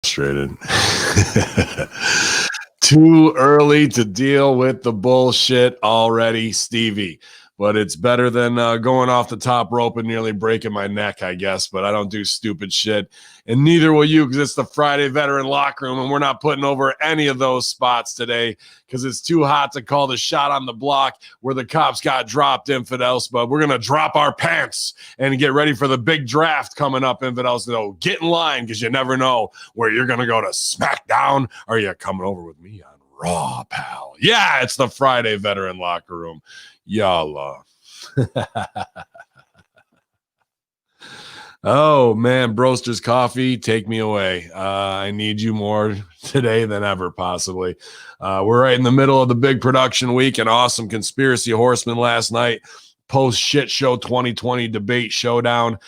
Frustrated. Too early to deal with the bullshit already, Stevie. But it's better than going off the top rope and nearly breaking my neck, I guess. But I don't do stupid shit. And neither will you, because it's the Friday Veteran Locker Room, and we're not putting over any of those spots today because it's too hot to call the shot on the block where the cops got dropped, infidels. But we're going to drop our pants and get ready for the big draft coming up, infidels. So get in line because you never know where you're going to go to SmackDown or you're coming over with me on Raw, pal. Yeah, it's the Friday Veteran Locker Room. Yalla. Oh, man, Broster's Coffee, take me away. I need you more today than ever, possibly. We're right in the middle of the big production week, an awesome Conspiracy Horseman last night. Post shit show 2020 debate showdown.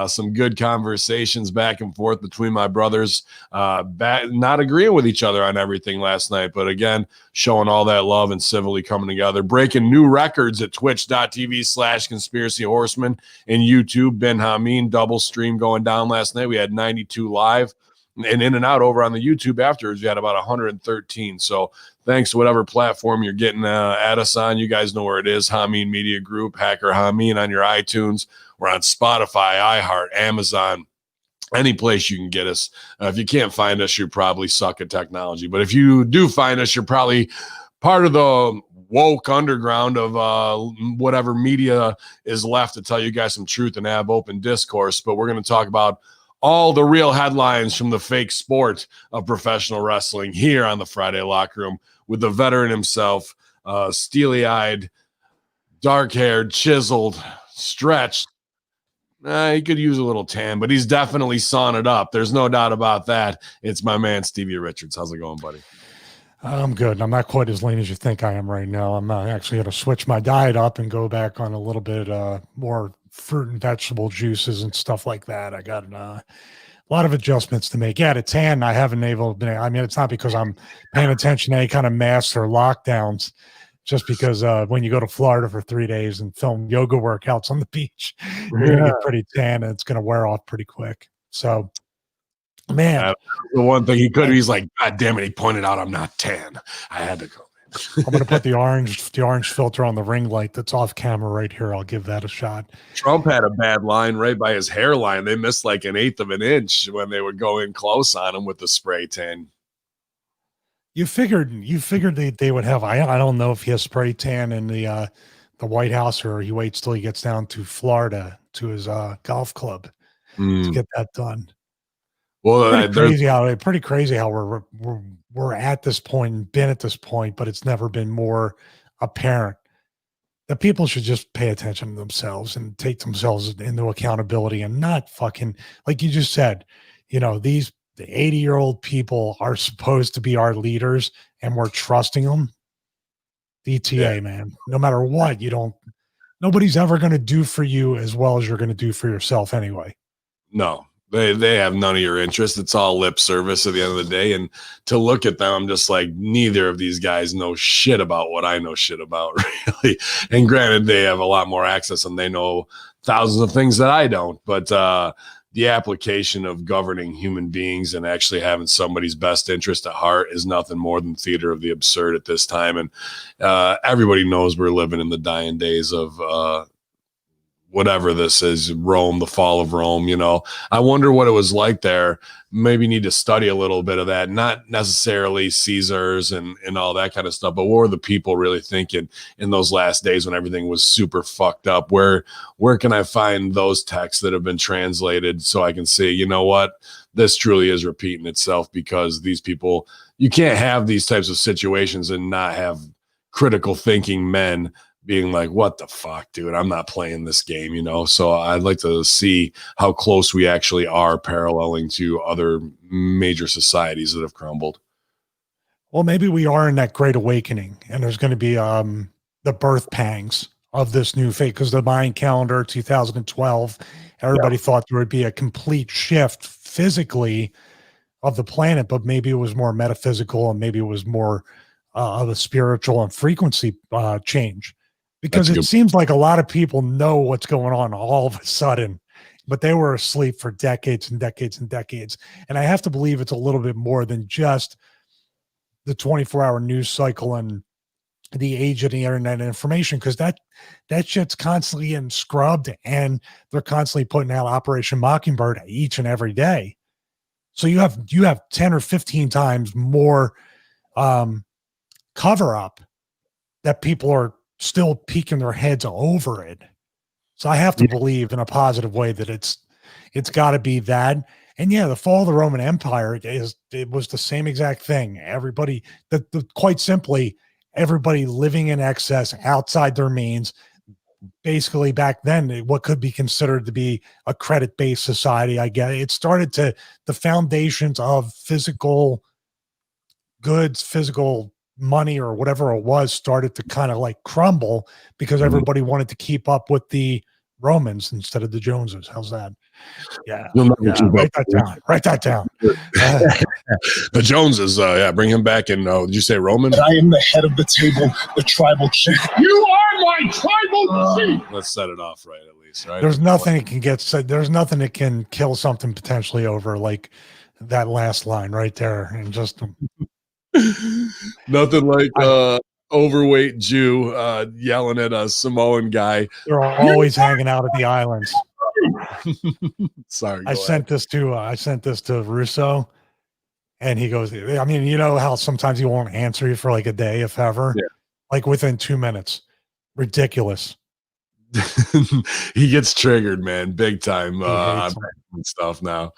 Some good conversations back and forth between my brothers, not agreeing with each other on everything last night, but again, showing all that love and civilly coming together, breaking new records at twitch.tv/conspiracy horseman and YouTube. Ben Hamin double stream going down last night. We had 92 live. And in and out over on the YouTube afterwards, we had about 113. So thanks to whatever platform you're getting at us on. You guys know where it is. Hamin Media Group, Hacker Hamin on your iTunes. We're on Spotify, iHeart, Amazon, any place you can get us. If you can't find us, you probably suck at technology. But if you do find us, you're probably part of the woke underground of whatever media is left to tell you guys some truth and have open discourse. But we're going to talk about all the real headlines from the fake sport of professional wrestling here on the Friday Locker Room with the veteran himself, steely-eyed, dark-haired, chiseled, stretched. He could use a little tan, but he's definitely sawn it up. There's no doubt about that. It's my man, Stevie Richards. How's it going, buddy? I'm good. I'm not quite as lean as you think I am right now. I'm actually going to switch my diet up and go back on a little bit more fruit and vegetable juices and stuff like that. I got a lot of adjustments to make. Yeah, to tan, I haven't been. I mean, it's not because I'm paying attention to any kind of masks or lockdowns. Just because when you go to Florida for 3 days and film yoga workouts on the beach, you're going to get pretty tan and it's going to wear off pretty quick. So, man. The one thing he could, he's like, God damn it, he pointed out I'm not tan. I had to go. I'm going to put the orange filter on the ring light that's off camera right here. I'll give that a shot. Trump had a bad line right by his hairline. They missed like 1/8 of an inch when they would go in close on him with the spray tan. You figured they would have. I don't know if he has spray tan in the White House or he waits till he gets down to Florida to his golf club to get that done. Well, pretty crazy how we're at this point and been at this point, but it's never been more apparent that people should just pay attention to themselves and take themselves into accountability and not fucking, like you just said, the 80-year-old people are supposed to be our leaders and we're trusting them. DTA, man, no matter what, nobody's ever going to do for you as well as you're going to do for yourself anyway. No. They have none of your interest. It's all lip service at the end of the day. And to look at them, I'm just like, neither of these guys know shit about what I know shit about, really. And granted, they have a lot more access and they know thousands of things that I don't. But the application of governing human beings and actually having somebody's best interest at heart is nothing more than theater of the absurd at this time. And everybody knows we're living in the dying days of whatever this is, Rome, the fall of Rome. I wonder what it was like there. Maybe need to study a little bit of that, not necessarily Caesars and all that kind of stuff, but what were the people really thinking in those last days when everything was super fucked up? Where can I find those texts that have been translated so I can say, you know what, this truly is repeating itself? Because these people, you can't have these types of situations and not have critical thinking men being like, what the fuck, dude, I'm not playing this game, So I'd like to see how close we actually are paralleling to other major societies that have crumbled. Well, maybe we are in that great awakening and there's going to be the birth pangs of this new fate, because the Mayan calendar 2012, everybody thought there would be a complete shift physically of the planet, but maybe it was more metaphysical and maybe it was more of a spiritual and frequency change. Because it seems like a lot of people know what's going on all of a sudden but they were asleep for decades and decades and decades. And I have to believe it's a little bit more than just the 24-hour news cycle and the age of the internet and information, because that shit's constantly getting scrubbed, and they're constantly putting out Operation Mockingbird each and every day. So you have 10 or 15 times more cover up that people are still peeking their heads over it. So I have to believe in a positive way that it's got to be that. And yeah, the fall of the Roman Empire it was the same exact thing. Everybody, quite simply, everybody living in excess outside their means. Basically, back then, what could be considered to be a credit-based society, I guess, it started the foundations of physical goods, physical money, or whatever it was, started to kind of like crumble because everybody wanted to keep up with the Romans instead of the Joneses. How's that? Yeah. Write that down. Write that down. The Joneses, bring him back in. Did you say Roman? But I am the head of the table, the tribal chief. You are my tribal chief. Let's set it off right, at least. Right. There's nothing it can get said. There's nothing that can kill something potentially over like that last line right there, and just nothing like overweight Jew yelling at a Samoan guy. They're always hanging out at the islands. Sorry, I sent this to Russo, and he goes, I mean, you know how sometimes he won't answer you for like a day, if ever, like within 2 minutes. Ridiculous. He gets triggered, man, big time on stuff now.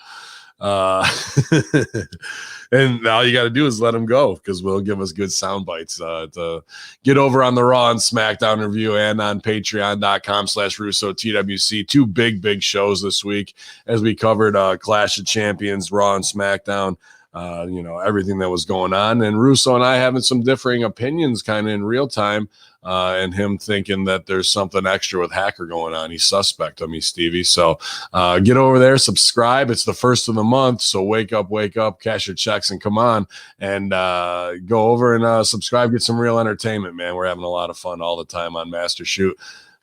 And all you got to do is let him go, because we'll give us good sound bites to get over on the Raw and SmackDown review, and on patreon.com/Russo TWC. Two big shows this week as we covered Clash of Champions, Raw and SmackDown. Everything that was going on, and Russo and I having some differing opinions kind of in real time, and him thinking that there's something extra with Hacker going on. He's suspect of me, Stevie. So get over there, subscribe. It's the first of the month, so wake up, cash your checks, and come on and go over and subscribe. Get some real entertainment, man. We're having a lot of fun all the time on Master Shoot.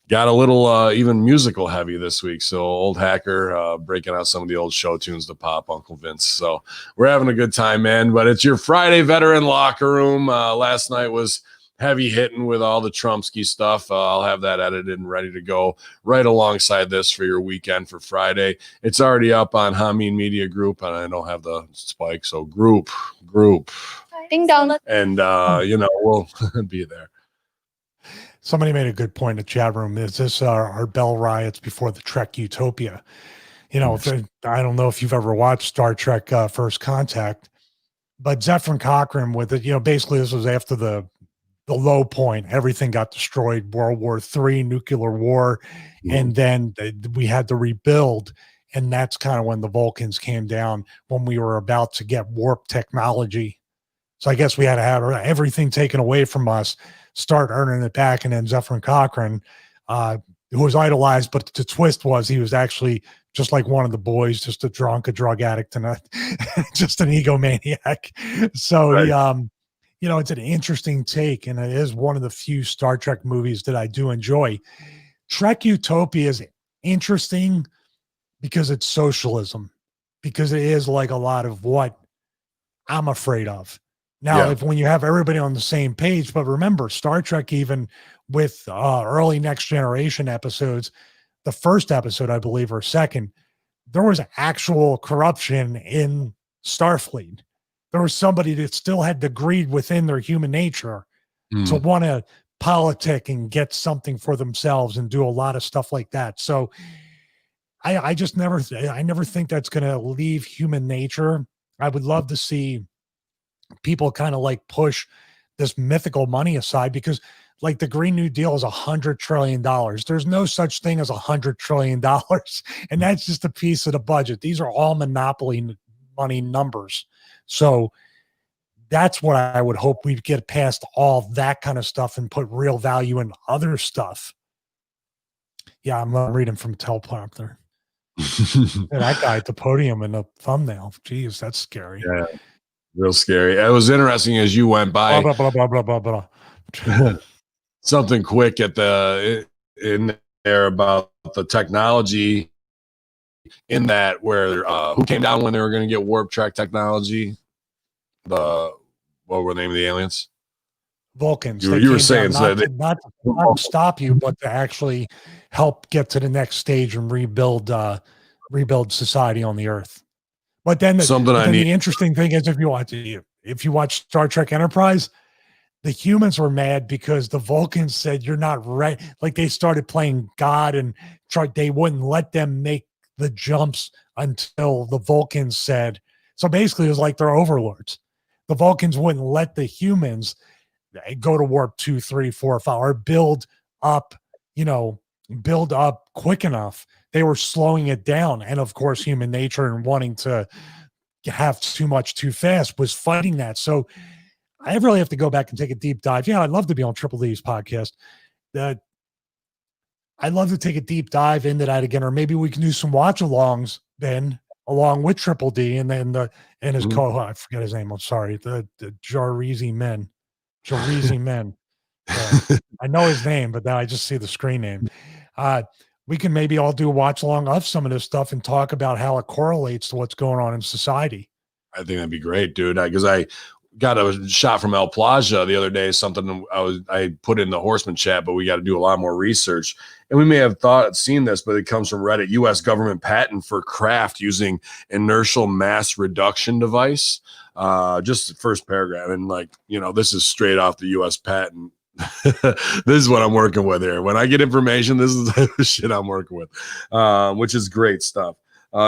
Got a little even musical heavy this week. So old Hacker breaking out some of the old show tunes to pop, Uncle Vince. So we're having a good time, man. But it's your Friday veteran locker room. Last night was heavy hitting with all the Trumpsky stuff. I'll have that edited and ready to go right alongside this for your weekend for Friday. It's already up on Hamin Media Group, and I don't have the spike. So group. Ding dong. And, we'll be there. Somebody made a good point in the chat room. Is this our Bell riots before the Trek Utopia? I don't know if you've ever watched Star Trek First Contact, but Zefram Cochrane with it, basically this was after the low point. Everything got destroyed, World War III, nuclear war, and then we had to rebuild. And that's kind of when the Vulcans came down, when we were about to get warp technology. So I guess we had to have everything taken away from us, start earning it back. And then Zefram Cochrane, who was idolized, but the twist was he was actually just like one of the boys, just a drug addict, and just an egomaniac. So right. It's an interesting take, and it is one of the few Star Trek movies that I do enjoy. Trek Utopia is interesting because it's socialism, because it is like a lot of what I'm afraid of. Now, when you have everybody on the same page, but remember, Star Trek, even with early Next Generation episodes, the first episode, I believe, or second, there was actual corruption in Starfleet. There was somebody that still had the greed within their human nature to want to politic and get something for themselves and do a lot of stuff like that. So I never think that's going to leave human nature. I would love to see people kind of like push this mythical money aside, because like the Green New Deal is $100 trillion. There's no such thing as $100 trillion. And that's just a piece of the budget. These are all monopoly money numbers. So that's what I would hope we'd get past all that kind of stuff and put real value in other stuff. Yeah, I'm reading from teleprompter. That guy at the podium in the thumbnail. Jeez, that's scary. Yeah, real scary. It was interesting as you went by. Blah, blah, blah, blah, blah, blah, blah. Something quick in there about the technology in that where who came down when they were going to get warp track technology? What were the name of the aliens? Vulcans. You were saying not to stop you, but to actually help get to the next stage and rebuild society on the Earth. But then the interesting thing is, if you watch Star Trek Enterprise, the humans were mad because the Vulcans said you're not right. Like they started playing God and they wouldn't let them make the jumps until the Vulcans said. So basically, it was like they're overlords. The Vulcans wouldn't let the humans go to warp 2, 3, 4, 5, or build up quick enough. They were slowing it down. And of course, human nature and wanting to have too much too fast was fighting that. So I really have to go back and take a deep dive. Yeah, I'd love to be on Triple D's podcast. I'd love to take a deep dive into that again, or maybe we can do some watch alongs then along with Triple D and then his co-host. I forget his name. I'm sorry. The Jarizi Men. I know his name, but now I just see the screen name. We can maybe all do a watch along of some of this stuff and talk about how it correlates to what's going on in society. I think that'd be great, dude. Because I got a shot from El Plaza the other day, something I put in the Horseman chat, but we got to do a lot more research. And we may have seen this, but it comes from Reddit. U.S. government patent for craft using inertial mass reduction device. Just the first paragraph. And this is straight off the U.S. patent. This is what I'm working with here. When I get information, this is the shit I'm working with, which is great stuff.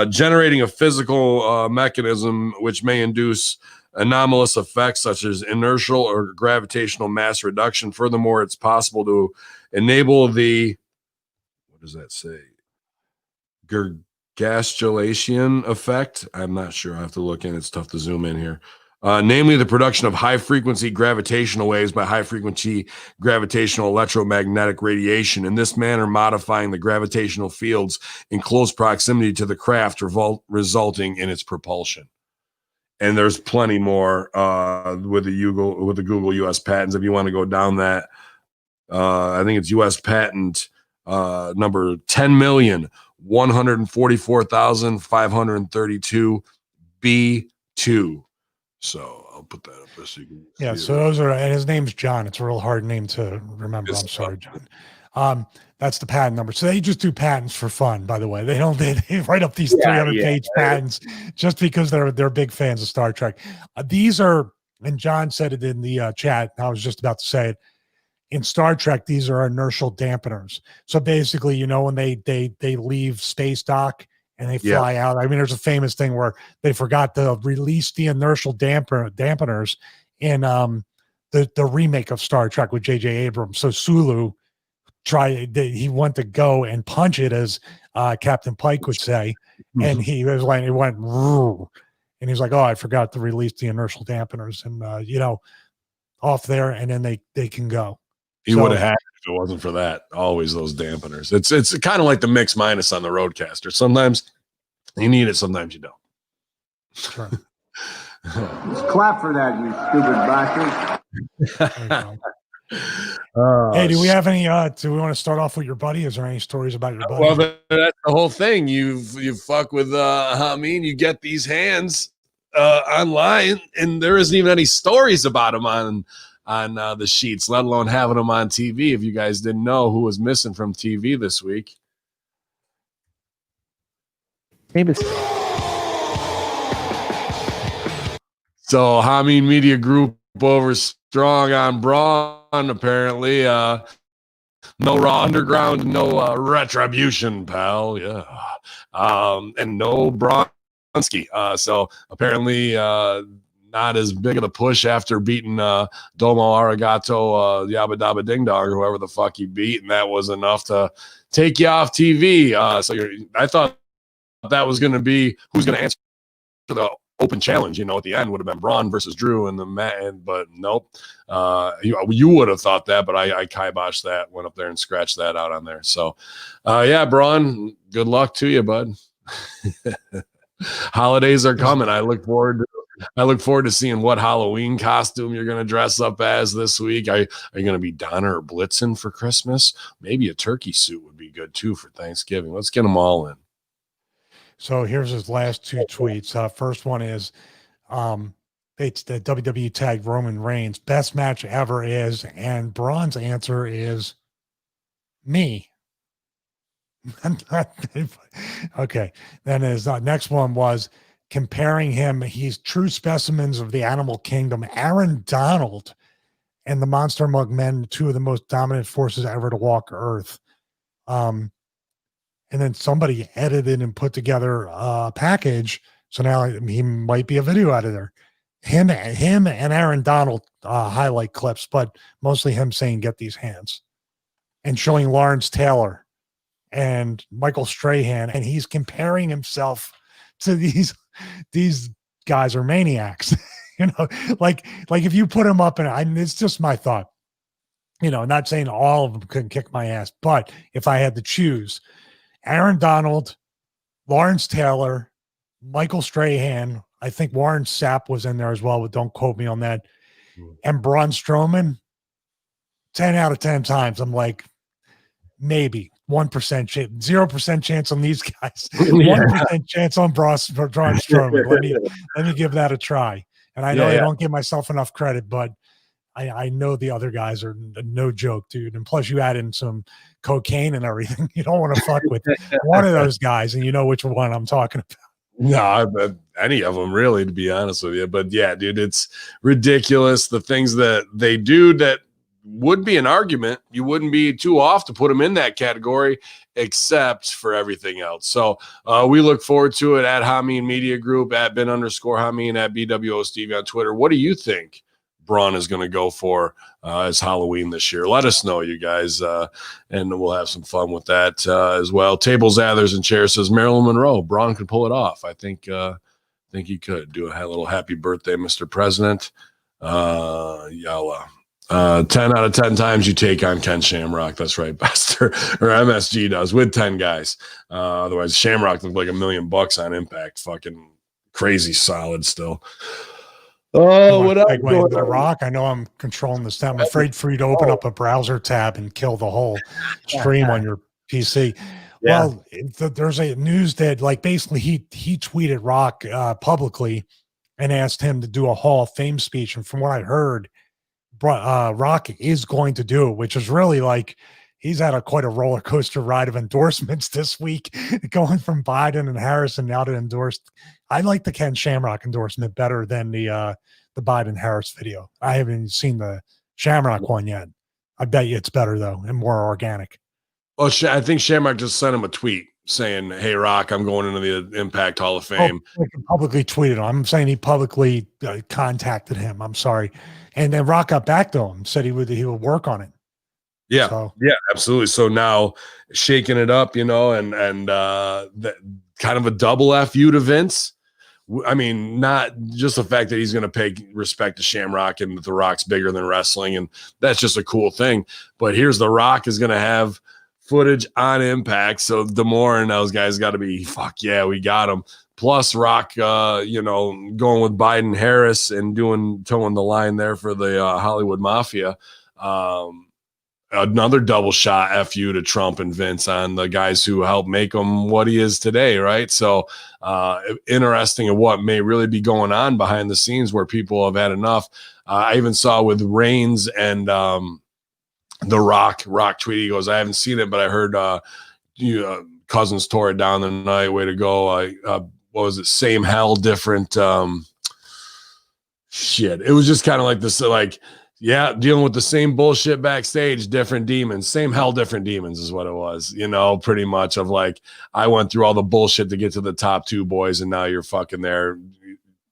Generating a physical mechanism which may induce anomalous effects such as inertial or gravitational mass reduction. Furthermore, it's possible to enable the, what does that say? Gergastulation effect. I'm not sure. I have to look in. It's tough to zoom in here. Namely, the production of high-frequency gravitational waves by high-frequency gravitational electromagnetic radiation. In this manner, modifying the gravitational fields in close proximity to the craft, resulting in its propulsion. And there's plenty more with the Google U.S. patents. If you want to go down that, I think it's U.S. patent number 10,144,532 B2. So I'll put that up there so you can. Yeah. So those are, and his name's John. It's a real hard name to remember. I'm sorry, John. That's the patent number. So they just do patents for fun, by the way. They write up these 300-page patents just because they're big fans of Star Trek. These are, and John said it in the chat. I was just about to say it. In Star Trek, these are inertial dampeners. So basically, when they leave space dock and they fly out. I mean, there's a famous thing where they forgot to release the inertial dampeners in the remake of Star Trek with J.J. Abrams. So Sulu he went to go and punch it, as Captain Pike would say, and he was like, it went, and he's like, oh, I forgot to release the inertial dampeners, and off there, and then they can go. He would have had it if it wasn't for that. Always those dampeners. It's kind of like the mix minus on the Roadcaster. Sometimes you need it, sometimes you don't. Sure. Just clap for that, you stupid bastard. Hey, do we have any? Do we want to start off with your buddy? Is there any stories about your buddy? Well, that's the whole thing. You fuck with Hamin. You get these hands online, and there isn't even any stories about him on the sheets, let alone having them on TV. If you guys didn't know who was missing from TV this week, so Hamin Media Group over strong on Braun. Apparently, no Raw Underground, no Retribution, pal. Yeah, and no Bronski. So apparently, not as big of a push after beating Domo Arigato, Yabba Dabba Ding Dong, or whoever the fuck he beat, and that was enough to take you off TV. I thought that was going to be who's going to answer the open challenge. At the end would have been Braun versus Drew in the but nope. You would have thought that, but I kiboshed that, went up there and scratched that out on there. So, Braun, good luck to you, bud. Holidays are coming. I look forward to seeing what Halloween costume you're going to dress up as this week. Are you going to be Donner or Blitzen for Christmas? Maybe a turkey suit would be good too for Thanksgiving. Let's get them all in. So here's his last two tweets. First one is, it's the WWE tagged Roman Reigns. Best match ever is, and Braun's answer is me. Okay. Then his next one was comparing him. He's true specimens of the animal kingdom. Aaron Donald and the Monster Mug Men, two of the most dominant forces ever to walk Earth. And then somebody edited and put together a package. So now he might be a video editor. Him and Aaron Donald highlight clips, but mostly him saying, "Get these hands," and showing Lawrence Taylor and Michael Strahan, and he's comparing himself to these guys are maniacs. Like if you put him up, and it's just my thought. Not saying all of them couldn't kick my ass, but if I had to choose, Aaron Donald, Lawrence Taylor, Michael Strahan, I think Warren Sapp was in there as well, but don't quote me on that, and Braun Strowman, 10 out of 10 times, I'm like, maybe 1% chance, 0% chance on these guys, 1% chance on Braun Strowman. Let me give that a try. And I know I don't give myself enough credit, but I know the other guys are no joke, dude. And plus, you add in some cocaine and everything. You don't want to fuck with one of those guys, and you know which one I'm talking about. No, any of them, really, to be honest with you. But yeah, dude, it's ridiculous. The things that they do that would be an argument. You wouldn't be too off to put them in that category, except for everything else. So we look forward to it at Hamin Media Group, at @Ben_Hamin, at BWO Stevie on Twitter. What do you think Braun is going to go for as Halloween this year? Let us know, you guys, and we'll have some fun with that as well. Tables, Athers, and Chairs says Marilyn Monroe. Braun could pull it off. I think he could do a little happy birthday, Mr. President. Yalla. 10 out of 10 times you take on Ken Shamrock. That's right, Buster, or MSG does, with 10 guys. Otherwise, Shamrock looked like $1 million on Impact. Fucking crazy solid still. Oh, what up? The Rock. I know I'm controlling this time. I'm afraid for you to open up a browser tab and kill the whole stream on your PC. Yeah. Well, there's a news that, like, basically he tweeted Rock publicly and asked him to do a Hall of Fame speech. And from what I heard, Rock is going to do it, which is really like he's had quite a roller coaster ride of endorsements this week, going from Biden and Harrison now to endorsed. I like the Ken Shamrock endorsement better than the Biden Harris video. I haven't seen the Shamrock one yet. I bet you it's better though and more organic. Well, I think Shamrock just sent him a tweet saying, "Hey, Rock, I'm going into the Impact Hall of Fame." He publicly tweeted him. I'm saying he publicly contacted him. I'm sorry. And then Rock got back to him, said he would work on it. Yeah, yeah, absolutely. So now shaking it up, and kind of a double FU to Vince. I mean, not just the fact that he's going to pay respect to Shamrock and that The Rock's bigger than wrestling, and that's just a cool thing. But here's The Rock is going to have footage on Impact, so D'Amore and those guys got to be, fuck yeah, we got him. Plus Rock, going with Biden Harris and towing the line there for the Hollywood Mafia. Another double shot FU to Trump and Vince on the guys who helped make him what he is today, right? So interesting of what may really be going on behind the scenes where people have had enough. I even saw with Reigns and the Rock tweet. He goes, "I haven't seen it, but I heard Cousins tore it down the night. Way to go." What was it? Same hell, different shit. It was just kind of like this, like, yeah, dealing with the same bullshit backstage, different demons, same hell, different demons is what it was, pretty much of like, I went through all the bullshit to get to the top two boys and now you're fucking there.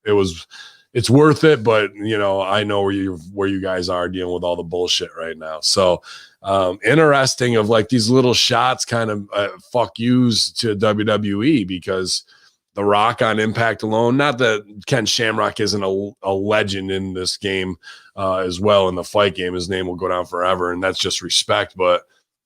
It's worth it, but I know where you guys are dealing with all the bullshit right now. So interesting of like these little shots kind of fuck yous to WWE, because The Rock on Impact alone, not that Ken Shamrock isn't a legend in this game as well, in the fight game. His name will go down forever, and that's just respect. But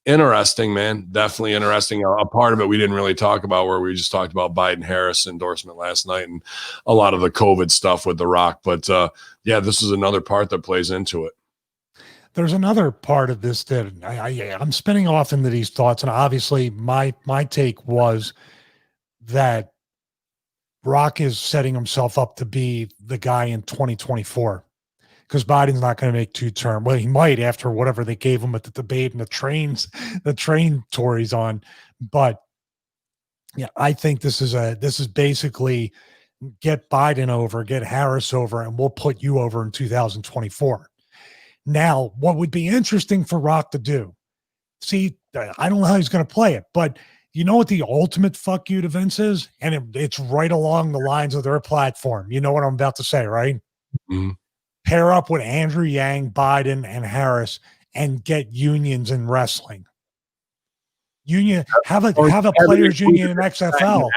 interesting, man. Definitely interesting. A part of it we didn't really talk about, where we just talked about Biden Harris endorsement last night and a lot of the COVID stuff with The Rock. But yeah, this is another part that plays into it. There's another part of this that I'm spinning off into these thoughts, and obviously my take was that Rock is setting himself up to be the guy in 2024 because Biden's not going to make 2-term. Well, he might after whatever they gave him at the debate and the train tour he's on. But yeah, I think this is basically get Biden over, get Harris over, and we'll put you over in 2024. Now, what would be interesting for Rock to do? See, I don't know how he's going to play it, but you know what the ultimate fuck you to Vince is? And it's right along the lines of their platform. You know what I'm about to say, right? Mm-hmm. Pair up with Andrew Yang, Biden, and Harris and get unions in wrestling. Have a players union in XFL.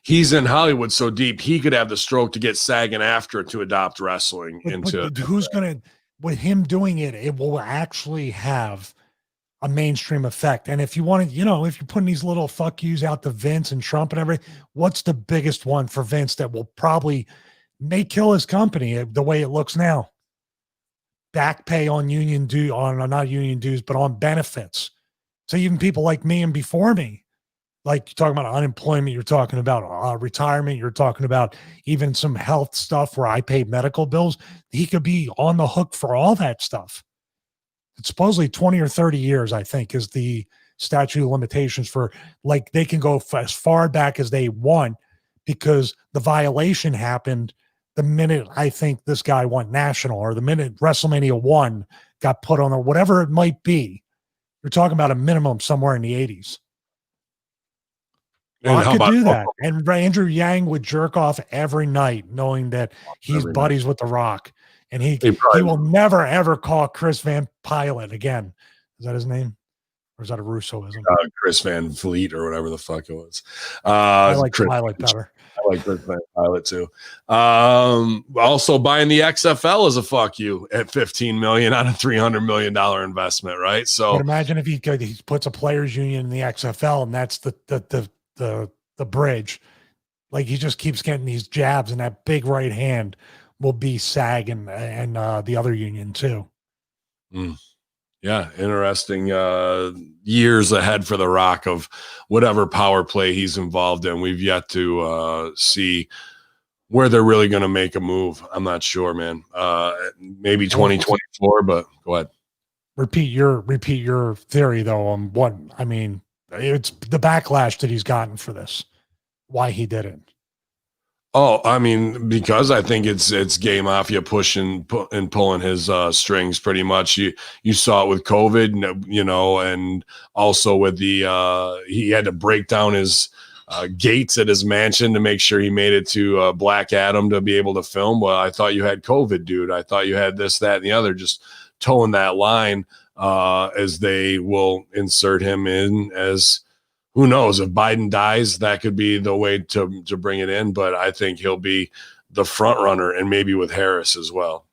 He's in Hollywood so deep he could have the stroke to get SAG and AFTRA to adopt wrestling but who's gonna with him doing it, it will actually have a mainstream effect. And if you want to, if you're putting these little fuck yous out to Vince and Trump and everything, what's the biggest one for Vince that will probably may kill his company the way it looks now? Back pay on not union dues, but on benefits. So even people like me and before me, like you're talking about unemployment, you're talking about retirement, you're talking about even some health stuff where I pay medical bills. He could be on the hook for all that stuff. It's supposedly 20 or 30 years, I think, is the statute of limitations for, like, they can go as far back as they want because the violation happened the minute I think this guy went national or the minute WrestleMania 1 got put on, or whatever it might be. You're talking about a minimum somewhere in the 80s. I could do that. And Andrew Yang would jerk off every night knowing that he's buddies with The Rock. And he will never, ever call Chris Van Pilot again. Is that his name? Or is that a Russoism? Chris Van Fleet or whatever the fuck it was. I like Pilot better. I like Chris Van Pilot too. Also buying the XFL is a fuck you at $15 million on a $300 million investment, right? So but imagine if he puts a players union in the XFL and that's the bridge. Like he just keeps getting these jabs and that big right hand will be SAG and the other union too. Yeah, interesting years ahead for The Rock of whatever power play he's involved in. We've yet to see where they're really going to make a move. I'm not sure, man. Maybe 2024, but go ahead. Repeat your theory though on what I mean. It's the backlash that he's gotten for this. Why he did it. Oh, I mean, because I think it's Gay Mafia pushing and pulling his strings pretty much. You saw it with COVID, and also with the he had to break down his gates at his mansion to make sure he made it to Black Adam to be able to film. Well, I thought you had COVID, dude. I thought you had this, that, and the other. Just towing that line as they will insert him in as. Who knows if Biden dies, that could be the way to bring it in. But I think he'll be the front runner and maybe with Harris as well.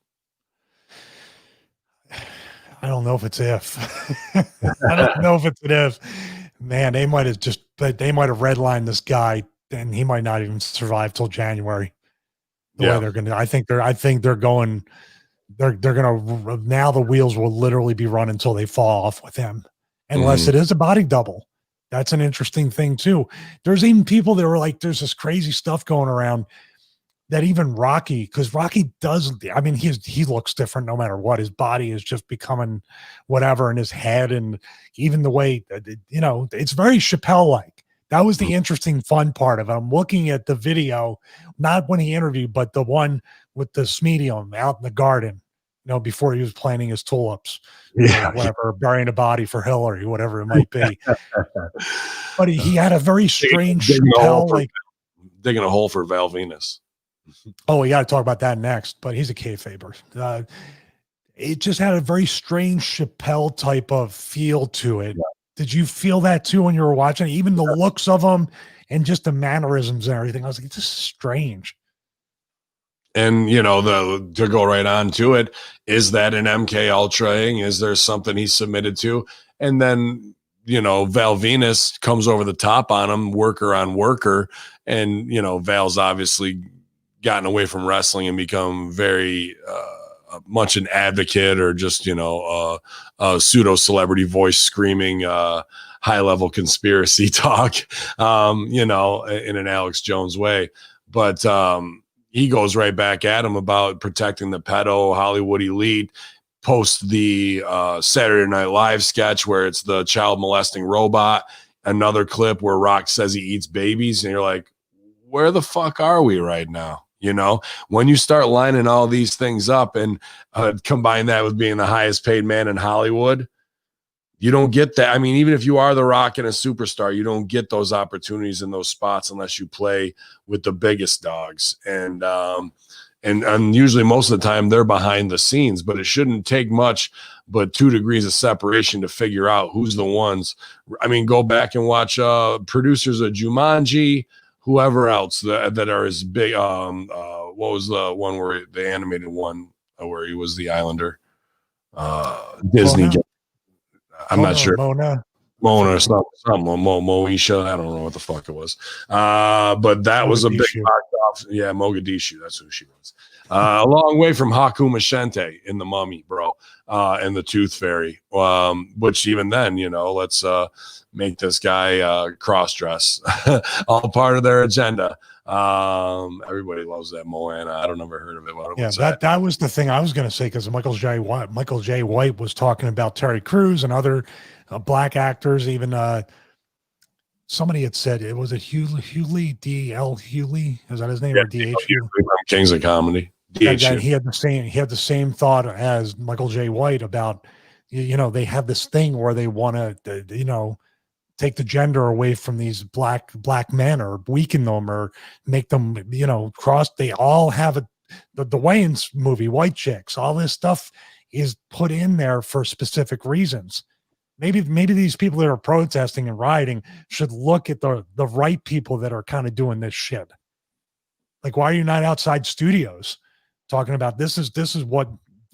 I don't know if it's if. I don't know if it's an if. Man, they might have redlined this guy and he might not even survive till January. The way they're going to, I think they're going to, now the wheels will literally be run until they fall off with him, unless it is a body double. That's an interesting thing too. There's even people that were like, there's this crazy stuff going around that even Rocky, because Rocky does, I mean, he looks different no matter what. His body is just becoming whatever in his head. And even the way, it's very Chappelle-like. That was the interesting fun part of it. I'm looking at the video, not when he interviewed, but the one with the medium out in the garden, before he was planting his tulips, whatever, burying a body for Hillary, whatever it might be. But he had a very strange Chappelle, digging a hole for Val Venus. Oh, we got to talk about that next, but he's a kayfaber. It just had a very strange Chappelle type of feel to it. Yeah. Did you feel that too when you were watching it? Even the looks of him and just the mannerisms and everything. I was like, this is strange. And, to go right on to it, is that an MK Ultra-ing? Is there something he submitted to? And then, Val Venus comes over the top on him, worker on worker. And, Val's obviously gotten away from wrestling and become very much an advocate or just, a pseudo celebrity voice screaming high level conspiracy talk, in an Alex Jones way. But he goes right back at him about protecting the pedo Hollywood elite. Post the Saturday Night Live sketch where it's the child molesting robot. Another clip where Rock says he eats babies, and you're like, where the fuck are we right now? When you start lining all these things up and combine that with being the highest paid man in Hollywood, you don't get that. I mean, even if you are The Rock and a superstar, you don't get those opportunities in those spots unless you play with the biggest dogs. And usually most of the time they're behind the scenes, but it shouldn't take much but 2 degrees of separation to figure out who's the ones. I mean, go back and watch producers of Jumanji, whoever else that are as big. What was the one where the animated one where he was the Islander? Disney. I'm not sure. Mona or something. Moesha. I don't know what the fuck it was. But that was a big box off. Yeah, Mogadishu. That's who she was. A long way from Haku Mashente in The Mummy, bro, and the Tooth Fairy. Which even then, let's make this guy cross-dress. All part of their agenda. Everybody loves that Moana. I don't ever heard of it. That was the thing I was going to say, because Michael J. White was talking about Terry Crews and other black actors. Even somebody had said it was Hughley, D.L. Hughley. Is that his name? Or D.H. Kings of Comedy. He had the same thought as Michael J. White about they have this thing where they want to take the gender away from these black men, or weaken them, or make them, cross. They all have the Wayans movie, White Chicks, all this stuff is put in there for specific reasons. Maybe these people that are protesting and rioting should look at the right people that are kind of doing this shit. Like, why are you not outside studios talking about this is what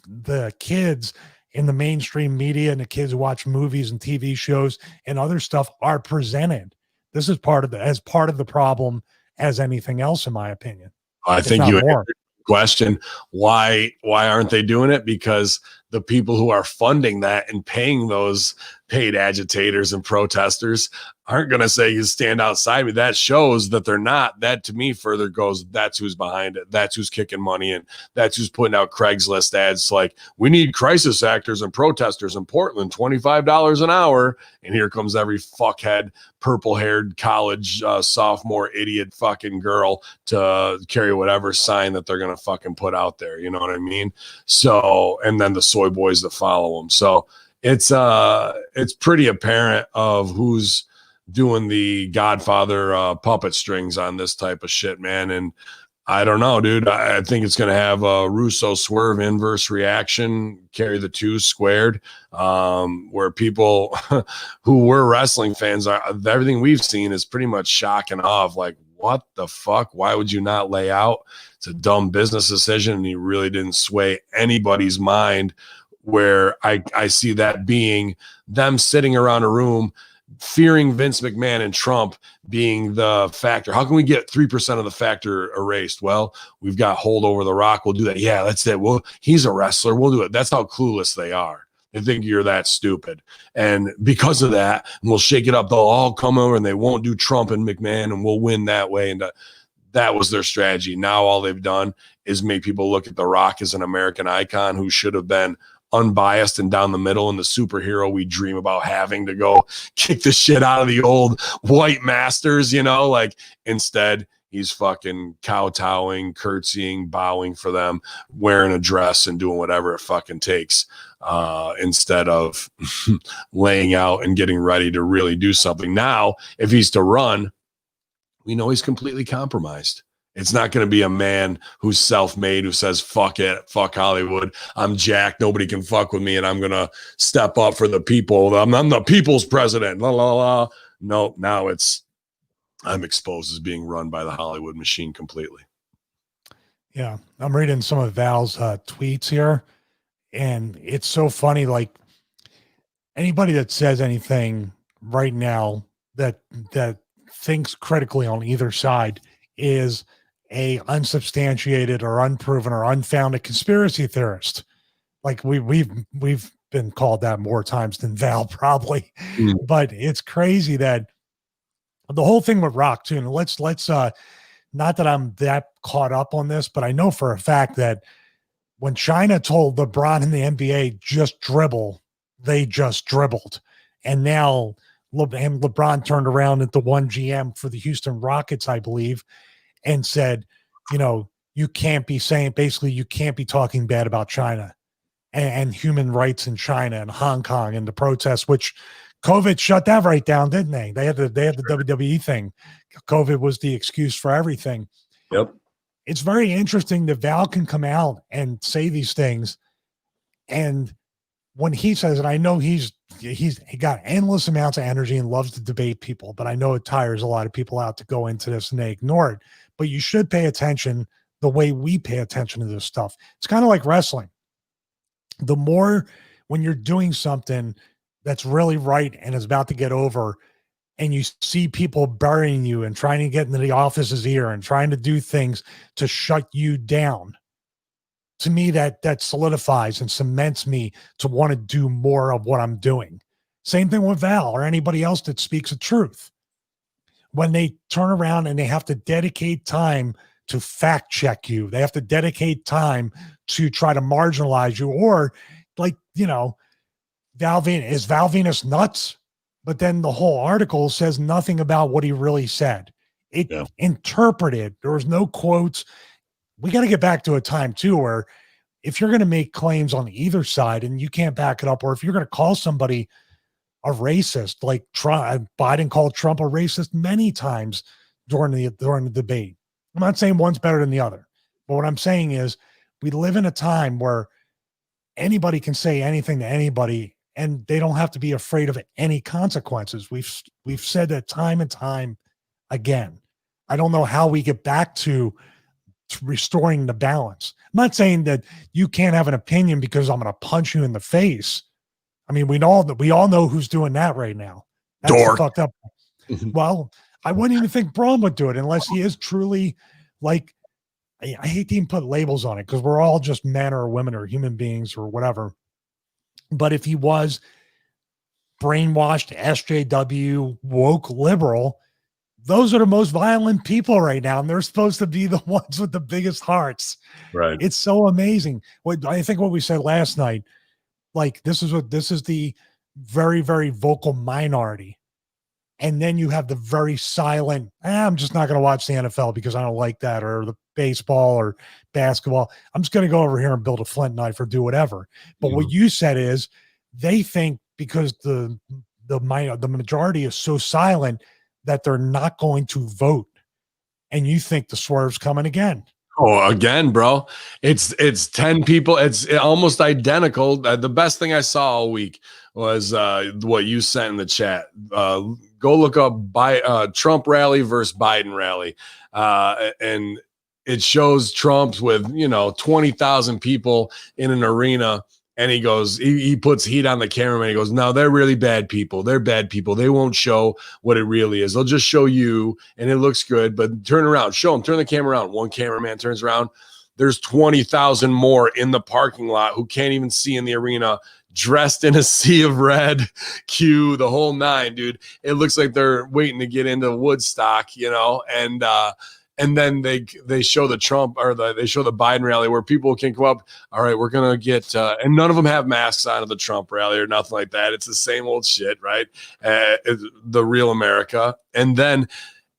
the kids in the mainstream media and the kids who watch movies and TV shows and other stuff are presented? This is part of the problem as anything else, in my opinion. I think you answered the question. Why aren't they doing it? Because the people who are funding that and paying those paid agitators and protesters aren't going to say you stand outside me. That shows that they're not. That to me further goes, that's who's behind it. That's who's kicking money in. That's who's putting out Craigslist ads like, we need crisis actors and protesters in Portland, $25 an hour. And here comes every fuckhead, purple-haired college sophomore idiot fucking girl to carry whatever sign that they're going to fucking put out there. You know what I mean? So, and then the soy boys that follow them. So it's pretty apparent of who's doing the Godfather puppet strings on this type of shit, man. And I don't know, dude. I think it's going to have a Russo swerve inverse reaction, carry the two squared, where people who were wrestling fans everything we've seen is pretty much shock and awe of like, what the fuck? Why would you not lay out? It's a dumb business decision. And he really didn't sway anybody's mind, where I see that being them sitting around a room fearing Vince McMahon and Trump being the factor. How can we get 3% of the factor erased? Well, we've got hold over The Rock. We'll do that. Yeah, that's it. Well, he's a wrestler. We'll do it. That's how clueless they are. They think you're that stupid. And because of that, and we'll shake it up. They'll all come over and they won't do Trump and McMahon, and we'll win that way. And that was their strategy. Now all they've done is make people look at The Rock as an American icon who should have been unbiased and down the middle, and the superhero we dream about having to go kick the shit out of the old white masters, like instead he's fucking kowtowing, curtsying, bowing for them, wearing a dress and doing whatever it fucking takes, instead of laying out and getting ready to really do something. Now, if he's to run, we know he's completely compromised. It's not going to be a man who's self-made, who says, fuck it, fuck Hollywood. I'm Jack. Nobody can fuck with me. And I'm going to step up for the people. I'm the people's president. La, la, la. No, now I'm exposed as being run by the Hollywood machine completely. Yeah. I'm reading some of Val's tweets here, and it's so funny. Like, anybody that says anything right now that thinks critically on either side is a unsubstantiated or unproven or unfounded conspiracy theorist. Like we've been called that more times than Val probably. Mm. But it's crazy that the whole thing with Rock too. And let's not that I'm that caught up on this, but I know for a fact that when China told LeBron and the NBA just dribble, they just dribbled. And now LeBron turned around at the one GM for the Houston Rockets, I believe, and said, you can't be saying, basically, you can't be talking bad about China and human rights in China and Hong Kong and the protests, which COVID shut that right down, didn't they? They had the WWE thing. COVID was the excuse for everything. Yep. It's very interesting that Val can come out and say these things. And when he says, and I know he got endless amounts of energy and loves to debate people, but I know it tires a lot of people out to go into this and they ignore it. But you should pay attention the way we pay attention to this stuff. It's kind of like wrestling. The more when you're doing something that's really right and is about to get over, and you see people burying you and trying to get into the office's ear and trying to do things to shut you down, to me, that solidifies and cements me to want to do more of what I'm doing. Same thing with Val or anybody else that speaks the truth. When they turn around and they have to dedicate time to fact check you, they have to dedicate time to try to marginalize you, or Val Venus nuts? But then the whole article says nothing about what he really said. It interpreted. There was no quotes. We got to get back to a time too where if you're going to make claims on either side and you can't back it up, or if you're going to call somebody a racist, like Biden called Trump a racist many times during the debate. I'm not saying one's better than the other, but what I'm saying is we live in a time where anybody can say anything to anybody and they don't have to be afraid of any consequences. We've said that time and time again. I don't know how we get back to restoring the balance. I'm not saying that you can't have an opinion because I'm going to punch you in the face. I mean, we all know who's doing that right now. That's fucked up. Well, I wouldn't even think Braun would do it unless he is truly like, I hate to even put labels on it because we're all just men or women or human beings or whatever. But if he was brainwashed, SJW, woke liberal, those are the most violent people right now. And they're supposed to be the ones with the biggest hearts. Right. It's so amazing. I think what we said last night, like this is the very, very vocal minority. And then you have the very silent, I'm just not going to watch the NFL because I don't like that, or the baseball or basketball. I'm just going to go over here and build a flint knife or do whatever. But what you said is they think because the majority is so silent that they're not going to vote. And you think the swerve's coming again. Oh, again, bro. It's 10 people. It's almost identical. The best thing I saw all week was what you sent in the chat. Go look up Trump rally versus Biden rally. And it shows Trump's with, 20,000 people in an arena. And he goes, he puts heat on the cameraman. He goes, no, they're really bad people. They're bad people. They won't show what it really is. They'll just show you and it looks good, but turn around, show them, turn the camera around. One cameraman turns around. There's 20,000 more in the parking lot who can't even see in the arena, dressed in a sea of red, Q, the whole nine, dude. It looks like they're waiting to get into Woodstock, and then they show the Trump or they show the Biden rally where people can come up. All right, we're going to get and none of them have masks on at the Trump rally or nothing like that. It's the same old shit, right? The real America. And then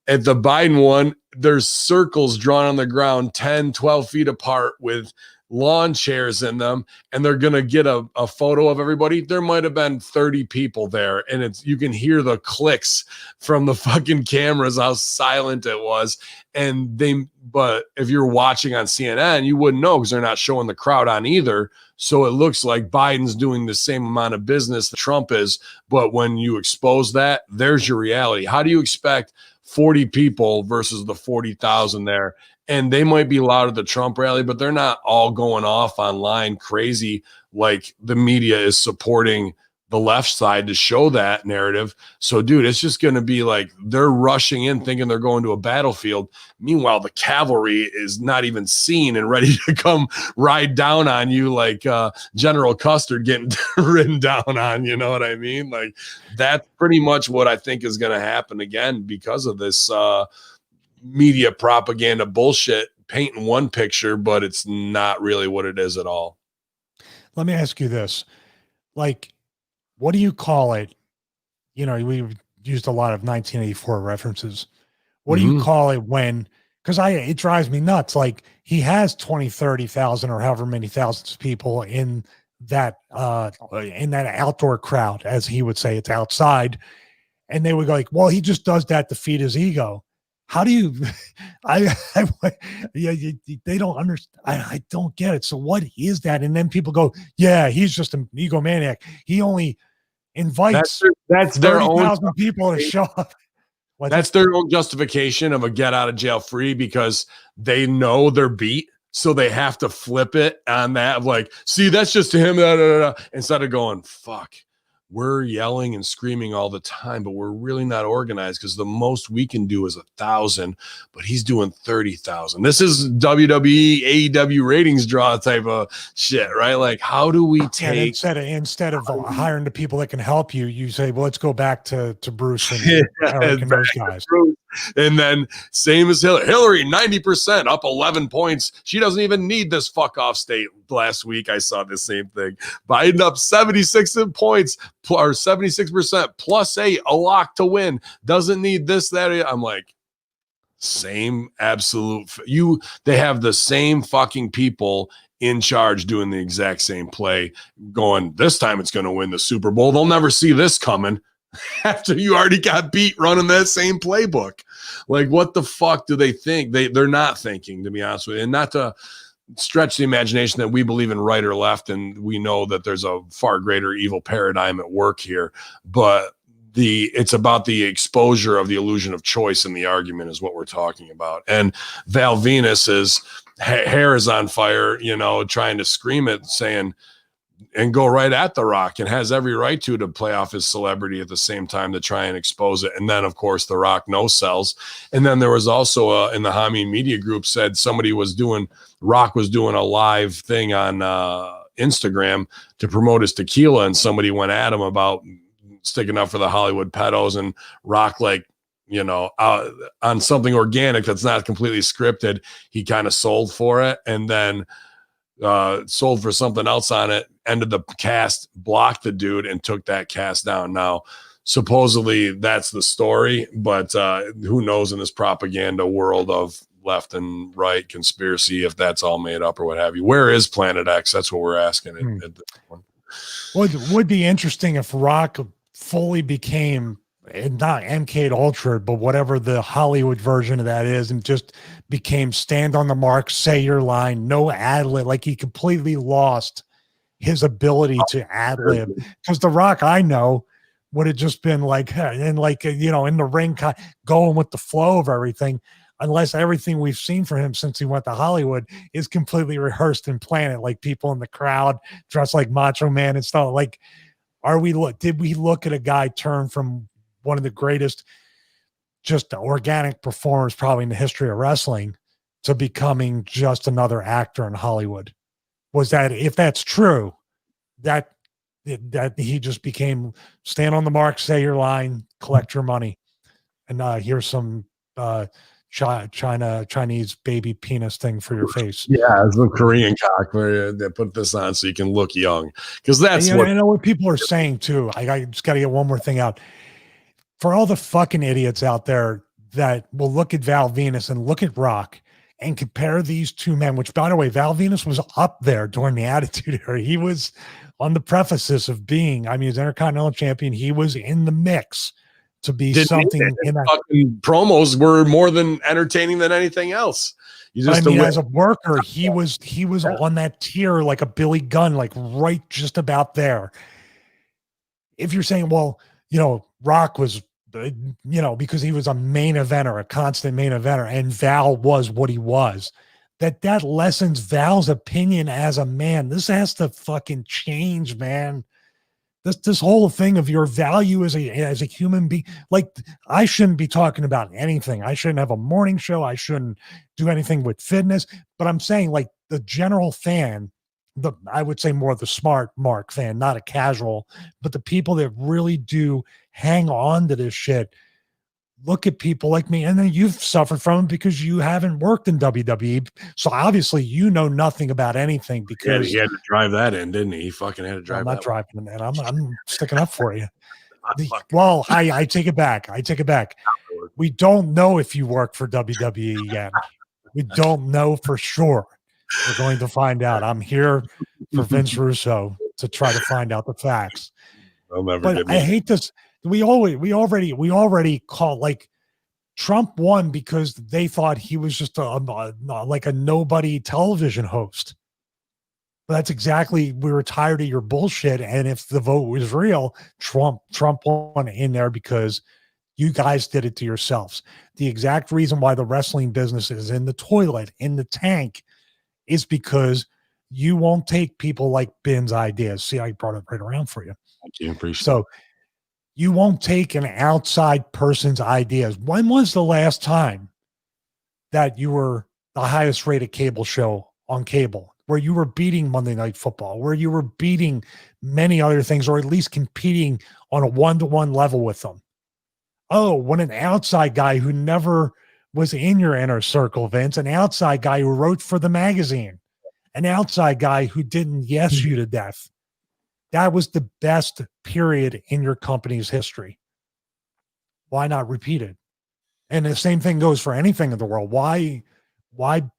at the Biden one, there's circles drawn on the ground 10, 12 feet apart with lawn chairs in them, and they're going to get a photo of everybody. There might have been 30 people there, and you can hear the clicks from the fucking cameras, how silent it was. But if you're watching on CNN, you wouldn't know because they're not showing the crowd on either. So it looks like Biden's doing the same amount of business that Trump is. But when you expose that, there's your reality. How do you expect 40 people versus the 40,000 there? And they might be loud at the Trump rally, but they're not all going off online crazy like the media is supporting the left side to show that narrative. So, dude, it's just going to be like they're rushing in thinking they're going to a battlefield. Meanwhile, the cavalry is not even seen and ready to come ride down on you like General Custer getting ridden down on. You know what I mean? Like, that's pretty much what I think is going to happen again because of this media propaganda bullshit, painting one picture, but it's not really what it is at all. Let me ask you this. Like, what do you call it? You know, we've used a lot of 1984 references. What do you call it when, because it drives me nuts. Like, he has 20, 30,000 or however many thousands of people in that outdoor crowd, as he would say, it's outside. And they would go like, well, he just does that to feed his ego. How do you, they don't understand. I don't get it. So what is that? And then people go, yeah, he's just an egomaniac. He only invites that's their own people to show up. That's their own justification of a get out of jail free because they know they're beat. So they have to flip it on that. Like, see, that's just him. Instead of going, fuck, we're yelling and screaming all the time, but we're really not organized because the most we can do is 1,000, but he's doing 30,000. This is WWE, AEW ratings draw type of shit, right? Like, how do we take instead of hiring the people that can help you, you say, well, let's go back to Bruce and Eric and those guys. And then same as Hillary, 90% up 11 points. She doesn't even need this fuck off state. Last week I saw the same thing. Biden up 76 points or 76% plus a lock to win. Doesn't need this, that. I'm like, same absolute. They have the same fucking people in charge doing the exact same play, going, this time it's going to win the Super Bowl. They'll never see this coming. After you already got beat running that same playbook. Like, what the fuck do they think? They're not thinking, to be honest with you. And not to stretch the imagination that we believe in right or left, and we know that there's a far greater evil paradigm at work here. But it's about the exposure of the illusion of choice in the argument is what we're talking about. And Val Venus's hair is on fire, trying to scream it, saying, and go right at The Rock, and has every right to play off his celebrity at the same time to try and expose it. And then, of course, The Rock no sells. And then there was also in the Hamin media group said Rock was doing a live thing on Instagram to promote his tequila, and somebody went at him about sticking up for the Hollywood pedos, and Rock, on something organic that's not completely scripted, he kind of sold for it, and then sold for something else on it, ended the cast, blocked the dude, and took that cast down. Now, supposedly that's the story, but who knows in this propaganda world of left and right conspiracy if that's all made up or what have you. Where is Planet X? That's what we're asking. At this point. Would be interesting if Rock fully became not MK Ultra, but whatever the Hollywood version of that is, and just became stand on the mark, say your line, no ad lib. Like, he completely lost his ability to ad lib, because The Rock I know would have just been like, and like, in the ring, going with the flow of everything, unless everything we've seen from him since he went to Hollywood is completely rehearsed and planned, like people in the crowd dressed like Macho Man and stuff. Like, did we look at a guy turn from one of the greatest just organic performers probably in the history of wrestling to becoming just another actor in Hollywood? Was that, if that's true, that he just became stand on the mark, say your line, collect your money, and here's some Chinese baby penis thing for your face? Yeah, it's a Korean cock where they put this on so you can look young, because that's I know what people are saying too. I just got to get one more thing out. For all the fucking idiots out there that will look at Val Venus and look at Rock and compare these two men, which, by the way, Val Venus was up there during the Attitude Era. He was on the prefaces of being, he's Intercontinental Champion. He was in the mix to be something. In that fucking promos were more than entertaining than anything else. As a worker, he was on that tier like a Billy Gunn, like right just about there. If you're saying, well, Rock was, because he was a main eventer, a constant main eventer, and Val was what he was, that lessens Val's opinion as a man. This has to fucking change, man. this whole thing of your value as a human being. Like, I shouldn't be talking about anything. I shouldn't have a morning show. I shouldn't do anything with fitness. But I'm saying, like, the general fan, I would say more the smart Mark fan, not a casual, but the people that really do hang on to this shit. Look at people like me, and then you've suffered from it because you haven't worked in WWE. So obviously you know nothing about anything because he had to drive that in, didn't he? He fucking had to drive. I'm not driving, man. I'm sticking up for you. Well, I take it back. We don't know if you work for WWE yet. We don't know for sure. We're going to find out. I'm here for Vince Russo to try to find out the facts. But I hate this. We already call, like, Trump won because they thought he was just like a nobody television host. But that's exactly, we were tired of your bullshit. And if the vote was real, Trump won in there because you guys did it to yourselves. The exact reason why the wrestling business is in the toilet, in the tank, is because you won't take people like Ben's ideas. See, I brought it right around for you. Thank you. Appreciate so. You won't take an outside person's ideas. When was the last time that you were the highest rated cable show on cable, where you were beating Monday Night Football, where you were beating many other things, or at least competing on a one-to-one level with them? Oh, when an outside guy who never was in your inner circle, Vince, an outside guy who wrote for the magazine, an outside guy who didn't yes you to death. That was the best period in your company's history. Why not repeat it? And the same thing goes for anything in the world. Why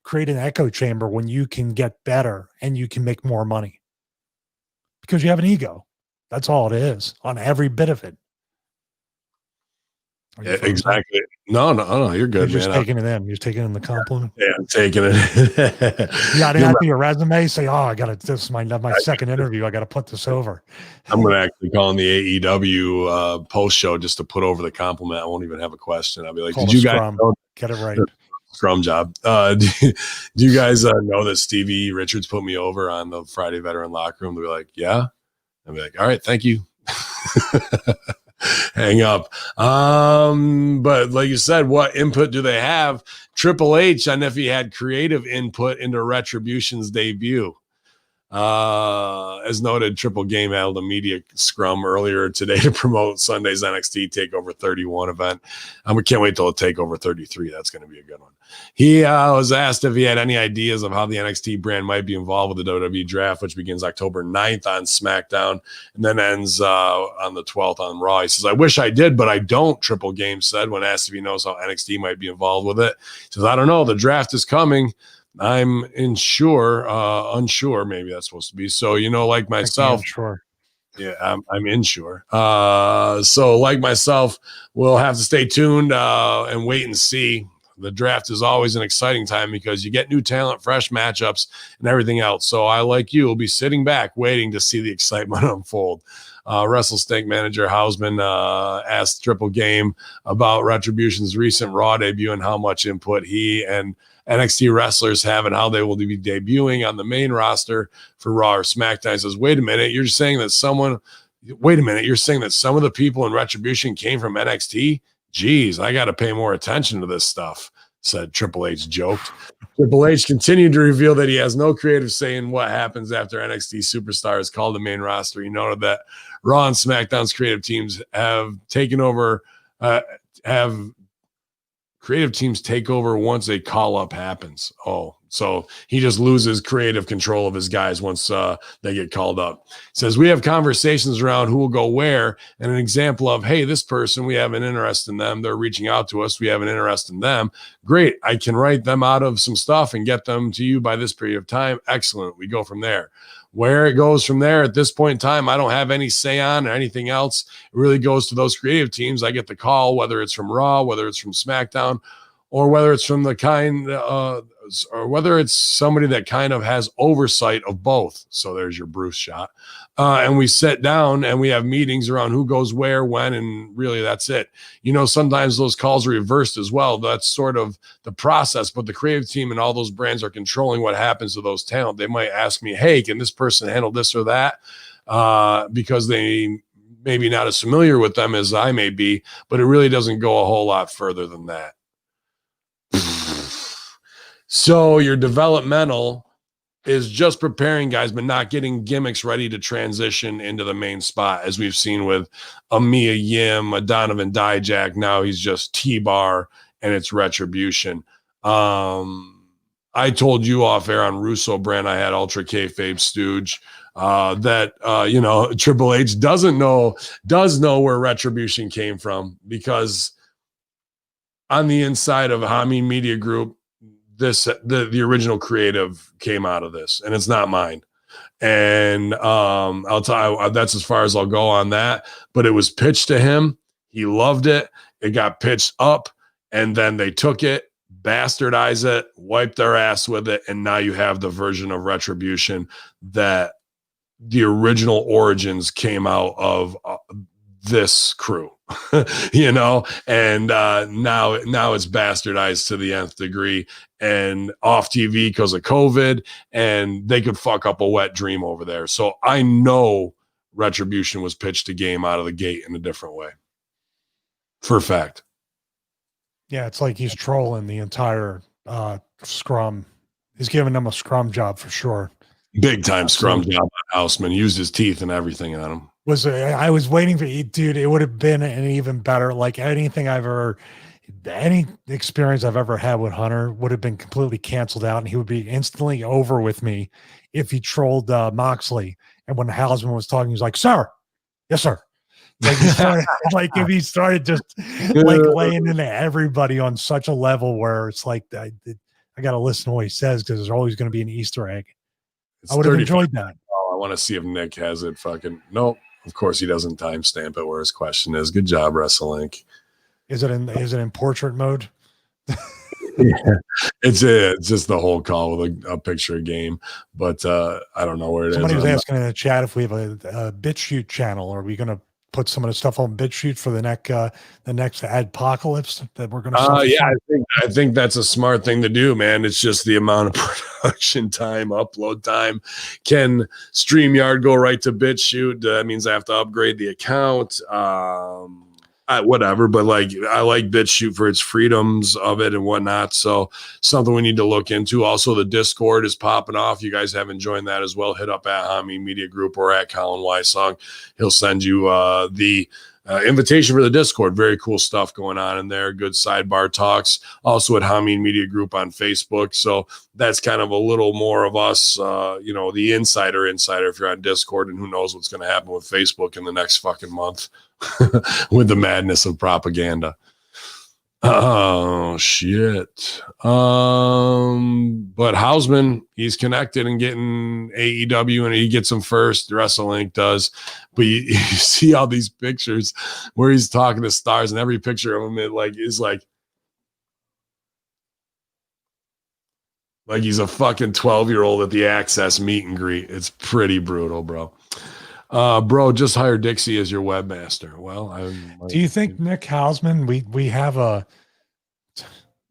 create an echo chamber when you can get better and you can make more money? Because you have an ego. That's all it is, on every bit of it. Yeah, exactly. No, you're good, You're just man. taking it in. You're taking in the compliment. Yeah, I'm taking it. You got to add to your resume. Say, oh, this is my second interview. I got to put this over. I'm going to actually call in the AEW post show just to put over the compliment. I won't even have a question. I'll be like, did you guys know? Get it right? Scrum job. Do you guys know that Stevie Richards put me over on the Friday Veteran Locker Room? They'll be like, yeah. I'll be like, all right, thank you. Hang up. But like you said, what input do they have? Triple H, on if he had creative input into Retribution's debut. As noted, Triple Game held a media scrum earlier today to promote Sunday's NXT TakeOver 31 event. We can't wait till TakeOver 33. That's going to be a good one. He was asked if he had any ideas of how the NXT brand might be involved with the WWE draft, which begins October 9th on SmackDown and then ends on the 12th on Raw. He says, I wish I did, but I don't, Triple Game said when asked if he knows how NXT might be involved with it. He says, I don't know. The draft is coming. I'm unsure. Maybe that's supposed to be. So, like myself, sure. Yeah, I'm unsure. So like myself, we'll have to stay tuned and wait and see. The draft is always an exciting time because you get new talent, fresh matchups, and everything else. So I, like you, will be sitting back waiting to see the excitement unfold. WrestleStink manager Hausman asked Triple Game about Retribution's recent Raw debut and how much input he and NXT wrestlers have and how they will be debuting on the main roster for Raw or SmackDown. He says, wait a minute, you're saying that some of the people in Retribution came from NXT? Geez, I got to pay more attention to this stuff, said Triple H joked. Triple H continued to reveal that he has no creative say in what happens after NXT superstars call the main roster. He noted that Raw and SmackDown's creative teams have taken over, creative teams take over once a call up happens. Oh, so he just loses creative control of his guys once they get called up. He says, we have conversations around who will go where, and an example of, hey, this person, we have an interest in them. They're reaching out to us. We have an interest in them. Great. I can write them out of some stuff and get them to you by this period of time. Excellent. We go from there. Where it goes from there at this point in time, I don't have any say on or anything else. It really goes to those creative teams. I get the call, whether it's from Raw, whether it's from SmackDown, or whether it's from or whether it's somebody that kind of has oversight of both. So there's your Bruce shot. And we sit down and we have meetings around who goes where, when, and really that's it. Sometimes those calls are reversed as well. That's sort of the process, but the creative team and all those brands are controlling what happens to those talent. They might ask me, hey, can this person handle this or that? because they maybe not as familiar with them as I may be, but it really doesn't go a whole lot further than that. So your developmental is just preparing guys, but not getting gimmicks ready to transition into the main spot, as we've seen with a Mia Yim, a Donovan Dijak. Now he's just T-Bar, and it's Retribution. I told you off air on Russo brand, I had Ultra Kayfabe Stooge, that Triple H does know where Retribution came from, because on the inside of Hamin Media Group, the original creative came out of this, and it's not mine. And I'll tell you, that's as far as I'll go on that. But it was pitched to him. He loved it. It got pitched up, and then they took it, bastardized it, wiped their ass with it, and now you have the version of Retribution that the original origins came out of this crew. And now it's bastardized to the nth degree and off TV because of COVID, and they could fuck up a wet dream over there. So I know Retribution was pitched a game out of the gate in a different way, for a fact. Yeah, it's like he's trolling the entire scrum. He's giving them a scrum job for sure. Big time scrum job on Houseman. Used his teeth and everything on him. I was waiting for you, dude. It would have been an even better, like any experience I've ever had with Hunter would have been completely canceled out, and he would be instantly over with me if he trolled Moxley. And when Hausman was talking, he was like, "Sir, yes, sir." Like he started, if he started just like laying into everybody on such a level where it's like I got to listen to what he says, because there's always going to be an Easter egg. I would have enjoyed that. Oh, I want to see if Nick has it. Fucking nope. Of course, he doesn't timestamp it where his question is. Good job, WrestleLink. Is it in portrait mode? Yeah, it's just the whole call with a picture game, but I don't know where it Somebody is. was asking in the chat if we have a BitChute channel. Are we going to put some of the stuff on BitChute for the next Adpocalypse that we're going to? Yeah, I think that's a smart thing to do, man. It's just the amount of production time, upload time. Can StreamYard go right to BitChute? That means I have to upgrade the account. Whatever, but like I like BitChute for its freedoms of it and whatnot. So something we need to look into. Also, the Discord is popping off. You guys haven't joined that as well. Hit up at Hamin Media Group or at Colin Wysong. He'll send you the invitation for the Discord. Very cool stuff going on in there. Good sidebar talks. Also at Hamin Media Group on Facebook. So that's kind of a little more of us, the insider if you're on Discord, and who knows what's going to happen with Facebook in the next fucking month. With the madness of propaganda. Oh shit. But Hausman, he's connected and getting AEW, and he gets them first. WrestleLink does. But you see all these pictures where he's talking to stars, and every picture of him is like he's a fucking 12-year-old at the Access meet and greet. It's pretty brutal, bro. Bro, just hire Dixie as your webmaster. Well, do you think Nick Hausman?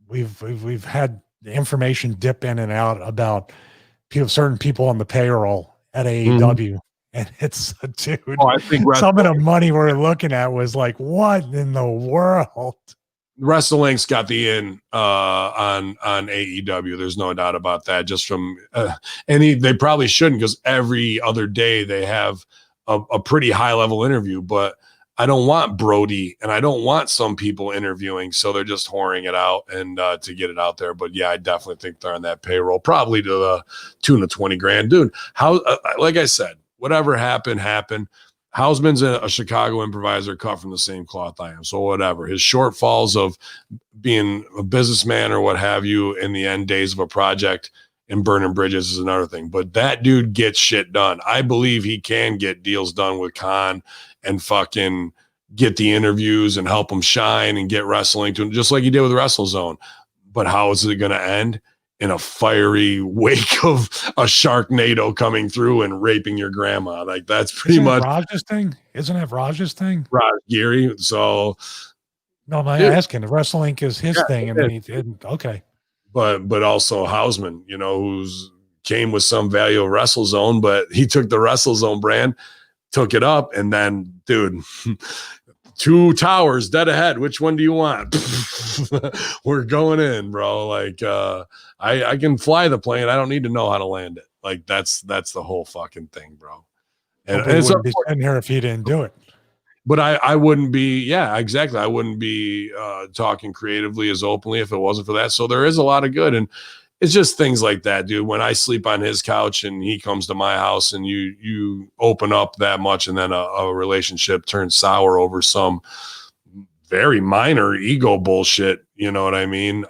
We've had information dip in and out about certain people on the payroll at AEW, and it's dude. Oh, I think some of the money we're looking at was like, what in the world? WrestleLink's got the in on AEW. There's no doubt about that. Just from they probably shouldn't, because every other day they have a pretty high level interview. But I don't want Brody, and I don't want some people interviewing, so they're just whoring it out and to get it out there. But yeah, I definitely think they're on that payroll, probably to the tune of $20,000, dude. How like I said, whatever happened. Hausman's a Chicago improviser cut from the same cloth I am. So whatever. His shortfalls of being a businessman or what have you in the end days of a project and burning bridges is another thing. But that dude gets shit done. I believe he can get deals done with Khan and fucking get the interviews and help him shine and get wrestling to him, just like he did with WrestleZone. But how is it going to end? In a fiery wake of a Sharknado coming through and raping your grandma. Like that's pretty much Raj's thing. Isn't it Raj's thing? Raj Geary. So no, I'm asking. The WrestleLink is his thing, and then he did okay. But also Hausman, who's came with some value of WrestleZone, but he took the WrestleZone brand, took it up, and then, dude, 2 towers dead ahead. Which one do you want? We're going in, bro. Like, I can fly the plane. I don't need to know how to land it. Like, that's the whole fucking thing, bro. And it's wouldn't be sitting here if you didn't do it. But I wouldn't be, yeah, exactly. I wouldn't be talking creatively as openly if it wasn't for that. So there is a lot of good. And it's just things like that, dude. When I sleep on his couch and he comes to my house and you open up that much, and then a relationship turns sour over some very minor ego bullshit. You know what I mean?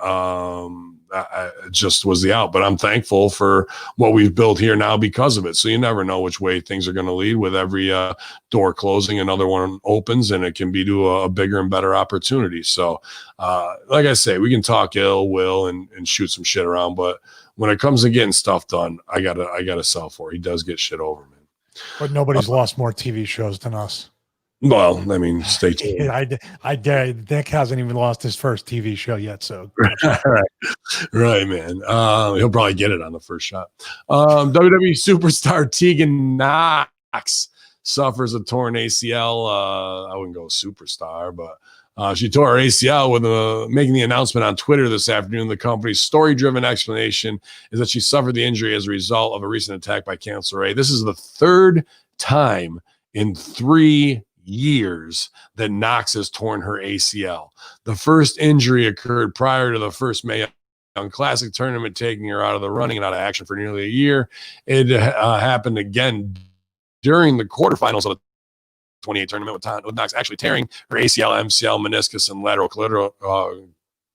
I just was the out, but I'm thankful for what we've built here now because of it. So you never know which way things are going to lead. With every door closing, another one opens, and it can be to a bigger and better opportunity. So like I say, we can talk ill will and shoot some shit around, but when it comes to getting stuff done, I gotta sell for it. He does get shit over, man. But nobody's lost more TV shows than us. Well, I mean, stay tuned. I dare. Nick hasn't even lost his first TV show yet, so right, man. He'll probably get it on the first shot. WWE superstar Tegan Knox suffers a torn ACL. I wouldn't go superstar, but she tore her ACL with making the announcement on Twitter this afternoon. The company's story-driven explanation is that she suffered the injury as a result of a recent attack by Cancer Ray. This is the third time in 3 years that Knox has torn her ACL. The first injury occurred prior to the first Mae Young Classic tournament, taking her out of the running and out of action for nearly a year. It happened again during the quarterfinals of the 28 tournament with Knox actually tearing her ACL, MCL, meniscus, and lateral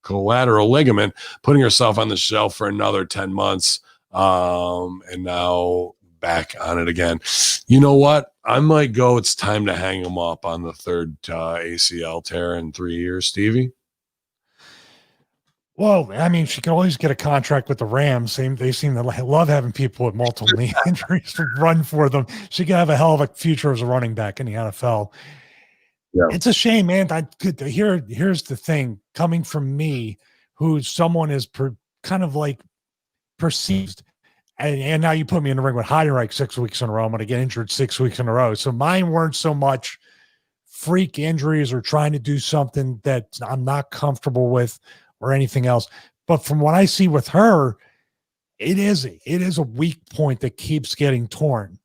collateral ligament, putting herself on the shelf for another 10 months. And now back on it again. You know what? I might go. It's time to hang him up on the third ACL tear in 3 years, Stevie. Well, I mean, she can always get a contract with the Rams. They seem to love having people with multiple knee injuries to run for them. She could have a hell of a future as a running back in the NFL. Yeah. It's a shame, man. Here's the thing. Coming from me, who someone is kind of like perceived. And now you put me in the ring with Heidenreich 6 weeks in a row. I'm going to get injured 6 weeks in a row. So mine weren't so much freak injuries or trying to do something that I'm not comfortable with or anything else. But from what I see with her, it is a weak point that keeps getting torn.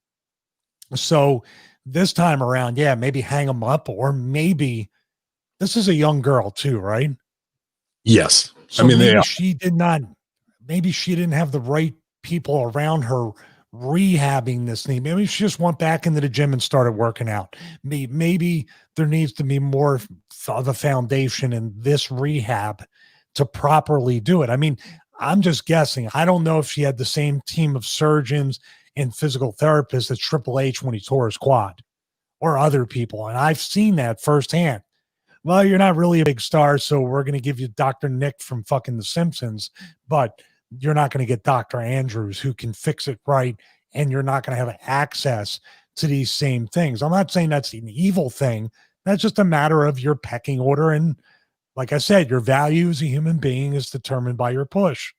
So this time around, yeah, maybe hang them up, or maybe this is a young girl too, right? Yes. So I mean, maybe she didn't have the right people around her rehabbing this knee. Maybe she just went back into the gym and started working out. Maybe there needs to be more of a foundation in this rehab to properly do it. I mean, I'm just guessing. I don't know if she had the same team of surgeons and physical therapists as Triple H when he tore his quad, or other people. And I've seen that firsthand. Well, you're not really a big star, so we're going to give you Dr. Nick from fucking The Simpsons, but you're not going to get Dr. Andrews who can fix it right, and you're not going to have access to these same things. I'm not saying that's an evil thing. That's just a matter of your pecking order. And like I said, your value as a human being is determined by your push.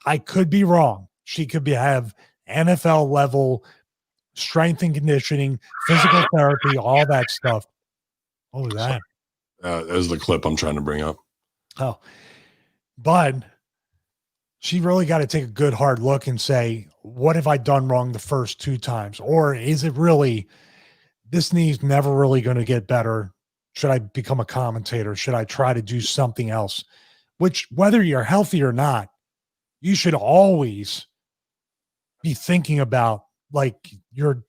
I could be wrong. She could have NFL level strength and conditioning, physical therapy, all that stuff. What was that? That was the clip I'm trying to bring up. Oh, but she really got to take a good hard look and say, what have I done wrong the first 2 times? Or is it really, this knee's never really going to get better? Should I become a commentator? Should I try to do something else? Which, whether you're healthy or not, you should always be thinking about, like, you're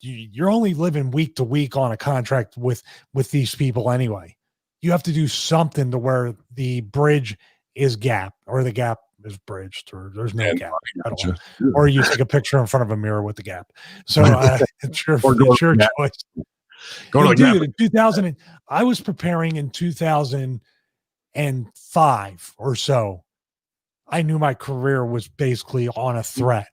only living week to week on a contract with these people anyway. You have to do something to where the bridge is gap, or the gap is bridged, or there's no gap at all. Or you take a picture in front of a mirror with the gap. So it's your choice. Dude, in 2000, I was preparing in 2005 or so. I knew my career was basically on a thread,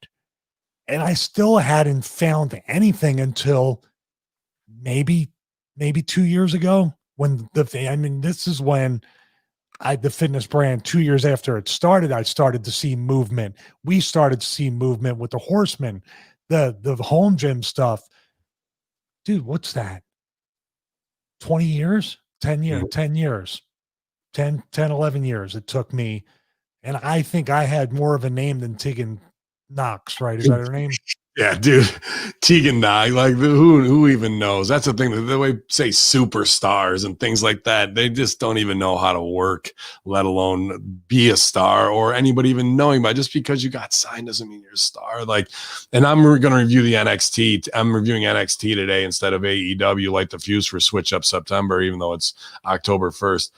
and I still hadn't found anything until maybe 2 years ago, when this is when the fitness brand, 2 years after it started, I started to see movement. We started to see movement with the Horsemen, the home gym stuff. dude, what's that? 20 years? 10 years? 10 years. 10, 11 years it took me. And I think I had more of a name than Tegan Knox, right? Is that her name? Yeah, dude. Tegan Knox, like who even knows? That's the thing. The way say superstars and things like that, they just don't even know how to work, let alone be a star or anybody even knowing. But just because you got signed doesn't mean you're a star. Like, and I'm going to review the NXT. I'm reviewing NXT today instead of AEW. Light the fuse for Switch Up September, even though it's October 1st.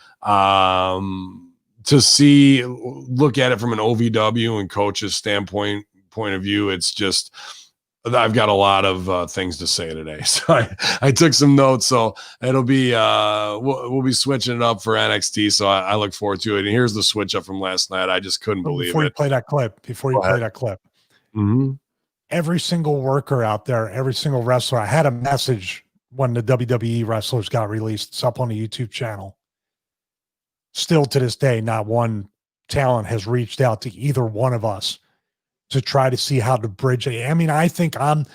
To look at it from an OVW and coach's point of view, it's just. I've got a lot of things to say today, so I took some notes. So it'll be we'll be switching it up for NXT. So I look forward to it. And here's the switch up from last night. I just couldn't believe before it. You play that clip, Mm-hmm. Every single worker out there, every single wrestler. I had a message when the WWE wrestlers got released. It's up on the YouTube channel. Still to this day, not one talent has reached out to either one of us to try to see how to bridge it. I mean, I think I'm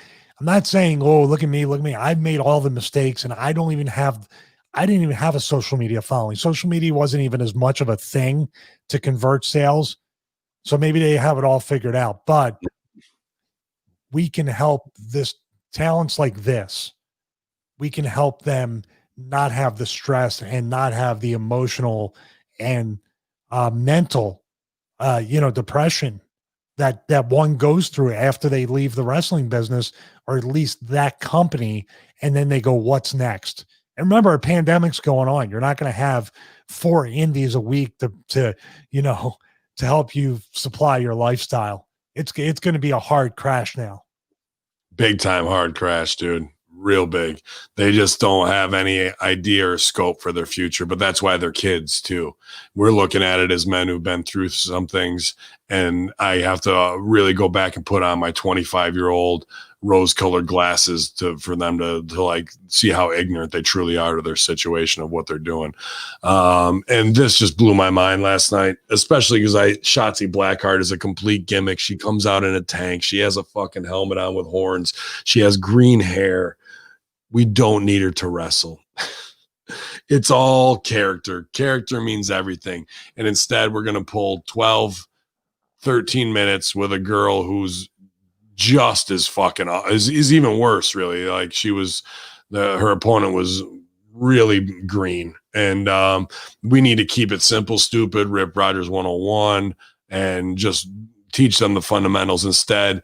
not saying, oh, look at me. I've made all the mistakes and I didn't even have a social media following. Social media wasn't even as much of a thing to convert sales. So maybe they have it all figured out, but we can help this talents like this. We can help them not have the stress and not have the emotional and mental, depression that one goes through after they leave the wrestling business, or at least that company, and then they go, what's next? And remember, a pandemic's going on. You're not going to have 4 indies a week to help you supply your lifestyle. It's going to be a hard crash now. Big time hard crash, dude. Real big. They just don't have any idea or scope for their future, but that's why they're kids too. We're looking at it as men who've been through some things, and I have to really go back and put on my 25-year-old rose-colored glasses for them to like see how ignorant they truly are to their situation of what they're doing. And this just blew my mind last night, especially because Shotzi Blackheart is a complete gimmick. She comes out in a tank. She has a fucking helmet on with horns. She has green hair. We don't need her to wrestle. It's all character. Character means everything. And instead, we're going to pull 12, 13 minutes with a girl who's just as fucking is even worse, really. Like her opponent was really green. And we need to keep it simple, stupid, Rip Rogers 101, and just teach them the fundamentals instead.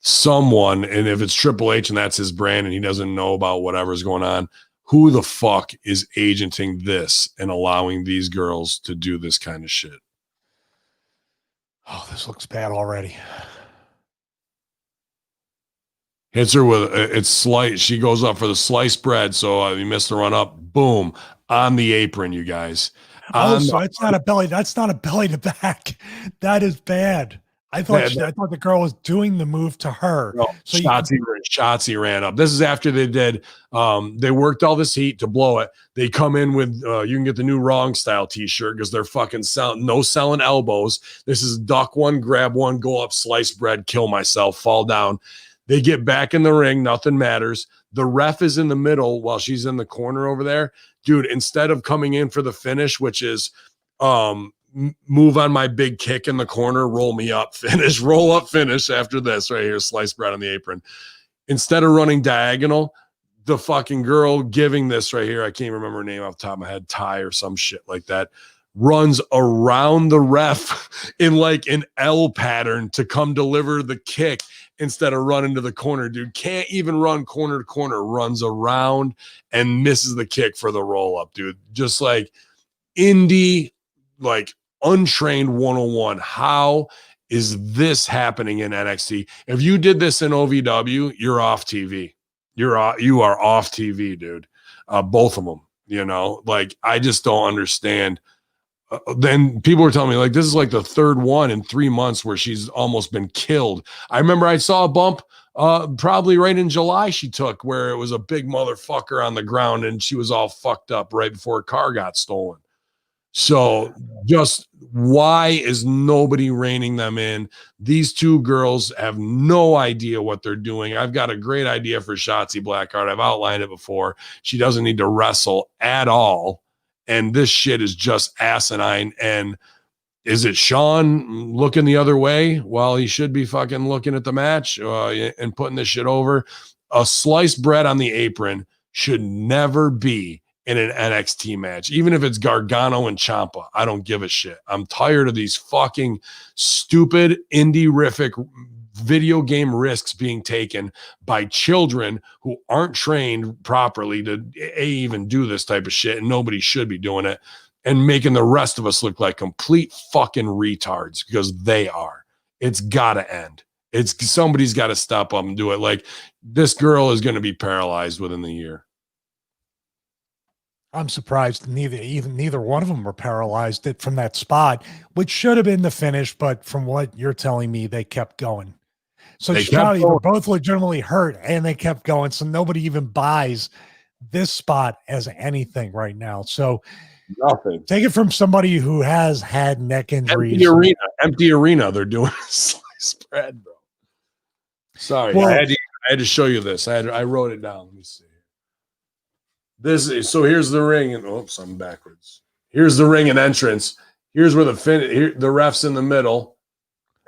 Someone, and if it's Triple H and that's his brand and he doesn't know about whatever's going on, who the fuck is agenting this and allowing these girls to do this kind of shit? Oh, this looks bad already. Hits her with it's slice. She goes up for the sliced bread. So you missed the run up. Boom. On the apron, you guys. So that's not a belly. That's not a belly to back. That is bad. I thought the girl was doing the move to her. No, so Shotzi ran up. This is after they did. They worked all this heat to blow it. They come in with you can get the new Wrong Style T-shirt because they're fucking selling elbows. This is duck one, grab one, go up, slice bread, kill myself, fall down. They get back in the ring. Nothing matters. The ref is in the middle while she's in the corner over there. Dude, instead of coming in for the finish, which is move on my big kick in the corner, roll me up, finish, roll up, finish after this right here, sliced bread on the apron. Instead of running diagonal, the fucking girl giving this right here, I can't remember her name off the top of my head, Ty or some shit like that, runs around the ref in like an L pattern to come deliver the kick instead of running to the corner. Dude can't even run corner to corner, runs around and misses the kick for the roll up, dude. Just like indie, like untrained 101. How is this happening in NXT? If you did this in OVW, you're off TV. You are off TV, dude. Both of them, like I just don't understand. Then people were telling me like this is like the third one in 3 months where she's almost been killed. I remember I saw a bump probably right in July she took where it was a big motherfucker on the ground and she was all fucked up right before her car got stolen. So just why is nobody reining them in? These two girls have no idea what they're doing. I've got a great idea for Shotzi Blackheart. I've outlined it before. She doesn't need to wrestle at all. And this shit is just asinine. And is it Sean looking the other way while he should be fucking looking at the match and putting this shit over? A sliced bread on the apron should never be in an NXT match, even if it's Gargano and Ciampa. I don't give a shit. I'm tired of these fucking stupid indie-rific video game risks being taken by children who aren't trained properly to even do this type of shit, and nobody should be doing it, and making the rest of us look like complete fucking retards, because they are. It's gotta end. Somebody's got to step up and do it. Like, this girl is going to be paralyzed within the year. I'm surprised neither one of them were paralyzed from that spot, which should have been the finish, but from what you're telling me, they kept going. So they were both legitimately hurt, and they kept going. So nobody even buys this spot as anything right now. So nothing. Take it from somebody who has had neck injuries. Empty arena. They're doing a slice spread, bro. Sorry, well, I had to show you this. I wrote it down. Let me see. So here's the ring, and oops, I'm backwards. Here's the ring and entrance. Here's where the ref's in the middle,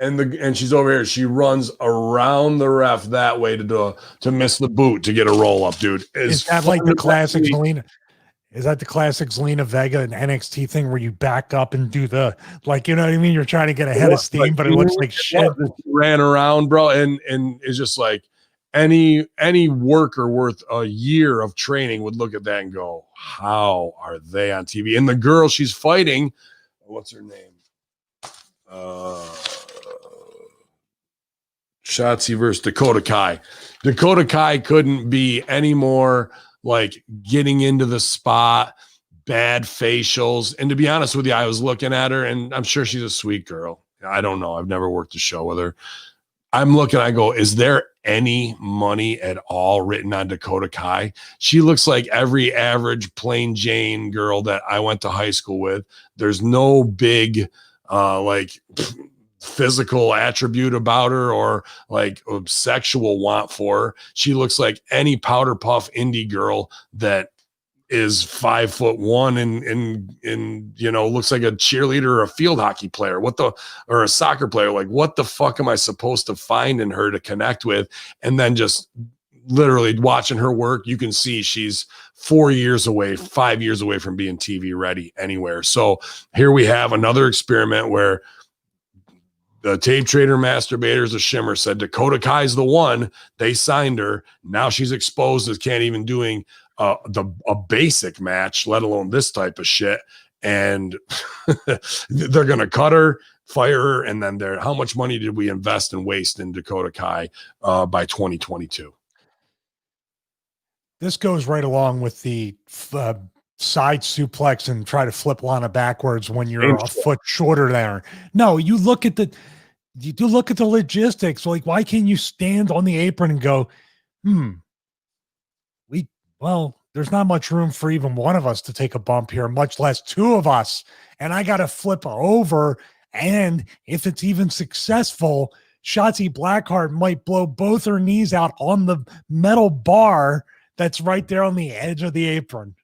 and she's over here. She runs around the ref that way to miss the boot to get a roll up, dude. Is that like the classic Zelina? Is that the classic Zelina Vega and NXT thing where you back up and do the, like, you know what I mean? You're trying to get ahead of steam, but it looks like shit. Ran around, bro, and it's just like any worker worth a year of training would look at that and go, how are they on TV? And the girl she's fighting, what's her name? Shotzi versus Dakota Kai. Dakota Kai couldn't be any more like getting into the spot, bad facials. And to be honest with you, I was looking at her, and I'm sure she's a sweet girl. I don't know. I've never worked a show with her. I'm looking, I go, is there any money at all written on Dakota Kai? She looks like every average plain Jane girl that I went to high school with. There's no big physical attribute about her or like a sexual want for her. She looks like any powder puff indie girl that is 5'1" and you know, looks like a cheerleader or a field hockey player. Or a soccer player. Like, what the fuck am I supposed to find in her to connect with? And then just literally watching her work, you can see she's 5 years away from being TV ready anywhere. So here we have another experiment where the tape trader masturbators of Shimmer said Dakota Kai's the one. They signed her. Now she's exposed as can't even doing a basic match, let alone this type of shit. And they're going to cut her, fire her, and then how much money did we invest and waste in Dakota Kai by 2022? This goes right along with the side suplex and try to flip Lana backwards when you're a foot shorter there. No, you look at the logistics. Like, why can't you stand on the apron and go, well, there's not much room for even one of us to take a bump here, much less two of us. And I got to flip over. And if it's even successful, Shotzi Blackheart might blow both her knees out on the metal bar that's right there on the edge of the apron.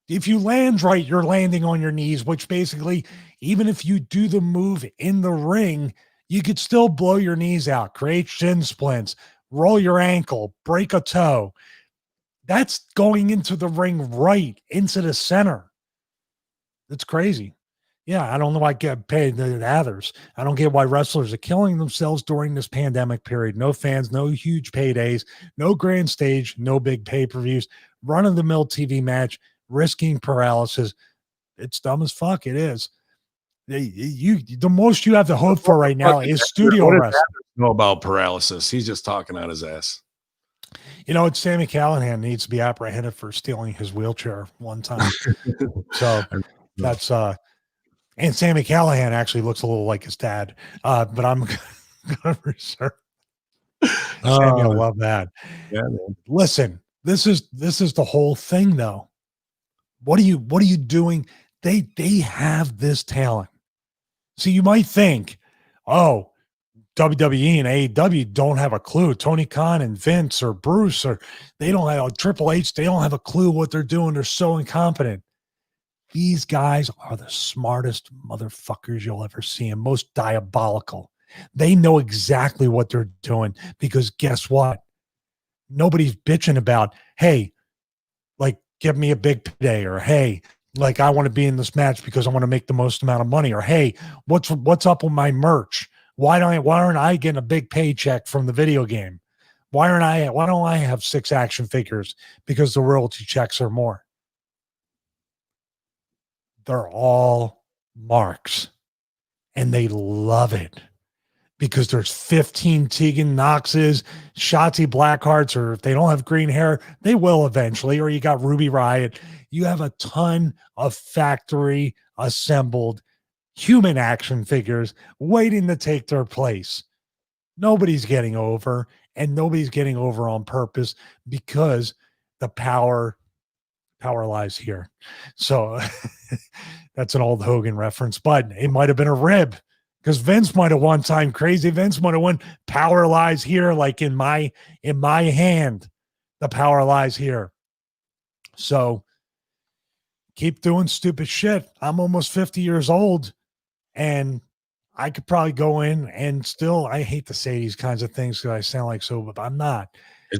If you land right, you're landing on your knees, which basically, even if you do the move in the ring, you could still blow your knees out, create shin splints, roll your ankle, break a toe. That's going into the ring right into the center. That's crazy. Yeah, I don't know why I get paid the others. I don't get why wrestlers are killing themselves during this pandemic period. No fans, no huge paydays, no grand stage, no big pay-per-views, run-of-the-mill TV match, risking paralysis. It's dumb as fuck. It is. The most you have to hope for right now is studio wrestling. Know about paralysis. He's just talking out his ass. You know, Sami Callihan needs to be apprehended for stealing his wheelchair one time. So that's and Sami Callihan actually looks a little like his dad. But I'm gonna reserve. Sammy, I love that. Yeah, man. Listen, this is the whole thing though. What are you doing? They have this talent. So you might think, oh, WWE and AEW don't have a clue. Tony Khan and Vince or Bruce or they don't have Triple H. They don't have a clue what they're doing. They're so incompetent. These guys are the smartest motherfuckers you'll ever see and most diabolical. They know exactly what they're doing because guess what? Nobody's bitching about, hey, like, give me a big payday, or hey, like, I want to be in this match because I want to make the most amount of money, or hey, what's up with my merch? Why aren't I getting a big paycheck from the video game? Why don't I have 6 action figures? Because the royalty checks are more. They're all marks, and they love it. Because there's 15 Tegan Knoxes, Shotzi Blackhearts, or if they don't have green hair, they will eventually, or you got Ruby Riott. You have a ton of factory assembled human action figures waiting to take their place. Nobody's getting over, and nobody's getting over on purpose because the power lies here. So that's an old Hogan reference, but it might have been a rib. Because Vince might have one time, crazy Vince might have won, power lies here, like in my hand, the power lies here. So keep doing stupid shit. I'm almost 50 years old, and I could probably go in and still, I hate to say these kinds of things because I sound like so, but I'm not.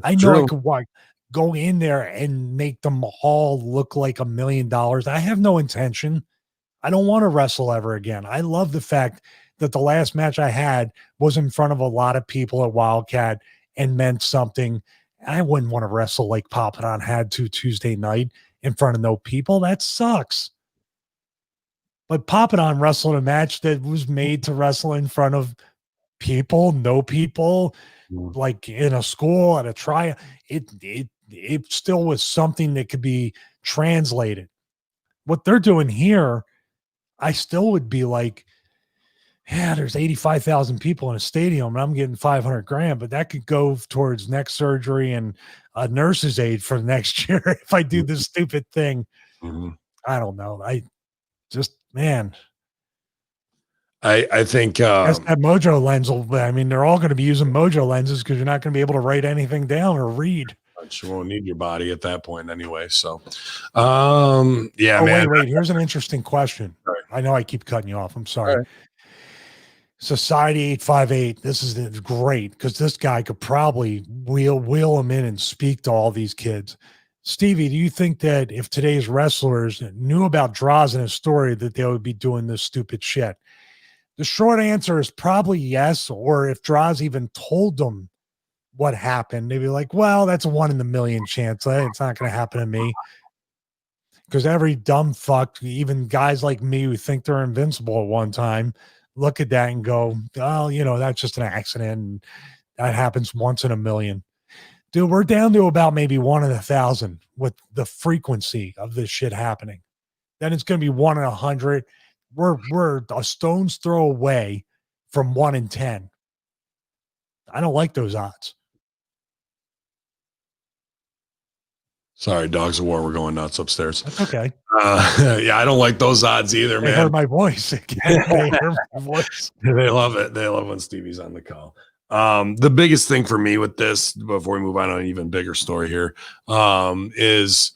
I know I could go in there and make them all look like $1 million. I have no intention. I don't want to wrestle ever again. I love the fact that the last match I had was in front of a lot of people at Wildcat and meant something. I wouldn't want to wrestle like Papadon had to Tuesday night in front of no people. That sucks. But Papadon wrestled a match that was made to wrestle in front of people, no people, like in a school, at a try. It still was something that could be translated. What they're doing here, I still would be like, yeah, there's 85,000 people in a stadium and I'm getting 500 grand, but that could go towards neck surgery and a nurse's aid for next year if I do this stupid thing. Mm-hmm. I don't know. I just, man. I think that Mojo lens they're all going to be using Mojo lenses because you're not going to be able to write anything down or read. You won't need your body at that point anyway. So, yeah, man. Wait. Here's an interesting question. Right. I know I keep cutting you off. I'm sorry. Right. Society 858. This is great because this guy could probably wheel him in and speak to all these kids. Stevie, do you think that if today's wrestlers knew about Droz and his story, that they would be doing this stupid shit? The short answer is probably yes. Or if Droz even told them what happened, they'd be like, well, that's a 1 in a million chance. It's not going to happen to me. Because every dumb fuck, even guys like me who think they're invincible at one time, look at that and go, oh, that's just an accident. And that happens once in a million. Dude, we're down to about maybe 1 in 1,000 with the frequency of this shit happening. Then it's going to be 1 in 100. We're a stone's throw away from 1 in 10. I don't like those odds. Sorry, dogs of war. We're going nuts upstairs. That's okay. Yeah, I don't like those odds either, man. They heard my voice. They heard my voice. They love it. They love when Stevie's on the call. The biggest thing for me with this, before we move on to an even bigger story here, is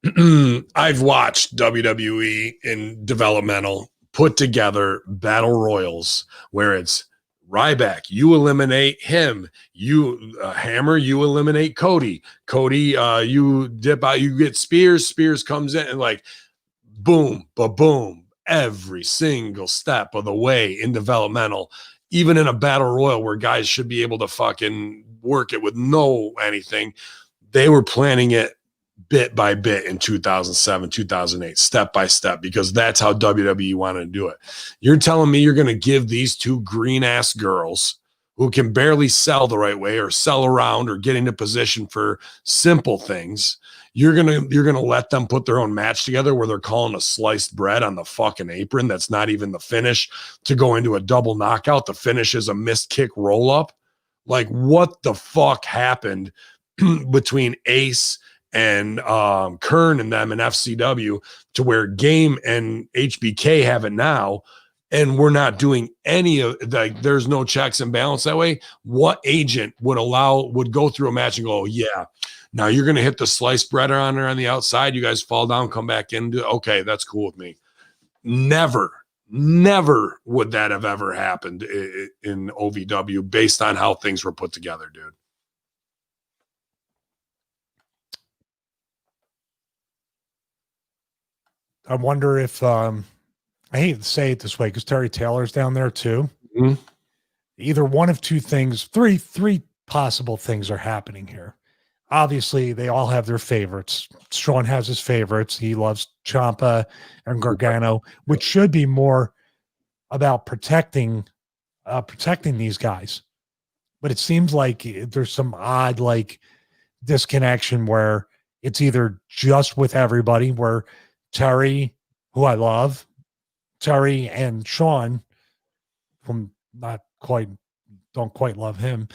I've watched WWE in developmental put together battle royals where it's Ryback, you eliminate him. You Hammer, you eliminate Cody. Cody, you dip out, you get Spears. Spears comes in and like boom, ba-boom, every single step of the way in developmental, even in a battle royal where guys should be able to fucking work it with no anything. They were planning it bit by bit in 2007, 2008, step by step, because that's how WWE wanted to do it. You're telling me you're going to give these 2 green ass girls who can barely sell the right way or sell around or get into position for simple things, you're going to let them put their own match together where they're calling a sliced bread on the fucking apron that's not even the finish to go into a double knockout. The finish is a missed kick roll up. Like, what the fuck happened between Ace and Kern and them and FCW to where Game and HBK have it now, and we're not doing any of there's no checks and balance that way. What agent would go through a match and go, yeah, now you're going to hit the sliced bread on her on the outside. You guys fall down, come back in. Okay, that's cool with me. Never would that have ever happened in OVW based on how things were put together, dude. I wonder if I hate to say it this way because Terry Taylor's down there too. Mm-hmm. Either one of two things, three possible things are happening here. Obviously, they all have their favorites. Sean has his favorites. He loves Ciampa and Gargano, which should be more about protecting these guys. But it seems like there's some odd disconnection where it's either just with everybody, where Terry, who I love, Terry and Sean, whom don't quite love him.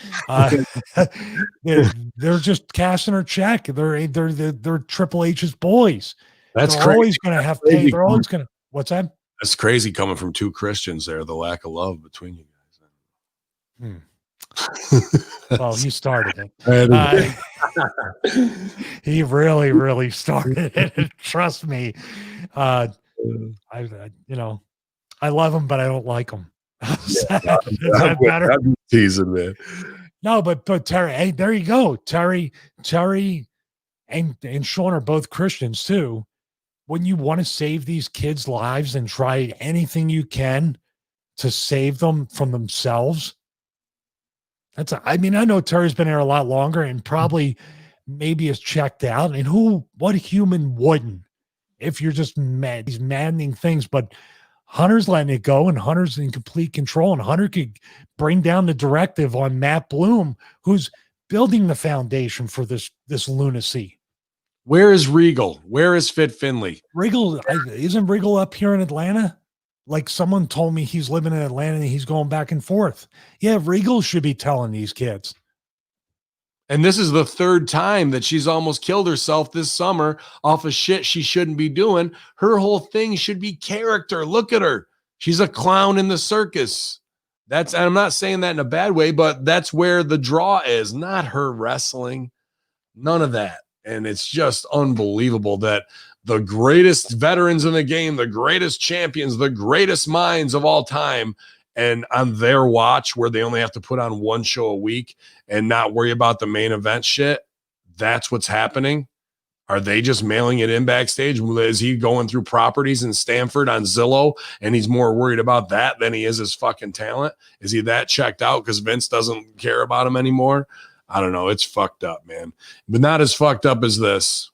They're just cashing her check. They're Triple H's boys. That's they're crazy. Always going to have pay. They're always going to. What's that? That's crazy coming from two Christians. There, the lack of love between you guys. Well, he started it. He really started it. Trust me. I love him, but I don't like him. Is that better? I'm teasing, man. No, but Terry, hey, there you go. Terry and Sean are both Christians too. When you want to save these kids' lives and try anything you can to save them from themselves, I know Terry's been here a lot longer and probably maybe is checked out. And what human wouldn't if you're just mad, these maddening things, but Hunter's letting it go, and Hunter's in complete control, and Hunter could bring down the directive on Matt Bloom, who's building the foundation for this lunacy. Where is Regal? Where is Fit Finley? Isn't Regal up here in Atlanta? Like someone told me he's living in Atlanta and he's going back and forth. Yeah, Regal should be telling these kids. And this is the third time that she's almost killed herself this summer off of shit she shouldn't be doing. Her whole thing should be character. Look at her. She's a clown in the circus. And I'm not saying that in a bad way, but that's where the draw is, not her wrestling. None of that. And it's just unbelievable that the greatest veterans in the game, the greatest champions, the greatest minds of all time, and on their watch where they only have to put on one show a week and not worry about the main event shit, that's what's happening. Are they just mailing it in backstage? Is he going through properties in Stanford on Zillow and he's more worried about that than he is his fucking talent? Is he that checked out because Vince doesn't care about him anymore? I don't know. It's fucked up, man. But not as fucked up as this.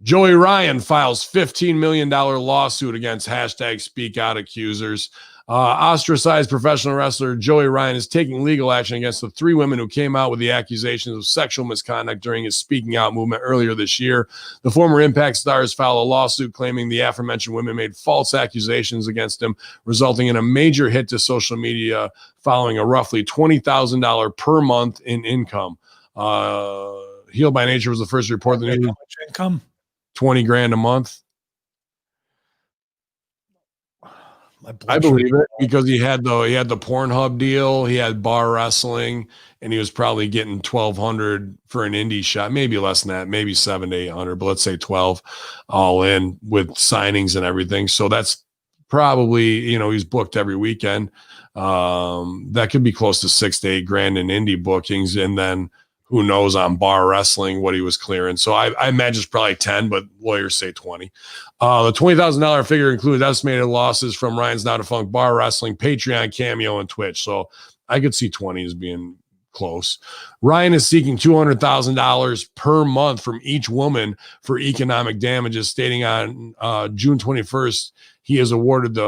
Joey Ryan files $15 million lawsuit against #SpeakOut accusers. Ostracized professional wrestler Joey Ryan is taking legal action against the 3 women who came out with the accusations of sexual misconduct during his Speaking Out movement earlier this year. The former Impact stars filed a lawsuit claiming the aforementioned women made false accusations against him, resulting in a major hit to social media following a roughly $20,000 per month in income. Healed by Nature was the first report. How much income? 20 grand a month. I believe it because he had the Pornhub deal, he had bar wrestling, and he was probably getting $1,200 for an indie shot, maybe less than that, maybe $700 to $800, but let's say 12 all in with signings and everything. So that's probably, he's booked every weekend. That could be close to $6 to $8 grand in indie bookings, and then who knows on bar wrestling what he was clearing. So I imagine it's probably 10, but lawyers say 20. The $20,000 figure included estimated losses from Ryan's Now Defunct Bar Wrestling, Patreon, Cameo, and Twitch. So I could see 20 as being close. Ryan is seeking $200,000 per month from each woman for economic damages, stating on June 21st, he is awarded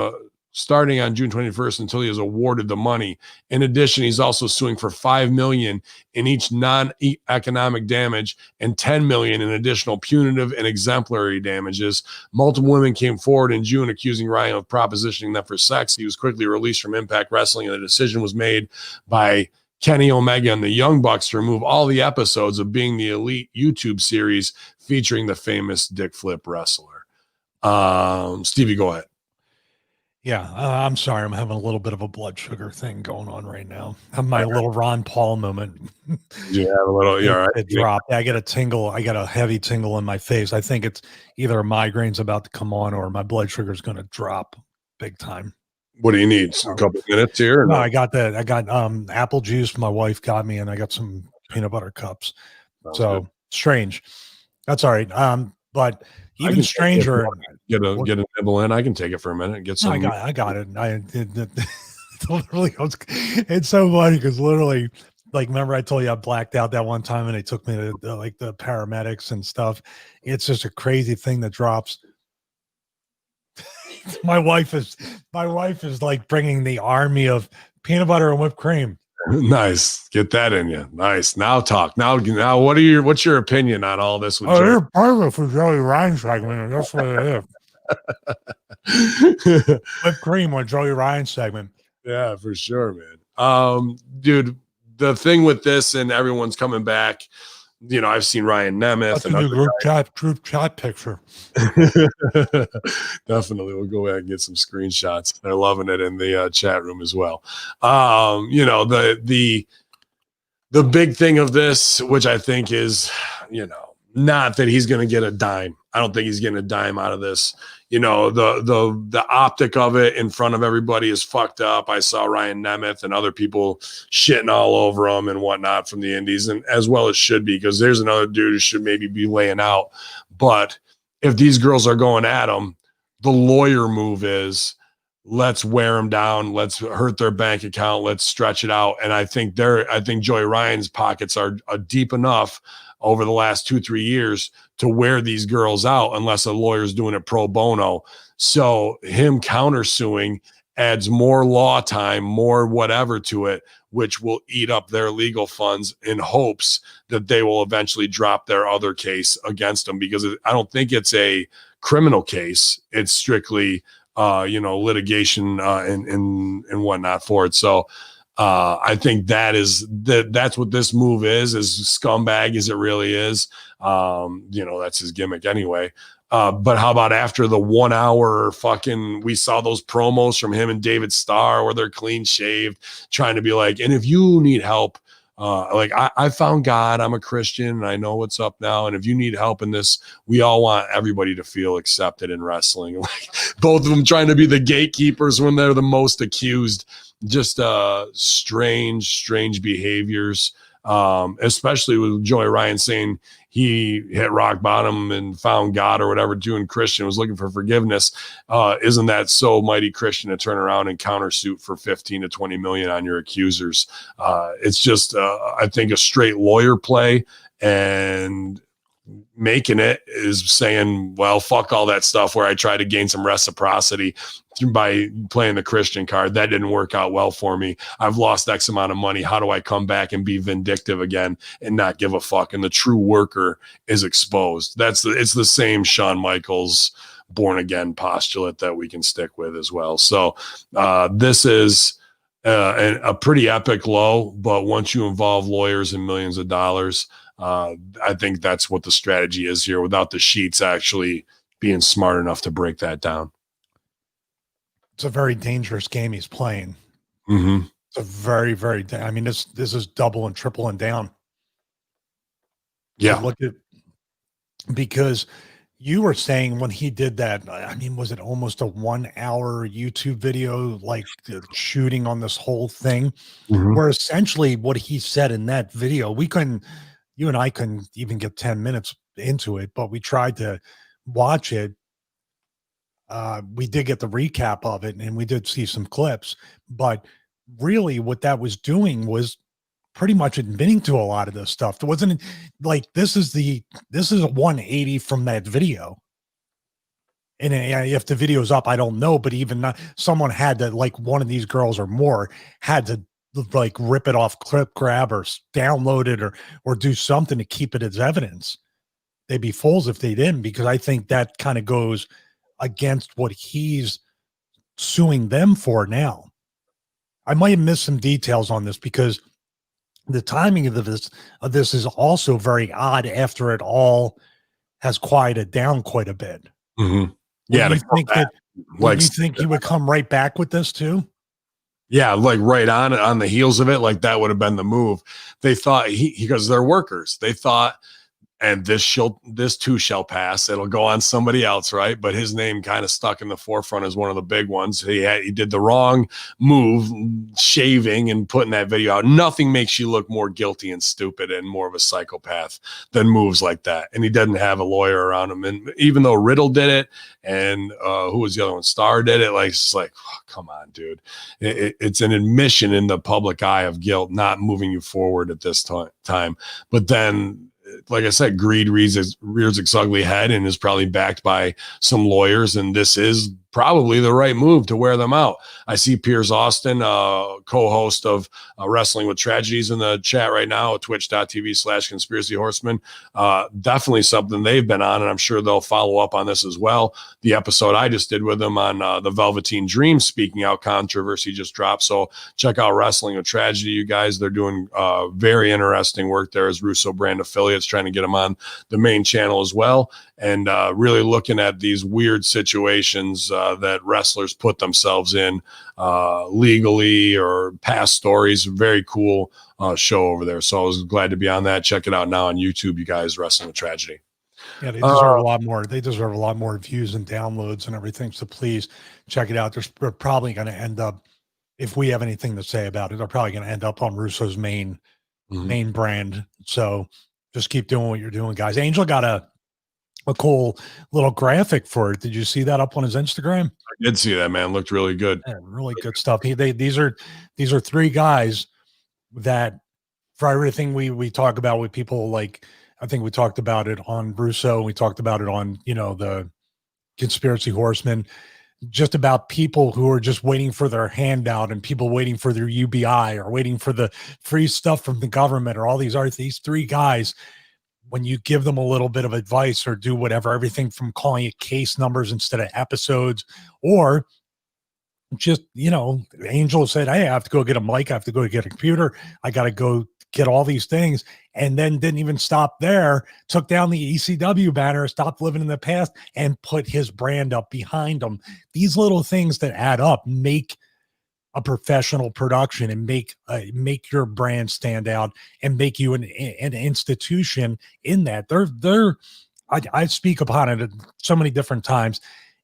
starting on June 21st until he is awarded the money. In addition, he's also suing for $5 million in each non-economic damage and $10 million in additional punitive and exemplary damages. Multiple women came forward in June accusing Ryan of propositioning them for sex. He was quickly released from Impact Wrestling, and the decision was made by Kenny Omega and the Young Bucks to remove all the episodes of Being the Elite YouTube series featuring the famous dick flip wrestler. Stevie, go ahead. Yeah, I'm sorry. I'm having a little bit of a blood sugar thing going on right now. I'm my little Ron Paul moment. You have a little, it, you're all right. it dropped. I get a tingle. I got a heavy tingle in my face. I think it's either a migraine's about to come on or my blood sugar is going to drop big time. What do you need? A couple minutes here? No, I got that. I got apple juice my wife got me, and I got some peanut butter cups. Sounds so good. Strange. That's all right. But even stranger. Get a nibble in. I can take it for a minute. Get some. I got it. I did. Literally, it's so funny because literally, like, remember I told you I blacked out that one time and they took me to the paramedics and stuff. It's just a crazy thing that drops. My wife is like bringing the army of peanut butter and whipped cream. Nice. Get that in you. Nice. Now talk. Now what's your opinion on all this? With you're perfect for Joey Ryan segment. That's what it is. Whipped cream on Joey Ryan segment. Yeah, for sure, man. Dude, the thing with this and everyone's coming back. You know, I've seen Ryan Nemeth. That's a new group chat picture. Definitely. We'll go ahead and get some screenshots. They're loving it in the chat room as well. You know, the big thing of this, which I think is, you know, not that he's going to get a dime. I don't think he's getting a dime out of this. You know, the optic of it in front of everybody is fucked up. I saw Ryan Nemeth and other people shitting all over him and whatnot from the indies, and as well as should be, because there's another dude who should maybe be laying out. But if these girls are going at him, the lawyer move is let's wear them down, let's hurt their bank account, let's stretch it out. And I think Joey Ryan's pockets are deep enough over the last 2-3 years to wear these girls out unless a lawyer's doing it pro bono. So him countersuing adds more law time, more whatever to it, which will eat up their legal funds in hopes that they will eventually drop their other case against them, because I don't think it's a criminal case. It's strictly, you know, litigation and whatnot for it. So I think that's what this move is as scumbag as it really is. You know, that's his gimmick anyway. But how about after the 1 hour we saw those promos from him and David Starr where they're clean shaved, trying to be like, and if you need help, like I found God, I'm a Christian, and I know what's up now. And if you need help in this, we all want everybody to feel accepted in wrestling. Like both of them trying to be the gatekeepers when they're the most accused. Just strange behaviors, especially with Joey Ryan saying he hit rock bottom and found God or whatever, doing Christian, was looking for forgiveness. Isn't that so mighty Christian to turn around and countersuit for 15 to 20 million on your accusers? It's just, I think, a straight lawyer play, and making it is saying, well, fuck all that stuff where I try to gain some reciprocity by playing the Christian card. That didn't work out well for me. I've lost X amount of money. How do I come back and be vindictive again and not give a fuck? And the true worker is exposed. It's the same Shawn Michaels born again postulate that we can stick with as well. So this is a pretty epic low, but once you involve lawyers and millions of dollars, I think that's what the strategy is here, without the sheets actually being smart enough to break that down. It's a very dangerous game he's playing. Mm-hmm. It's a very, very, I mean, this is double and triple and down. Yeah. Look at, because you were saying when he did that, I mean, was it almost a 1 hour YouTube video, like shooting on this whole thing, where essentially what he said in that video, you and I couldn't even get 10 minutes into it, but we tried to watch it. We did get the recap of it and we did see some clips, but really what that was doing was pretty much admitting to a lot of this stuff. It wasn't like, this is a 180 from that video. And if the video's up, I don't know, but even not, someone had to, like, one of these girls or more had to like rip it off clip grab or download it or do something to keep it as evidence. They'd be fools if they didn't, because I think that kind of goes against what he's suing them for now. I might have missed some details on this because the timing of this is also very odd after it all has quieted down quite a bit. Mm-hmm. Yeah, like you think he would come right back with this too? Yeah, like right on the heels of it, like that would have been the move. They thought because they're workers. They thought, and this too shall pass. It'll go on somebody else, right? But his name kind of stuck in the forefront as one of the big ones. He did the wrong move, shaving and putting that video out. Nothing makes you look more guilty and stupid and more of a psychopath than moves like that. And he doesn't have a lawyer around him. And even though Riddle did it, and who was the other one? Starr did it. Like it's like, oh, come on, dude. It's an admission in the public eye of guilt, not moving you forward at this time. But then, like I said, greed rears its ugly head and is probably backed by some lawyers. And this is probably the right move to wear them out. I see Piers Austin, co-host of Wrestling with Tragedies, in the chat right now at twitch.tv/conspiracy horseman. Definitely something they've been on, and I'm sure they'll follow up on this as well. The episode I just did with them on the Velveteen Dream speaking out controversy just dropped. So check out Wrestling with Tragedy, you guys. They're doing very interesting work there as Russo brand affiliates, trying to get them on the main channel as well. And really looking at these weird situations that wrestlers put themselves in legally, or past stories. Very cool show over there. So I was glad to be on that. Check it out now on YouTube, you guys. Wrestling with Tragedy. Yeah, they deserve a lot more. They deserve a lot more views and downloads and everything. So please check it out. They're probably going to end up, if we have anything to say about it, they're probably going to end up on Russo's main brand. So just keep doing what you're doing, guys. Angel got a cool little graphic for it. Did you see that up on his Instagram? I did see that, man. Looked really good. Yeah, really good stuff. These are three guys that, for everything we talk about with people, like I think we talked about it on Russo, we talked about it on, the Conspiracy Horsemen, just about people who are just waiting for their handout, and people waiting for their UBI, or waiting for the free stuff from the government, or all these three guys. When you give them a little bit of advice or do whatever, everything from calling it case numbers instead of episodes, or just, Angel said, hey, I have to go get a mic. I have to go get a computer. I got to go get all these things. And then didn't even stop there, took down the ECW banner, stopped living in the past, and put his brand up behind him. These little things that add up make a professional production, and make your brand stand out, and make you an institution in that. I speak upon it so many different times,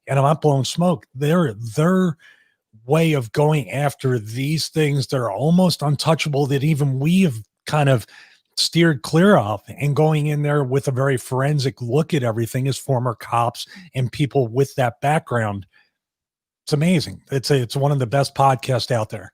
and I'm not blowing smoke. Their way of going after these things that are almost untouchable, that even we have kind of steered clear of, and going in there with a very forensic look at everything as former cops and people with that background. It's amazing. It's one of the best podcasts out there.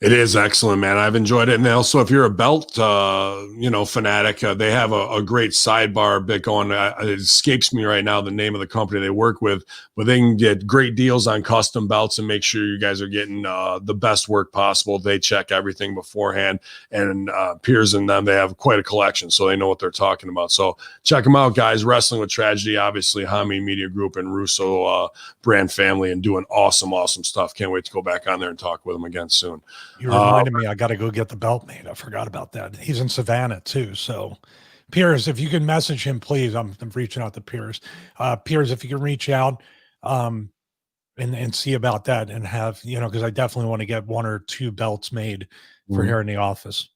It is excellent, man. I've enjoyed it. And also, if you're a belt, fanatic, they have a great sidebar bit going. It escapes me right now the name of the company they work with, but they can get great deals on custom belts and make sure you guys are getting the best work possible. They check everything beforehand, and Piers and them, they have quite a collection, so they know what they're talking about. So check them out, guys. Wrestling with Tragedy, obviously, Hamin Media Group and Russo brand family, and doing awesome stuff. Can't wait to go back on there and talk with them again soon. You reminded me, I got to go get the belt made. I forgot about that. He's in Savannah too. So Piers, if you can message him, please. I'm reaching out to Piers. Piers, if you can reach out and see about that, and have, because I definitely want to get one or two belts made for here in the office.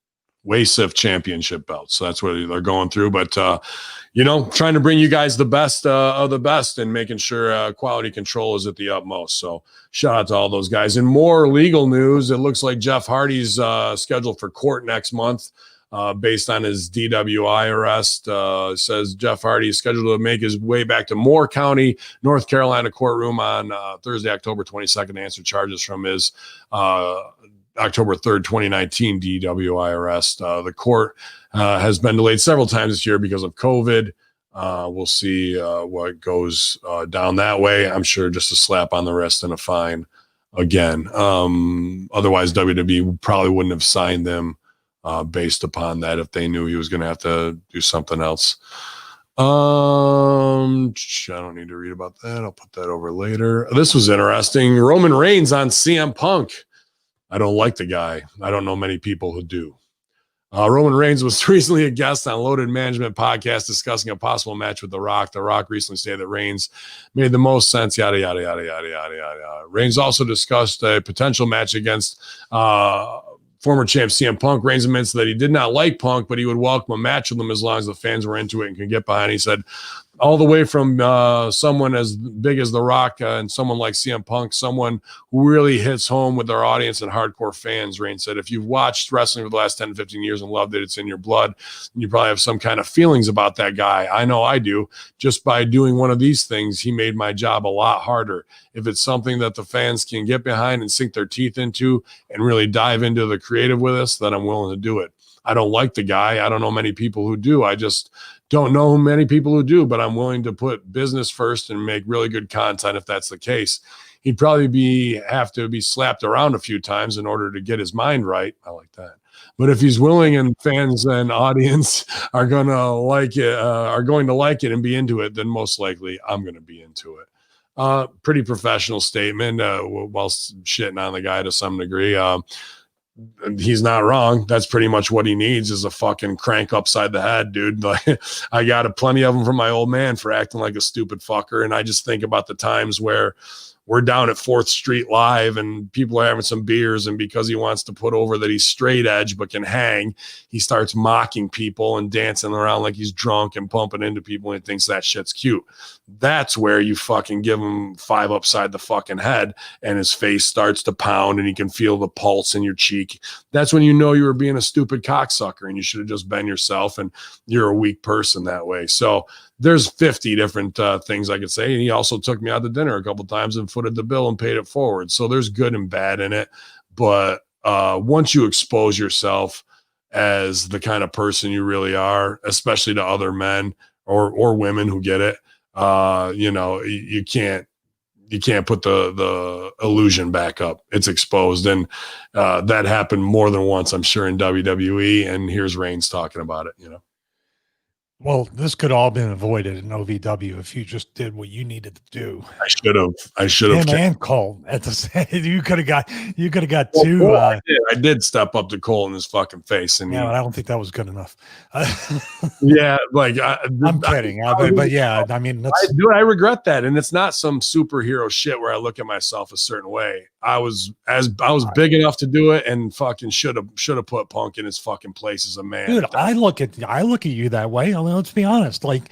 WASIF championship belts. So that's what they're going through. But, trying to bring you guys the best of the best, and making sure quality control is at the utmost. So shout out to all those guys. In more legal news, it looks like Jeff Hardy's scheduled for court next month based on his DWI arrest. Says Jeff Hardy is scheduled to make his way back to Moore County, North Carolina courtroom on Thursday, October 22nd, to answer charges from his October 3rd, 2019 DWI arrest. The court has been delayed several times this year because of COVID. We'll see what goes down that way. I'm sure just a slap on the wrist and a fine again. Otherwise, WWE probably wouldn't have signed them based upon that if they knew he was going to have to do something else. I don't need to read about that. I'll put that over later. This was interesting. Roman Reigns on CM Punk. I don't like the guy. I don't know many people who do. Roman Reigns was recently a guest on Loaded Management podcast discussing a possible match with The Rock. The Rock recently stated that Reigns made the most sense, yada, yada, yada, yada, yada, yada. Reigns also discussed a potential match against former champ CM Punk. Reigns admits that he did not like Punk, but he would welcome a match with him as long as the fans were into it and could get behind it. He said, all the way from someone as big as The Rock and someone like CM Punk, someone who really hits home with their audience and hardcore fans. Reigns said, if you've watched wrestling for the last 10 to 15 years and loved it, it's in your blood. And you probably have some kind of feelings about that guy. I know I do. Just by doing one of these things, he made my job a lot harder. If it's something that the fans can get behind and sink their teeth into and really dive into the creative with us, then I'm willing to do it. I don't like the guy. I don't know many people who do. I just don't know many people who do, but I'm willing to put business first and make really good content if that's the case. He'd probably have to be slapped around a few times in order to get his mind right. I like that. But if he's willing and fans and audience are going to like it and be into it, then most likely I'm going to be into it. Pretty professional statement while shitting on the guy to some degree. He's not wrong. That's pretty much what he needs is a fucking crank upside the head, dude. Like, I got plenty of them from my old man for acting like a stupid fucker. And I just think about the times where we're down at 4th Street Live and people are having some beers, and because he wants to put over that he's straight edge but can hang, he starts mocking people and dancing around like he's drunk and pumping into people, and he thinks that shit's cute. That's where you fucking give him 5 upside the fucking head and his face starts to pound and he can feel the pulse in your cheek. That's when you know you were being a stupid cocksucker and you should have just been yourself, and you're a weak person that way. So there's 50 different things I could say. And he also took me out to dinner a couple times and footed the bill and paid it forward. So there's good and bad in it. But once you expose yourself as the kind of person you really are, especially to other men or women who get it, you can't put the illusion back up. It's exposed. And that happened more than once, I'm sure, in WWE. And here's Reigns talking about it, Well, this could all been avoided in OVW if you just did what you needed to do. I should have. Him and Cole at the same. You could have got two. I did step up to Cole in his fucking face, and yeah, but I don't think that was good enough. Yeah, like I'm kidding, but yeah, I mean, I regret that, and it's not some superhero shit where I look at myself a certain way. I was big enough to do it, and fucking should have put Punk in his fucking place as a man. Dude, I look at you that way. I mean, let's be honest. Like,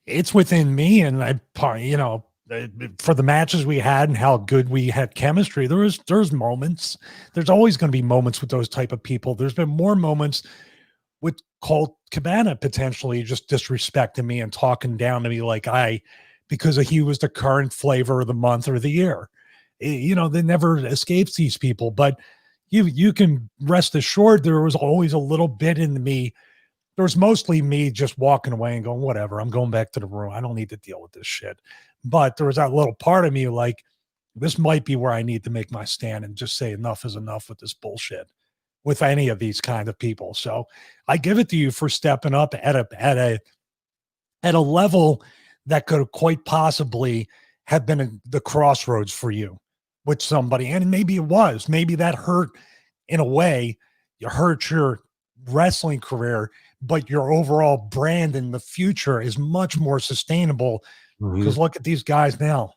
it's within me, and for the matches we had and how good we had chemistry, there's moments. There's always going to be moments with those type of people. There's been more moments with Colt Cabana potentially just disrespecting me and talking down to me because he was the current flavor of the month or the year. They never escapes these people, but you can rest assured there was always a little bit in me. There was mostly me just walking away and going, whatever, I'm going back to the room. I don't need to deal with this shit. But there was that little part of me like, this might be where I need to make my stand and just say enough is enough with this bullshit with any of these kind of people. So I give it to you for stepping up at a level that could quite possibly have been the crossroads for you with somebody. And maybe it was. Maybe that hurt in a way. You hurt your wrestling career, but your overall brand in the future is much more sustainable. Because look at these guys now.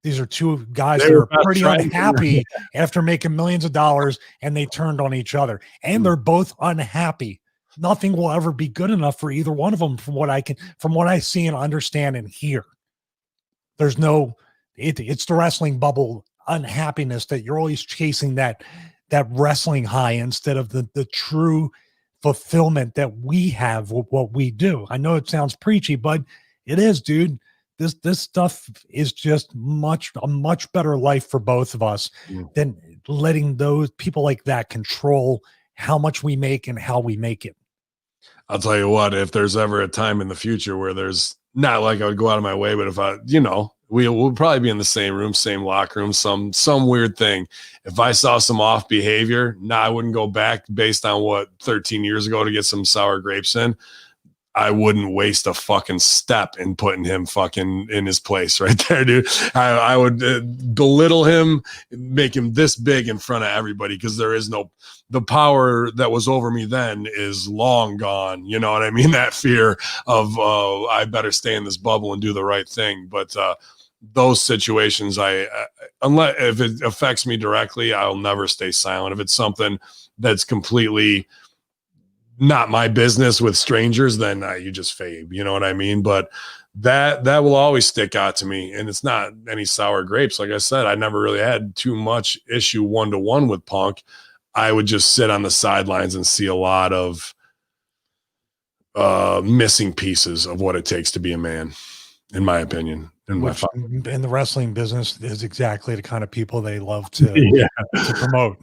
These are two guys that are pretty unhappy after making millions of dollars, and they turned on each other. And they're both unhappy. Nothing will ever be good enough for either one of them from what I see and understand and hear. There's it's the wrestling bubble unhappiness that you're always chasing that wrestling high instead of the true fulfillment that we have with what we do. I know it sounds preachy, but it is, dude. This stuff is just a much better life for both of us than letting those people like that control how much we make and how we make it. I'll tell you what, if there's ever a time in the future where there's not like I would go out of my way, but if we'll probably be in the same room, same locker room, some weird thing. If I saw some off behavior, I wouldn't go back based on what 13 years ago to get some sour grapes in. I wouldn't waste a fucking step in putting him fucking in his place right there, dude. I would belittle him, make him this big in front of everybody, because there is the power that was over me then is long gone. You know what I mean? That fear of I better stay in this bubble and do the right thing. But those situations, unless if it affects me directly, I'll never stay silent. If it's something that's completely not my business with strangers, then you just fade, you know what I mean? But that will always stick out to me, and it's not any sour grapes. Like I said, I never really had too much issue one-to-one with Punk. I would just sit on the sidelines and see a lot of missing pieces of what it takes to be a man, in my opinion. Which in the wrestling business is exactly the kind of people they love to promote.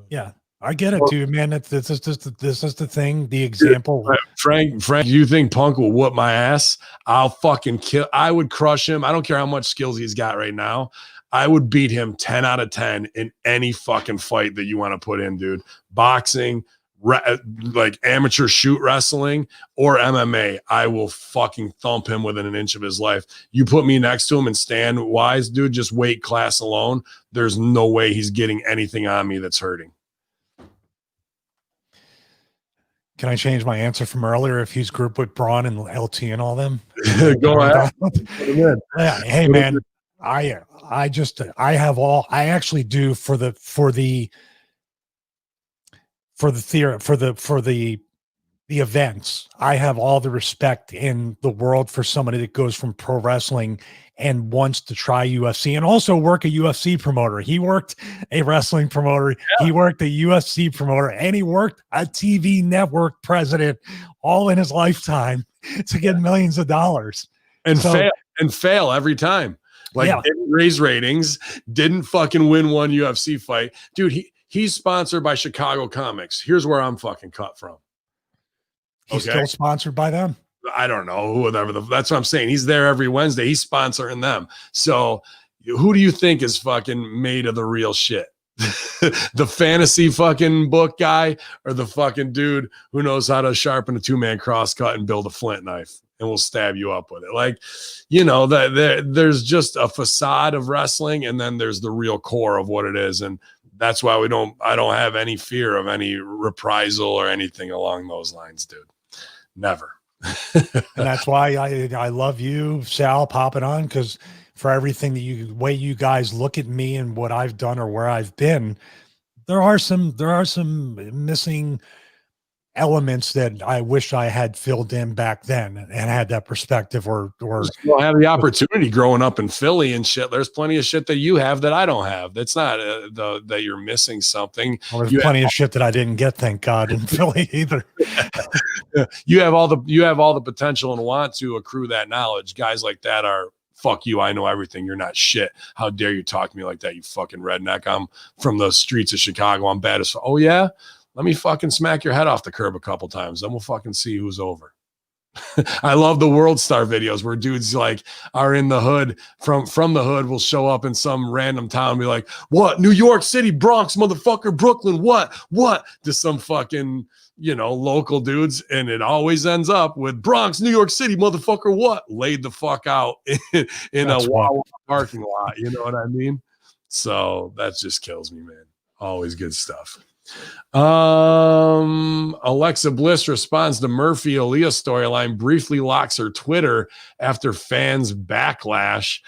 Yeah. I get it, dude, man. This is the thing. The example. Frank, you think Punk will whoop my ass? I'll fucking kill. I would crush him. I don't care how much skills he's got right now. I would beat him 10 out of 10 in any fucking fight that you want to put in, dude. Boxing, like amateur shoot wrestling, or MMA. I will fucking thump him within an inch of his life. You put me next to him and stand wise, dude, just weight class alone. There's no way he's getting anything on me that's hurting. Can I change my answer from earlier if he's grouped with Braun and LT and all them? Go ahead. Yeah. Hey, man, I actually do for the events. I have all the respect in the world for somebody that goes from pro wrestling and wants to try UFC and also work a UFC promoter. He worked a wrestling promoter. Yeah. He worked a UFC promoter, and he worked a TV network president all in his lifetime to get millions of dollars and fail every time. Didn't raise ratings, didn't fucking win one UFC fight. Dude, he's sponsored by Chicago Comics. Here's where I'm fucking cut from. He's still sponsored by them? I don't know, whatever. That's what I'm saying. He's there every Wednesday. He's sponsoring them. So who do you think is fucking made of the real shit? The fantasy fucking book guy, or the fucking dude who knows how to sharpen a 2-man crosscut and build a flint knife and will stab you up with it? Like, you know, there's just a facade of wrestling, and then there's the real core of what it is. And that's why I don't have any fear of any reprisal or anything along those lines, dude. Never. And that's why I love you, Sal, popping on, because for everything that way you guys look at me and what I've done or where I've been, there are some missing elements that I wish I had filled in back then and had that perspective or have the opportunity growing up in Philly and shit. There's plenty of shit that you have that I don't have. That's not that you're missing something. Well, there's plenty of shit that I didn't get, thank God, in Philly either. You have all the potential and want to accrue that knowledge. Guys like that are, fuck you, I know everything. You're not shit. How dare you talk to me like that, you fucking redneck? I'm from the streets of Chicago. I'm bad as oh yeah? Let me fucking smack your head off the curb a couple times. Then we'll fucking see who's over. I love the World Star videos where dudes like are in the hood from the hood will show up in some random town and be like, what? New York City, Bronx, motherfucker, Brooklyn, what? To some fucking, you know, local dudes. And it always ends up with Bronx, New York City, motherfucker, what? Laid the fuck out in a Wawa parking lot. You know what I mean? So that just kills me, man. Always good stuff. Alexa Bliss responds to Murphy Aaliyah storyline, briefly locks her Twitter after fans backlash.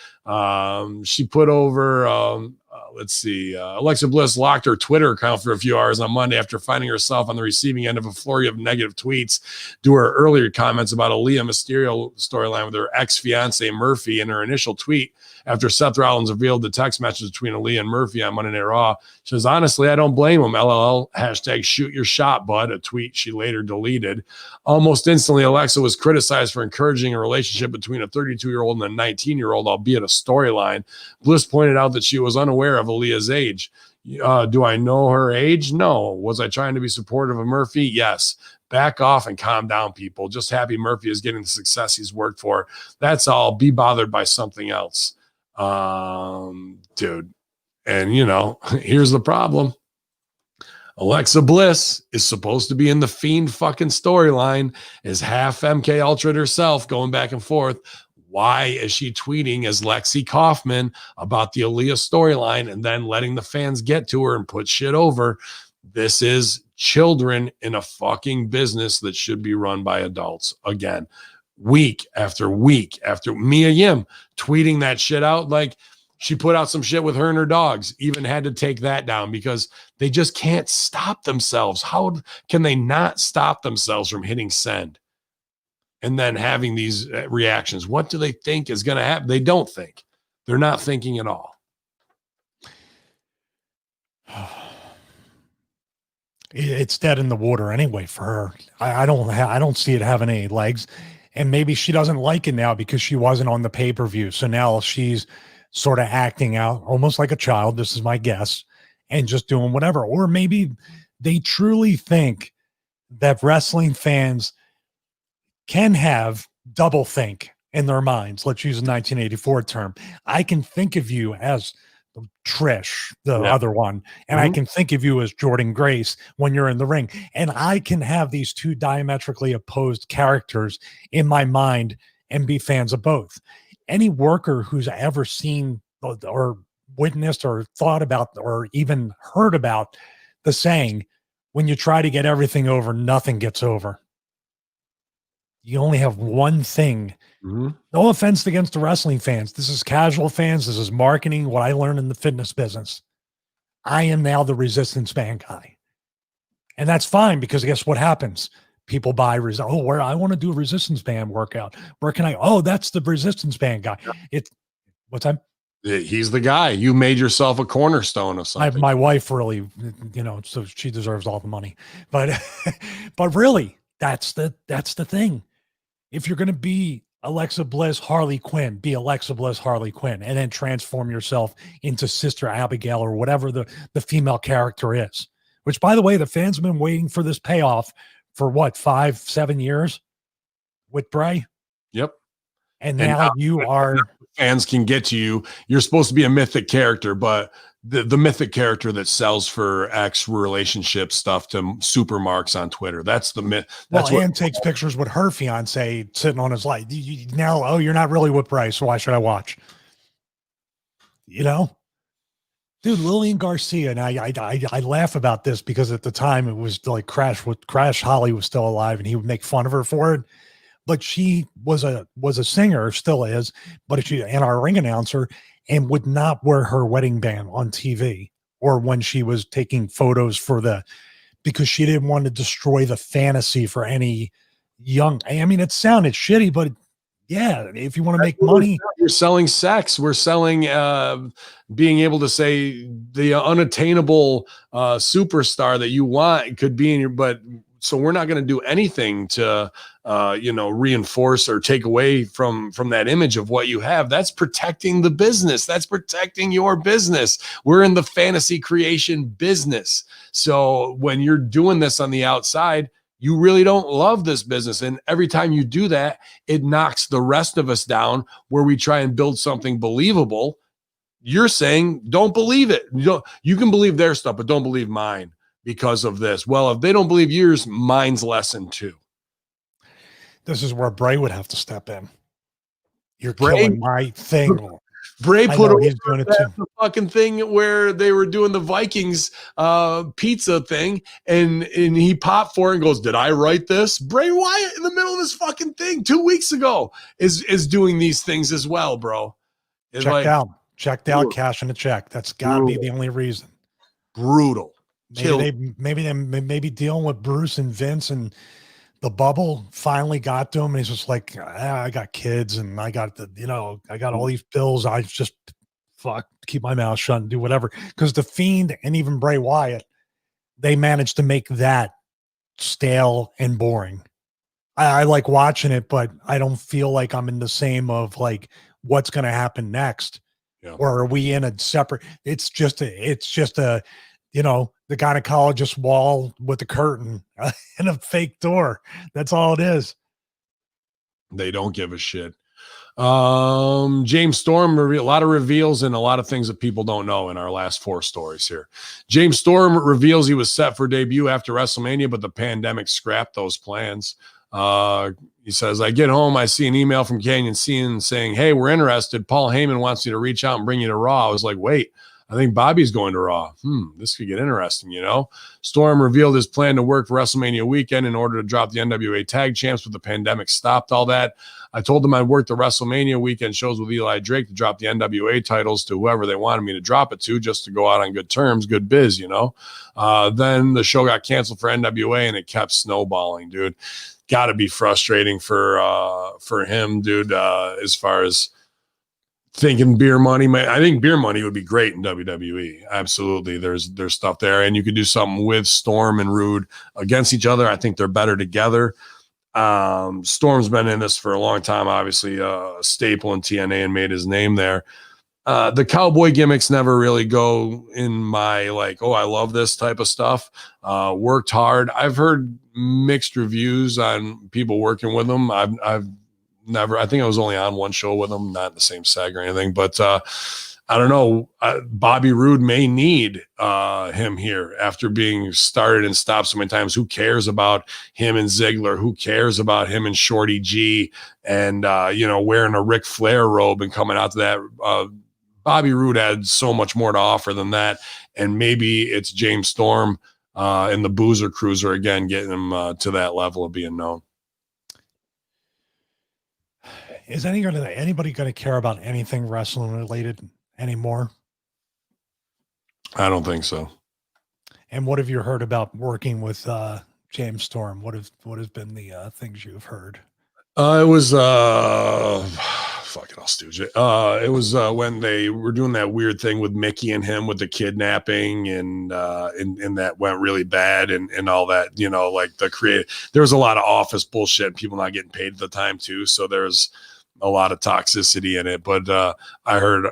She put over Alexa Bliss locked her Twitter account for a few hours on Monday after finding herself on the receiving end of a flurry of negative tweets due to her earlier comments about Aaliyah Mysterio storyline with her ex-fiance Murphy. In her initial tweet after Seth Rollins revealed the text message between Aaliyah and Murphy on Monday Night Raw, she says, honestly, I don't blame him. LOL, hashtag shoot your shot, bud, a tweet she later deleted. Almost instantly, Alexa was criticized for encouraging a relationship between a 32-year-old and a 19-year-old, albeit a storyline. Bliss pointed out that she was unaware of Aaliyah's age. Do I know her age? No. Was I trying to be supportive of Murphy? Yes. Back off and calm down, people. Just happy Murphy is getting the success he's worked for. That's all. Be bothered by something else. Dude. And, you know, here's the problem. Alexa Bliss is supposed to be in the Fiend fucking storyline as half MK Ultra herself, going back and forth. Why is she tweeting as Lexi Kaufman about the Aaliyah storyline and then letting the fans get to her and put shit over? This is children in a fucking business that should be run by adults. Again, week after week after Mia Yim tweeting that shit out. Like, she put out some shit with her and her dogs, even had to take that down because they just can't stop themselves. How can they not stop themselves from hitting send and then having these reactions? What do they think is going to happen? They don't think. They're not thinking at all. It's dead in the water anyway for her. I don't see it having any legs, and maybe she doesn't like it now because she wasn't on the pay-per-view. So now she's sort of acting out almost like a child. This is my guess, and just doing whatever. Or maybe they truly think that wrestling fans can have double think in their minds. Let's use a 1984 term. I can think of you as Trish, the other one, and I can think of you as Jordan Grace when you're in the ring, and I can have these two diametrically opposed characters in my mind and be fans of both. Any worker who's ever seen or witnessed or thought about or even heard about the saying, when you try to get everything over, nothing gets over. You only have one thing. No offense against the wrestling fans. This is casual fans. This is marketing, what I learned in the fitness business. I am now the resistance band guy. And that's fine because guess what happens? People buy, where I want to do a resistance band workout. Where can I? Oh, that's the resistance band guy. What's that? He's the guy. You made yourself a cornerstone of something. My wife really, so she deserves all the money. But really, that's the thing. If you're going to be Alexa Bliss, Harley Quinn, be Alexa Bliss, Harley Quinn, and then transform yourself into Sister Abigail or whatever the female character is. Which, by the way, the fans have been waiting for this payoff for what, 5-7 years with Bray? Yep. And now you are... Fans can get to you. You're supposed to be a mythic character, but the mythic character that sells for X relationship stuff to supermarks on Twitter. That's the myth. That's Ann takes pictures with her fiance sitting on his light. Now, you're not really with Bryce, so why should I watch? Dude, Lillian Garcia, and I laugh about this because at the time it was like Crash Holly was still alive, and he would make fun of her for it. But she was a singer, still is, but and our ring announcer, and would not wear her wedding band on TV or when she was taking photos because she didn't want to destroy the fantasy for any young. I mean, it sounded shitty, but yeah, if you want to make money, you're selling sex. We're selling being able to say the unattainable superstar that you want could be in your, but so we're not going to do anything to reinforce or take away from that image of what you have. That's protecting the business. That's protecting your business. We're in the fantasy creation business. So when you're doing this on the outside, you really don't love this business. And every time you do that, it knocks the rest of us down where we try and build something believable. You're saying, don't believe it. You can believe their stuff, but don't believe mine because of this. Well, if they don't believe yours, mine's lesson too. This is where Bray would have to step in. You're killing my thing. Bray put over he's doing it too. The fucking thing where they were doing the Vikings pizza thing, and he popped for it and goes, "Did I write this?" Bray Wyatt in the middle of this fucking thing 2 weeks ago is doing these things as well, bro. It's Checked out, cashing a check. That's got to be the only reason. Brutal. Maybe dealing with Bruce and Vince and the bubble finally got to him, and he's just like, I got kids and I got I got all these bills. I just keep my mouth shut and do whatever. Because the Fiend and even Bray Wyatt, they managed to make that stale and boring. I like watching it, but I don't feel like I'm in the same of like what's going to happen next. Yeah. Or are we in a separate? It's just a the gynecologist wall with a curtain and a fake door. That's all it is. They don't give a shit. James Storm, a lot of reveals and a lot of things that people don't know in our last 4 stories here. James Storm reveals he was set for debut after WrestleMania, but the pandemic scrapped those plans. He says, I get home, I see an email from Canyon Cean saying, hey, we're interested. Paul Heyman wants you to reach out and bring you to Raw. I was like, wait, I think Bobby's going to Raw. This could get interesting, you know? Storm revealed his plan to work for WrestleMania weekend in order to drop the NWA Tag Champs, but the pandemic stopped all that. I told them I'd work the WrestleMania weekend shows with Eli Drake to drop the NWA titles to whoever they wanted me to drop it to, just to go out on good terms, good biz, you know? Then the show got canceled for NWA, and it kept snowballing, dude. Got to be frustrating for him, dude, as far as thinking beer money. I think beer money would be great in WWE. Absolutely. There's stuff there, and you could do something with Storm and Rude against each other. I think they're better together. Storm's been in this for a long time, obviously a staple in TNA and made his name there. The cowboy gimmicks never really go in my like, oh, I love this type of stuff. Worked hard. I've heard mixed reviews on people working with them. I've never, I think I was only on one show with him, not in the same seg or anything, but I don't know. Bobby Roode may need him here after being started and stopped so many times. Who cares about him and Ziggler? Who cares about him and Shorty G and, wearing a Ric Flair robe and coming out to that? Bobby Roode had so much more to offer than that. And maybe it's James Storm and the Boozer Cruiser again, getting him to that level of being known. Is anybody going to care about anything wrestling related anymore? I don't think so. And what have you heard about working with James Storm? What has been the things you've heard? It was fucking I'll stooge it. It was when they were doing that weird thing with Mickey and him with the kidnapping and that went really bad and all that, like there was a lot of office bullshit and people not getting paid at the time too. So there's a lot of toxicity in it, but I heard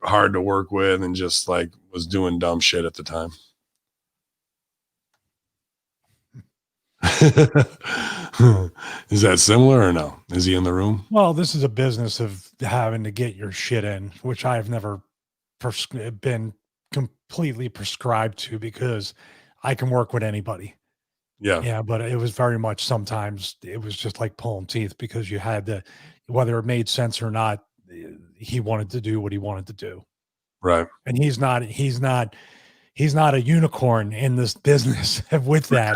hard to work with and just like was doing dumb shit at the time. Is that similar or no? Is he in the room? Well, this is a business of having to get your shit in, which I've never been completely prescribed to because I can work with anybody. Yeah, but it was very much sometimes it was just like pulling teeth because you had to, whether it made sense or not, he wanted to do what he wanted to do. Right. And he's not a unicorn in this business with that,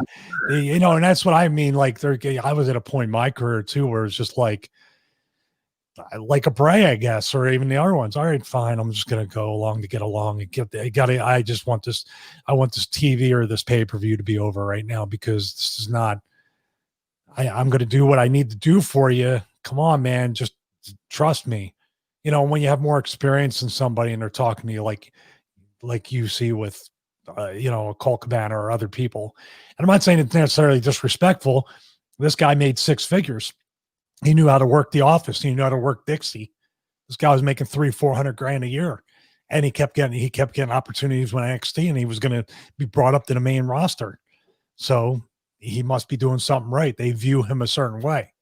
and that's what I mean. Like I was at a point in my career too, where it's just like a Bray, I guess, or even the other ones. All right, fine. I'm just going to go along to get along and I just want this. I want this TV or this pay-per-view to be over right now because this is not, I'm going to do what I need to do for you. Come on, man. Just trust me. When you have more experience than somebody and they're talking to you like you see with, a Colt Cabana or other people. And I'm not saying it's necessarily disrespectful. This guy made 6 figures. He knew how to work the office. He knew how to work Dixie. This guy was making $300,000-$400,000 a year. And he kept getting opportunities with NXT and he was going to be brought up to the main roster. So he must be doing something right. They view him a certain way.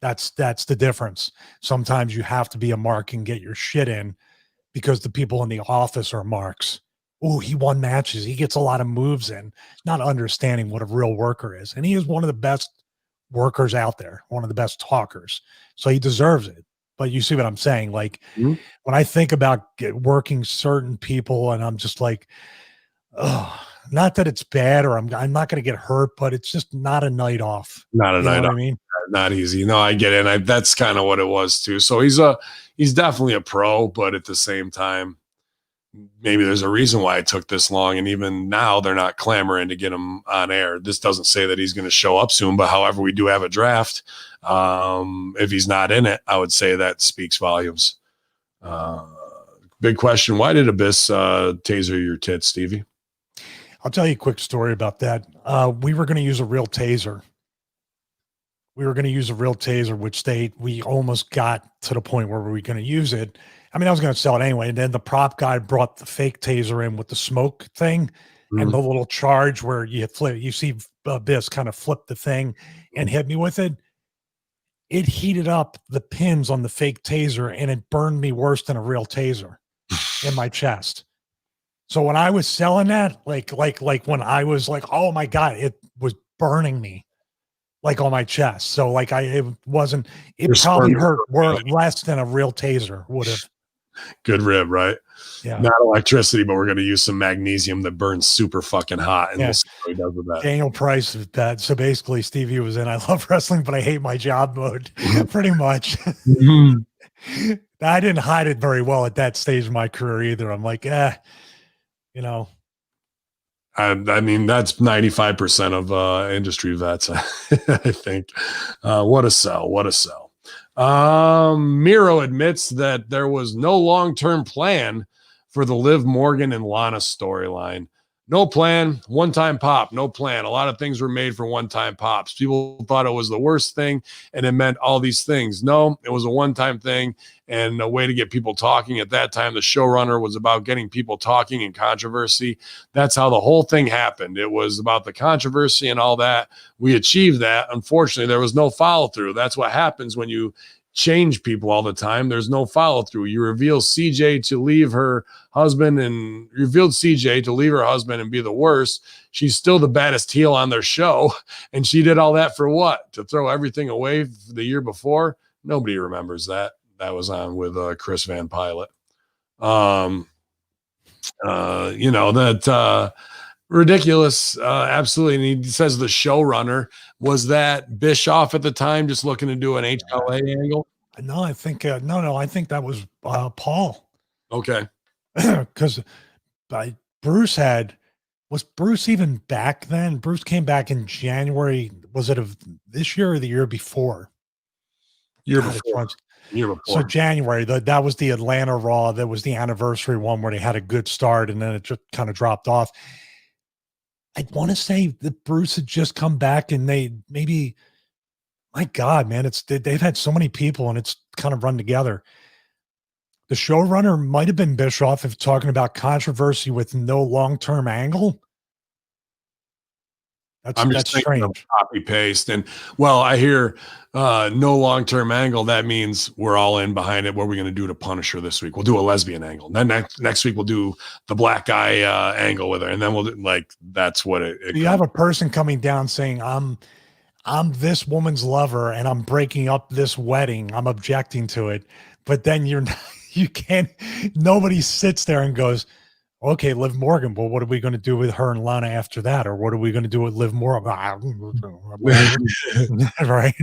That's the difference. Sometimes you have to be a mark and get your shit in because the people in the office are marks. Oh, he won matches. He gets a lot of moves in, not understanding what a real worker is. And he is one of the best workers out there, one of the best talkers. So he deserves it. But you see what I'm saying? Like when I think about working certain people and I'm just like, oh, not that it's bad or I'm not going to get hurt, but it's just not a night off. Not a night off. I mean? Not easy. No, I get it. And that's kind of what it was too. So he's definitely a pro, but at the same time, maybe there's a reason why it took this long. And even now they're not clamoring to get him on air. This doesn't say that he's going to show up soon, but however, we do have a draft. If he's not in it, I would say that speaks volumes. Big question. Why did Abyss taser your tits, Stevie? I'll tell you a quick story about that. We were going to use a real taser. Which we almost got to the point where we were going to use it. I mean, I was going to sell it anyway. And then the prop guy brought the fake taser in with the smoke thing and the little charge where you see Abyss kind of flip the thing and hit me with it. it heated up the pins on the fake taser and it burned me worse than a real taser in my chest. So when I was selling that, like when I was like, oh my God, it was burning me like on my chest. So like it probably hurt less than a real taser would have. Good rib, right? Yeah. Not electricity, but we're going to use some magnesium that burns super fucking hot. And we'll see how he does with that. Daniel Price is bad. So basically, Stevie was in I love wrestling, but I hate my job mode, pretty much. Mm-hmm. I didn't hide it very well at that stage of my career either. I'm like, you know. I mean, that's 95% of industry vets, I think. What a sell. What a sell. Miro admits that there was no long-term plan for the Liv Morgan and Lana storyline. No plan, one-time pop, no plan. A lot of things were made for one-time pops. People thought it was the worst thing and it meant all these things. No, it was a one-time thing and a way to get people talking. At that time, the showrunner was about getting people talking and controversy. That's how the whole thing happened. It was about the controversy and all that. We achieved that. Unfortunately, there was no follow-through. That's what happens when you change people all the time. There's no follow through. You reveal CJ to leave her husband and revealed CJ to leave her husband and be the worst. She's still the baddest heel on their show. And she did all that for what? To throw everything away the year before? Nobody remembers that. That was on with Chris Van Pilot. Ridiculous. Absolutely. And he says the showrunner, was that Bischoff at the time just looking to do an HLA angle? No, I think I think that was Paul. Okay. Because was Bruce even back then? Bruce came back in January. Was it of this year or the year before? Year before. So January, that was the Atlanta Raw. That was the anniversary one where they had a good start and then it just kind of dropped off. I want to say that Bruce had just come back and my God, man, they've had so many people and it's kind of run together. The showrunner might have been Bischoff if talking about controversy with no long-term angle. That's strange. Copy paste. And well, I hear no long-term angle. That means we're all in behind it. What are we going to do to punish her this week? We'll do a lesbian angle. Then next week we'll do the black guy angle with her. And then we'll do, that's what it you have a person coming down saying, I'm this woman's lover and I'm breaking up this wedding. I'm objecting to it. But then you can't, nobody sits there and goes, okay, Liv Morgan, well, what are we going to do with her and Lana after that? Or what are we going to do with Liv Morgan? Right.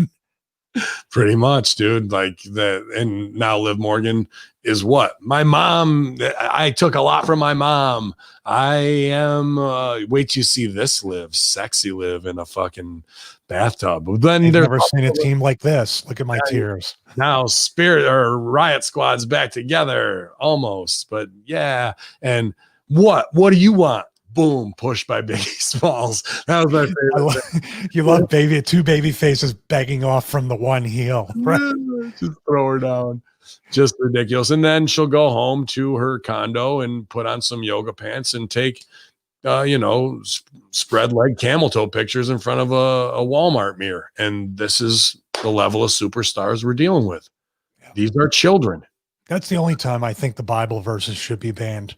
Pretty much, dude. Like that. And now Liv Morgan is what? My mom. I took a lot from my mom. I am, wait till you see this Liv, sexy Liv in a fucking bathtub. Then there's never seen a team like this. Look at my tears. Now Spirit or Riot Squad's back together almost, but yeah. And what do you want? Boom, pushed by Biggie Smalls. That was my favorite. You love two baby faces begging off from the one heel. Right? Just throw her down. Just ridiculous. And then she'll go home to her condo and put on some yoga pants and take spread leg camel toe pictures in front of a Walmart mirror. And this is the level of superstars we're dealing with. Yeah. These are children. That's the only time I think the Bible verses should be banned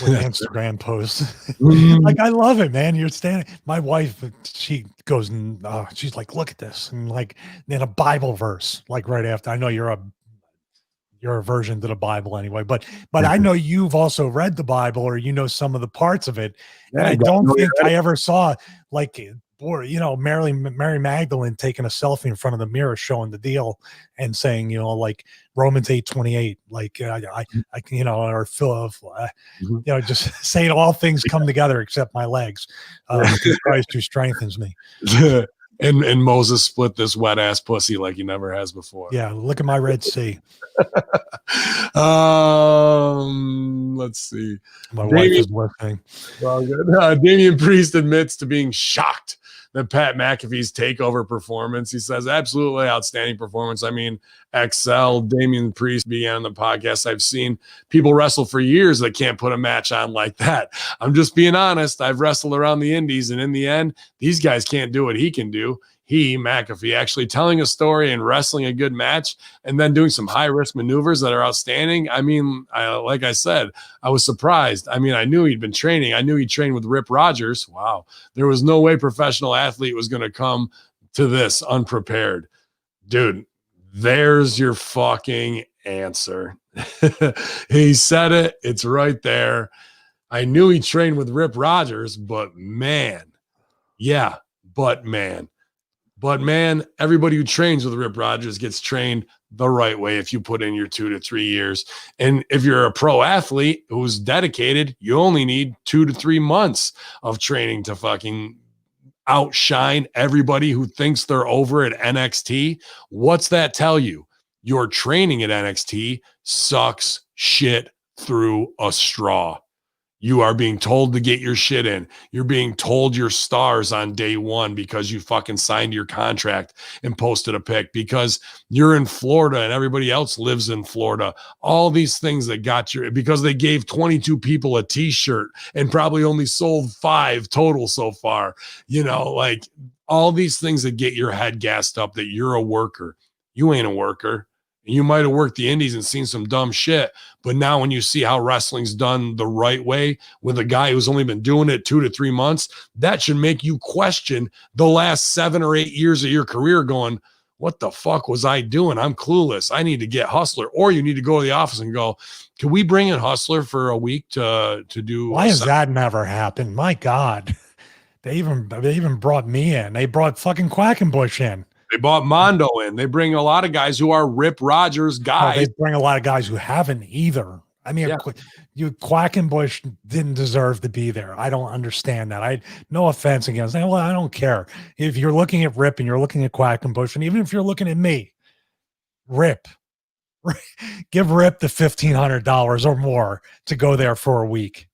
with Instagram posts. Like, I love it, man. You're standing. My wife, she goes, she's like, look at this. And like, then a Bible verse, like right after. I know you're a version to the Bible anyway, but I know you've also read the Bible or some of the parts of it. Yeah, and I don't think I ever saw Mary Magdalene taking a selfie in front of the mirror showing the deal and saying, like Romans 8:28, like or Phil, just saying all things come together except my legs. Christ who strengthens me. And Moses split this wet ass pussy like he never has before. Yeah, look at my Red Sea. Let's see. My wife is listening. Well, good. Damian Priest admits to being shocked that Pat McAfee's takeover performance. He says, absolutely outstanding performance. I mean, XL, Damian Priest began on the podcast. I've seen people wrestle for years that can't put a match on like that. I'm just being honest. I've wrestled around the indies, and in the end, these guys can't do what he can do. McAfee, actually telling a story and wrestling a good match and then doing some high-risk maneuvers that are outstanding. I mean, like I said, I was surprised. I mean, I knew he'd been training. I knew he trained with Rip Rogers. Wow. There was no way professional athlete was going to come to this unprepared. Dude, there's your fucking answer. He said it. It's right there. I knew he trained with Rip Rogers, but man, everybody who trains with Rip Rogers gets trained the right way if you put in your 2 to 3 years. And if you're a pro athlete who's dedicated, you only need 2 to 3 months of training to fucking outshine everybody who thinks they're over at NXT. What's that tell you? Your training at NXT sucks shit through a straw. You are being told to get your shit in. You're being told you're stars on day one because you fucking signed your contract and posted a pic because you're in Florida and everybody else lives in Florida. All these things that got you, because they gave 22 people a t-shirt and probably only sold 5 total so far. You know, like all these things that get your head gassed up that you're a worker. You ain't a worker. You might have worked the indies and seen some dumb shit, but now when you see how wrestling's done the right way with a guy who's only been doing it 2 to 3 months, that should make you question the last 7 or 8 years of your career going, what the fuck was I doing? I'm clueless. I need to get Hustler. Or you need to go to the office and go, can we bring in Hustler for a week to do? Why has that never happened? My God. They even brought me in. They brought fucking Quackenbush in. They bought Mondo in. They bring a lot of guys who are Rip Rogers guys. Oh, they bring a lot of guys who haven't either. I mean, Quackenbush didn't deserve to be there. I don't understand that. No offense against that. Well, I don't care. If you're looking at Rip and you're looking at Quackenbush, and even if you're looking at me, Rip, give Rip the $1,500 or more to go there for a week.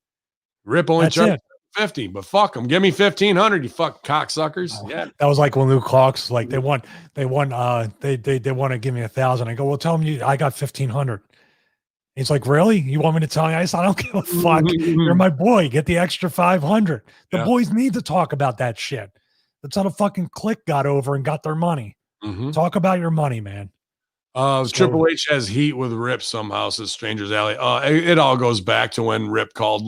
Rip only charged 50, but fuck them. Give me 1,500, you fuck cocksuckers. Yeah, that was like when Luke Hawks, like they want to give me 1,000. I go, well, tell them I got 1,500. He's like, really? You want me to tell you? I said, I don't give a fuck. You're my boy. Get the extra 500. The boys need to talk about that shit. That's how the fucking clique got over and got their money. Talk about your money, man. Triple H has heat with Rip somehow, says Stranger's Alley. It all goes back to when Rip called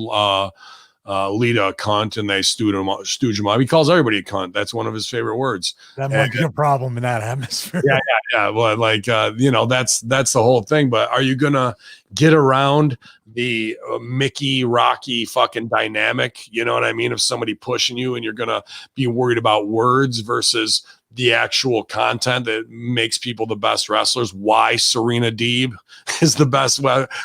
Lita a cunt and they stooge him up. He calls everybody a cunt. That's one of his favorite words. That might be a problem in that atmosphere. Yeah. Well, like, that's the whole thing. But are you going to get around the Mickey Rocky fucking dynamic? You know what I mean? Of somebody pushing you and you're going to be worried about words versus the actual content that makes people the best wrestlers. Why Serena Deeb is the best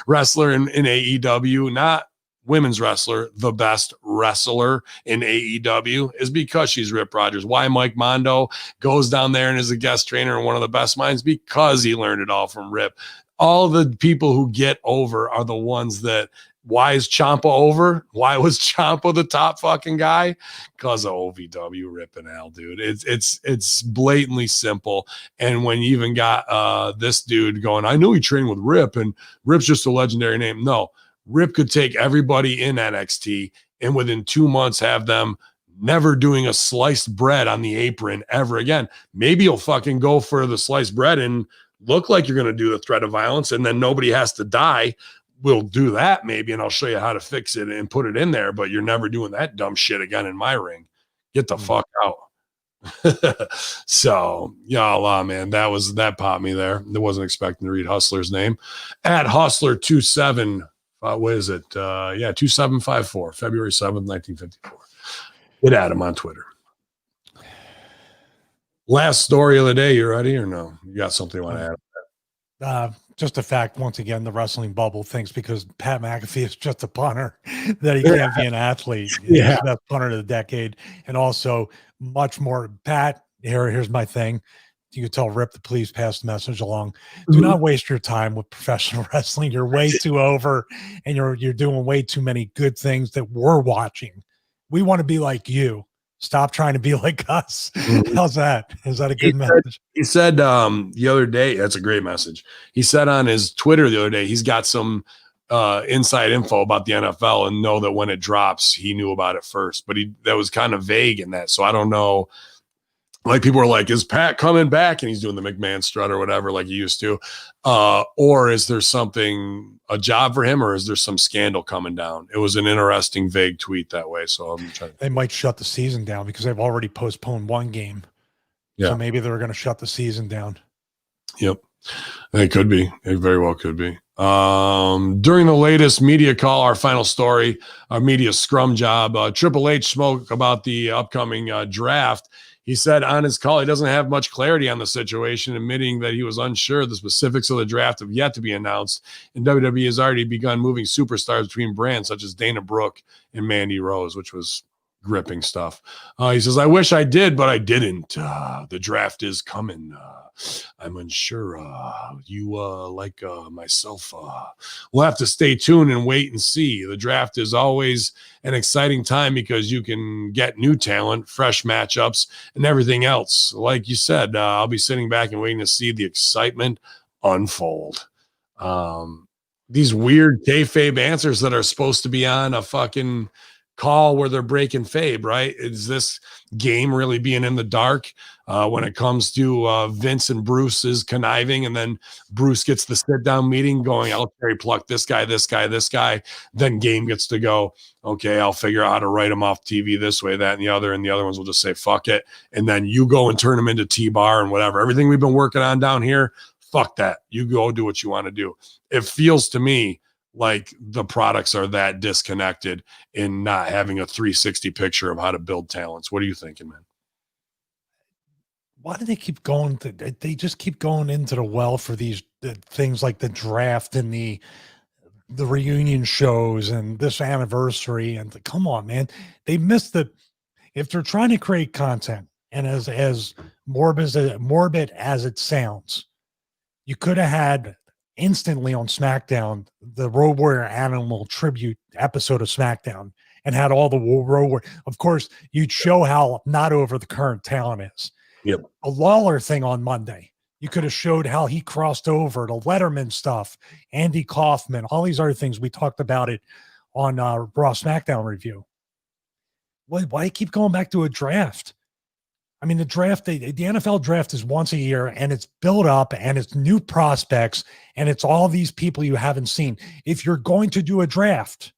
wrestler in AEW, not women's wrestler, the best wrestler in AEW, is because she's Rip Rogers. Why Mike Mondo goes down there and is a guest trainer and one of the best minds? Because he learned it all from Rip. All the people who get over are the ones that, why is Ciampa over? Why was Ciampa the top fucking guy? Because of OVW, Rip and Al, dude. It's blatantly simple. And when you even got this dude going, I knew he trained with Rip and Rip's just a legendary name. No, Rip could take everybody in NXT and within 2 months have them never doing a sliced bread on the apron ever again. Maybe you'll fucking go for the sliced bread and look like you're going to do the threat of violence and then nobody has to die. We'll do that maybe, and I'll show you how to fix it and put it in there, but you're never doing that dumb shit again in my ring. Get the fuck out. So, y'all, man, that popped me there. I wasn't expecting to read Hustler's name. At Hustler27, what is it? 2754, February 7th, 1954. Get at him on Twitter. Last story of the day. You ready or no? You got something you want to add? Just a fact, once again, the wrestling bubble thinks because Pat McAfee is just a punter that he can't be an athlete. He's the best punter of the decade. And also much more. Pat, here's my thing. You can tell Rip to please pass the message along. Do not waste your time with professional wrestling. You're way too over and you're doing way too many good things that we're watching. We want to be like you. Stop trying to be like us. How's that? Is that a good message? He said the other day, that's a great message. He said on his Twitter the other day, he's got some inside info about the NFL and know that when it drops, he knew about it first. But that was kind of vague in that. So I don't know like people are like, is Pat coming back? And he's doing the McMahon strut or whatever, like he used to. Or is there a job for him, or is there some scandal coming down? It was an interesting, vague tweet that way. So I'm trying. They might shut the season down because they've already postponed one game. Yeah. So maybe they're going to shut the season down. Yep. It could be. It very well could be. During the latest media call, our final story, our media scrum job, Triple H spoke about the upcoming draft. He said on his call, he doesn't have much clarity on the situation, admitting that he was unsure. The specifics of the draft have yet to be announced, and WWE has already begun moving superstars between brands such as Dana Brooke and Mandy Rose, which was gripping stuff. He says, I wish I did, but I didn't. The draft is coming. I'm unsure. Like myself, we'll have to stay tuned and wait and see. The draft is always an exciting time because you can get new talent, fresh matchups, and everything else. Like you said, I'll be sitting back and waiting to see the excitement unfold. These weird kayfabe answers that are supposed to be on a fucking call where they're breaking fabe, right? Is this game really being in the dark when it comes to Vince and Bruce's conniving, and then Bruce gets the sit-down meeting going, I'll cherry pluck this guy, then game gets to go, okay, I'll figure out how to write them off TV this way, that, and the other ones will just say, fuck it, and then you go and turn them into T-bar and whatever. Everything we've been working on down here, fuck that. You go do what you want to do. It feels to me like the products are that disconnected in not having a 360 picture of how to build talents. What are you thinking, man? Why do they keep going? They just keep going into the well for these things like the draft and the reunion shows and this anniversary. And come on, man, they missed the. If they're trying to create content, and as morbid as it sounds, you could have had instantly on SmackDown the Road Warrior Animal tribute episode of SmackDown and had all the Road Warrior. Of course, you'd show how not over the current talent is. Yep. A Lawler thing on Monday, you could have showed how he crossed over to Letterman stuff, Andy Kaufman, all these other things. We talked about it on Raw SmackDown review. Why keep going back to a draft? I mean, the draft, the NFL draft is once a year, and it's built up, and it's new prospects, and it's all these people you haven't seen. If you're going to do a draft,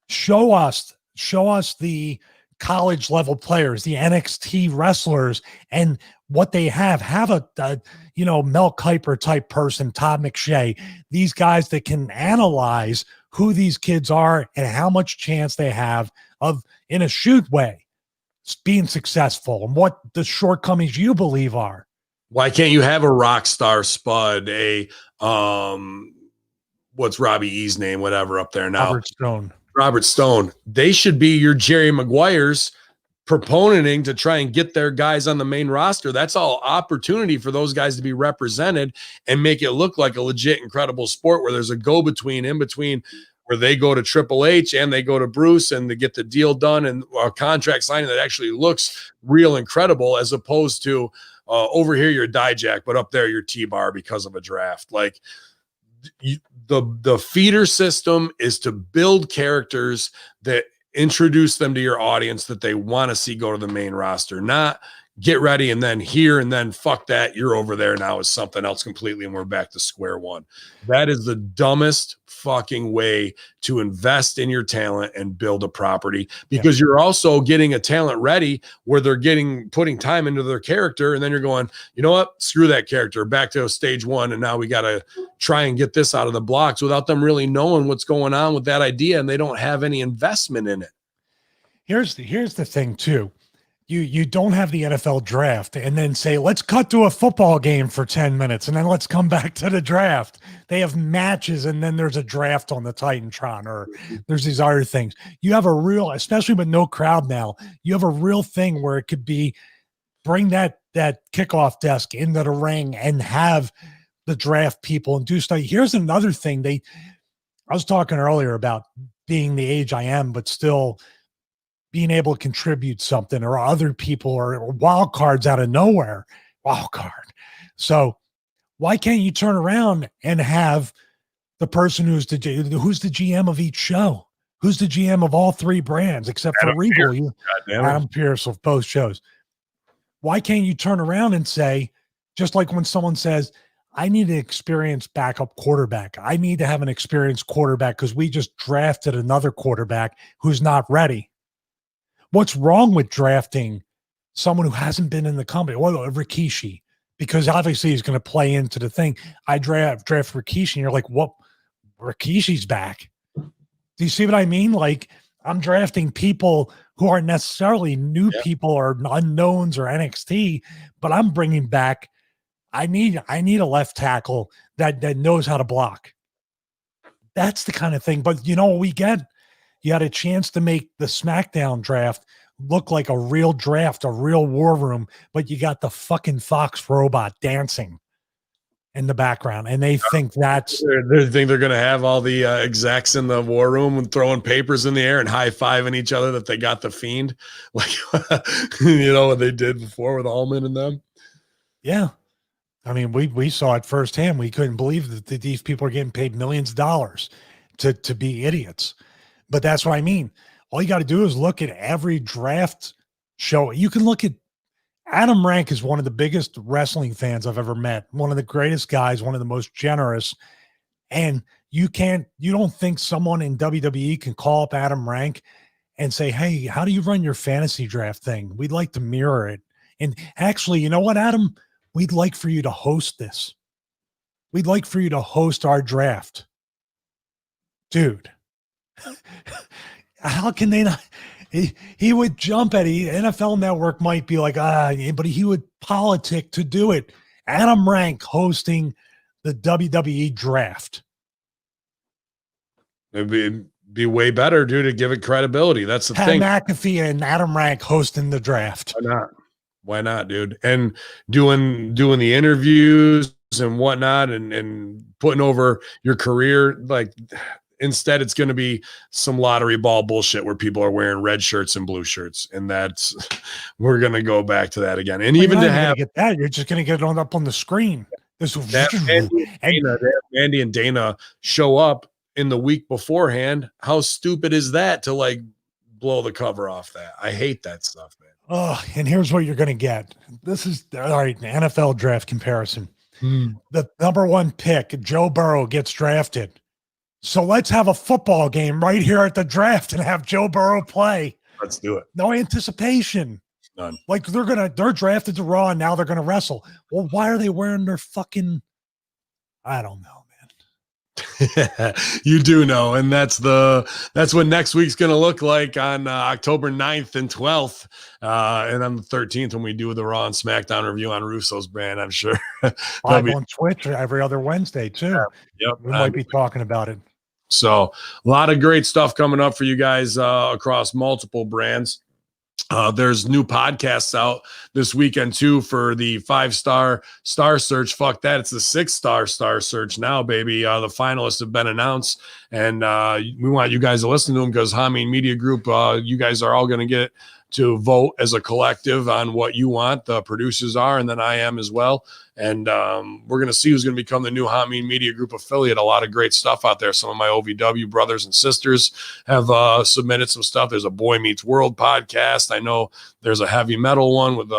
show us the college level players, the NXT wrestlers, and what they have. Have a Mel Kiper type person, Todd McShay, these guys that can analyze who these kids are and how much chance they have of, in a shoot way, being successful, and what the shortcomings you believe are. Why can't you have a rock star Spud, what's Robbie E's name, whatever up there now? Robert Stone. They should be your Jerry Maguires proponenting to try and get their guys on the main roster. That's all opportunity for those guys to be represented and make it look like a legit, incredible sport where there's a go-between in between, where they go to Triple H and they go to Bruce and they get the deal done and a contract signing that actually looks real incredible, as opposed to over here you're Dijak, but up there you're T-Bar because of a draft. Like the feeder system is to build characters that introduce them to your audience that they want to see go to the main roster, not get ready and then here and then fuck that, you're over there now is something else completely and we're back to square one. That is the dumbest fucking way to invest in your talent and build a property, because you're also getting a talent ready where they're putting time into their character, and then you're going, you know what, screw that character, back to stage one, and now we got to try and get this out of the blocks without them really knowing what's going on with that idea, and they don't have any investment in it. Here's the thing too. You don't have the NFL draft and then say, let's cut to a football game for 10 minutes and then let's come back to the draft. They have matches and then there's a draft on the Titantron, or there's these other things. You have a real, especially with no crowd now, you have a real thing where it could be bring that kickoff desk into the ring and have the draft people and do stuff. Here's another thing. I was talking earlier about being the age I am, but still being able to contribute something, or other people, or wild cards out of nowhere. Wild card. So why can't you turn around and have the person who's the GM of each show? Who's the GM of all three brands except for Regal? Adam Pearce of both shows. Why can't you turn around and say, just like when someone says, I need an experienced backup quarterback. I need to have an experienced quarterback because we just drafted another quarterback who's not ready. What's wrong with drafting someone who hasn't been in the company? Well, Rikishi, because obviously he's going to play into the thing. I draft Rikishi, and you're like, what? Rikishi's back. Do you see what I mean? Like, I'm drafting people who aren't necessarily new people or unknowns or NXT, but I'm bringing back. I need a left tackle that knows how to block. That's the kind of thing. But you know what we get? You had a chance to make the SmackDown draft look like a real draft, a real war room, but you got the fucking Fox robot dancing in the background, and they think that's they think they're going to have all the execs in the war room and throwing papers in the air and high-fiving each other that they got the Fiend, like what they did before with Allman and them. Yeah. I mean, we saw it firsthand. We couldn't believe that these people are getting paid millions of dollars to be idiots. But that's what I mean. All you got to do is look at every draft show. You can look at Adam Rank is one of the biggest wrestling fans I've ever met. One of the greatest guys, one of the most generous. And you don't think someone in WWE can call up Adam Rank and say, hey, how do you run your fantasy draft thing? We'd like to mirror it. And actually, you know what, Adam? We'd like for you to host this. We'd like for you to host our draft. Dude, how can they not? He would jump at it. NFL Network might be like, but he would politic to do it. Adam Rank hosting the WWE draft. It'd be way better, dude, to give it credibility. That's the thing. McAfee and Adam Rank hosting the draft. Why not? Why not, dude? And doing the interviews and whatnot and putting over your career. Like, instead, it's going to be some lottery ball bullshit where people are wearing red shirts and blue shirts. And we're going to go back to that again. And well, even to have get that, you're just going to get it up on the screen. Andy and Dana show up in the week beforehand. How stupid is that to like blow the cover off that? I hate that stuff, man. Oh, and here's what you're going to get. This is all right. NFL draft comparison. The number one pick, Joe Burrow, gets drafted. So let's have a football game right here at the draft and have Joe Burrow play. Let's do it. No anticipation. None. Like they're drafted to Raw and now they're going to wrestle. Well, why are they wearing their fucking, I don't know, man. You do know. And that's what next week's going to look like on October 9th and 12th. And on the 13th, when we do the Raw and SmackDown review on Russo's brand, I'm sure. Live on Twitch every other Wednesday too. Yeah, yep. We might be talking about it. So a lot of great stuff coming up for you guys across multiple brands. There's new podcasts out this weekend too for the 5-star star search. Fuck that. It's the 6-star star search now, baby. The finalists have been announced and we want you guys to listen to them because Hamin Media Group, you guys are all going to get to vote as a collective on what you want. The producers are, and then I am as well. And we're going to see who's going to become the new Hamin Media Group affiliate. A lot of great stuff out there. Some of my OVW brothers and sisters have submitted some stuff. There's a Boy Meets World podcast. I know there's a heavy metal one with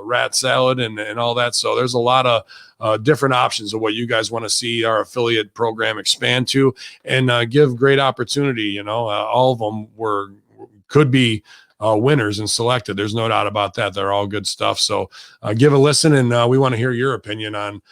Rat Salad and all that. So there's a lot of different options of what you guys want to see our affiliate program expand to and give great opportunity. All of them could be winners and selected. There's no doubt about that. They're all good stuff. So give a listen, and we want to hear your opinion on,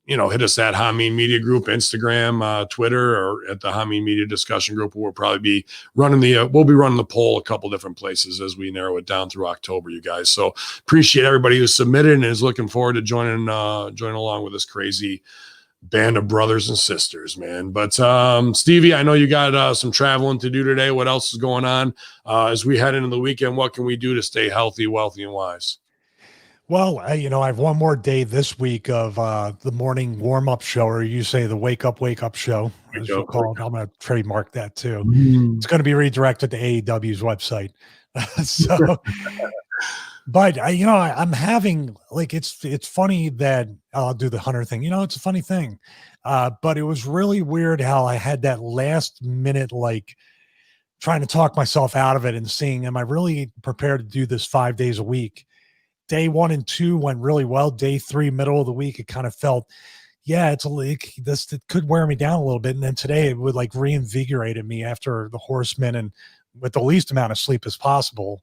hit us at Hamin Media Group, Instagram, Twitter, or at the Hamin Media Discussion Group. We'll probably be running the poll a couple different places as we narrow it down through October, you guys. So appreciate everybody who submitted and is looking forward to joining along with this crazy band of brothers and sisters, man. But Stevie, I know you got some traveling to do today. What else is going on as we head into the weekend? What can we do to stay healthy, wealthy, and wise? Well, I have one more day this week of the morning warm-up show, or you say the wake up show, as you call it. I'm going to trademark that too. It's going to be redirected to AEW's website. So but I'm having it's funny that I'll do the Hunter thing. It's a funny thing. But it was really weird how I had that last minute, trying to talk myself out of it and seeing, am I really prepared to do this 5 days a week? day 1 and 2 went really well. Day 3, middle of the week, it kind of felt, yeah, it's a leak. It could wear me down a little bit. And then today it would like reinvigorated me after the Horseman and with the least amount of sleep as possible.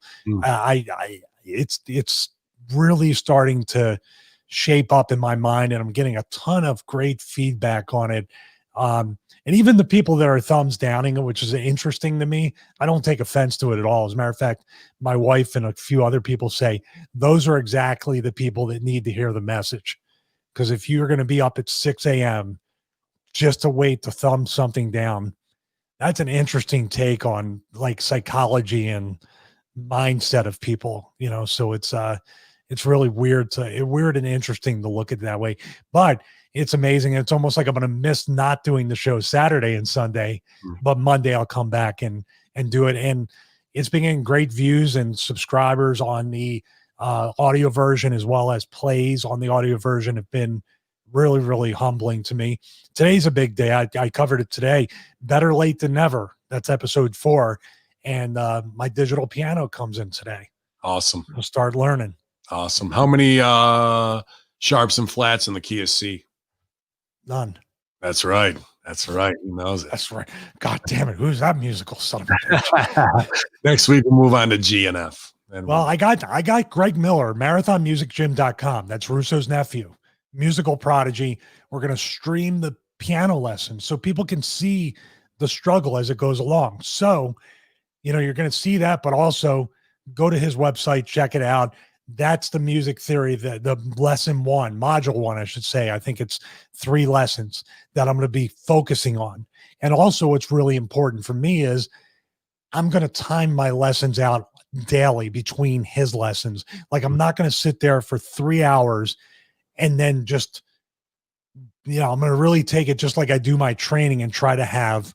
It's really starting to shape up in my mind, and I'm getting a ton of great feedback on it. And even the people that are thumbs downing it, which is interesting to me, I don't take offense to it at all. As a matter of fact, my wife and a few other people say those are exactly the people that need to hear the message. Because if you're going to be up at 6 a.m. just to wait to thumb something down, that's an interesting take on like psychology and mindset of people, so it's really weird and interesting to look at it that way, but it's amazing. It's almost like I'm going to miss not doing the show Saturday and Sunday, but Monday I'll come back and do it. And it's been getting great views and subscribers on the audio version, as well as plays on the audio version have been really, really humbling to me. Today's a big day. I covered it today. Better late than never. That's episode 4. And my digital piano comes in today. Awesome. I'll start learning. Awesome. How many sharps and flats in the key of C? None. That's right. That's right. He knows it. That's right. God damn it. Who's that musical son of a bitch? Next week we'll move on to G and F. Well, I got Greg Miller, marathonmusicgym.com. That's Russo's nephew, musical prodigy. We're going to stream the piano lessons so people can see the struggle as it goes along. So, you're going to see that, but also go to his website, check it out. That's the music theory, the lesson 1, module 1, I should say. I think it's 3 lessons that I'm going to be focusing on. And also what's really important for me is I'm going to time my lessons out daily between his lessons. Like I'm not going to sit there for 3 hours and then just, I'm going to really take it just like I do my training and try to have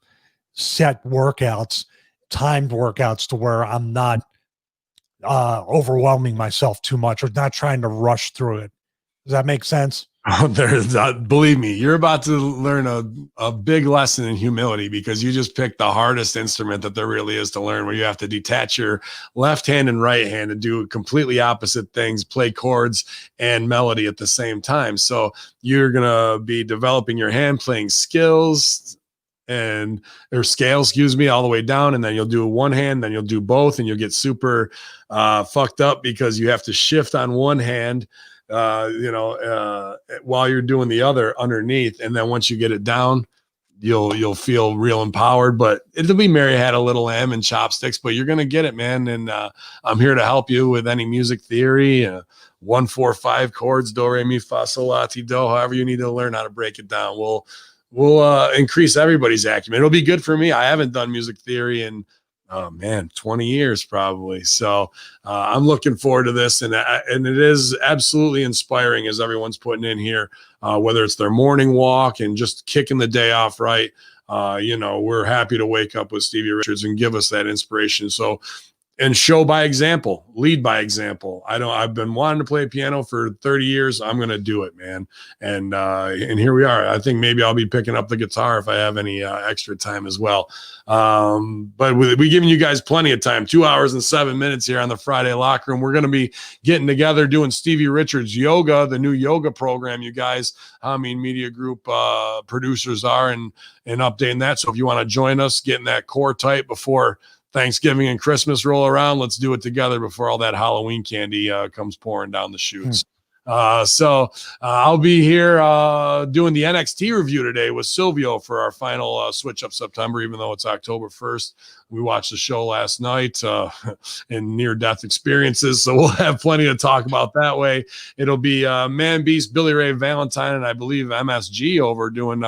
set workouts, timed workouts to where I'm not overwhelming myself too much or not trying to rush through it. Does that make sense? Believe me, you're about to learn a big lesson in humility, because you just picked the hardest instrument that there really is to learn, where you have to detach your left hand and right hand and do completely opposite things, play chords and melody at the same time. So you're going to be developing your hand playing skills or scale, all the way down. And then you'll do one hand, then you'll do both, and you'll get super fucked up because you have to shift on one hand, while you're doing the other underneath. And then once you get it down, you'll feel real empowered. But it'll be Mary Had a Little Lamb and chopsticks, but you're going to get it, man. And I'm here to help you with any music theory, 1, 4, 5 chords, do, re, mi, fa, sol, la, ti, do, however you need to learn how to break it down. We'll increase everybody's acumen. It'll be good for me. I haven't done music theory in 20 years probably. So I'm looking forward to this, and it is absolutely inspiring as everyone's putting in here, whether it's their morning walk and just kicking the day off right. We're happy to wake up with Stevie Richards and give us that inspiration. So, and show by example, lead by example. I've been wanting to play piano for 30 years. I'm going to do it, man. And here we are. I think maybe I'll be picking up the guitar if I have any extra time as well. But we giving you guys plenty of time, 2 hours and 7 minutes here on the Friday Locker Room. We're going to be getting together, doing Stevie Richards yoga, the new yoga program, you guys, Hamin Media Group producers are, and updating that. So if you want to join us, getting that core tight before Thanksgiving and Christmas roll around, let's do it together before all that Halloween candy comes pouring down the chutes. So I'll be here doing the NXT review today with Silvio for our final Switch Up September, even though it's October 1st. We watched the show last night in near-death experiences, so we'll have plenty to talk about that way. It'll be Man Beast, Billy Ray Valentine, and I believe MSG over doing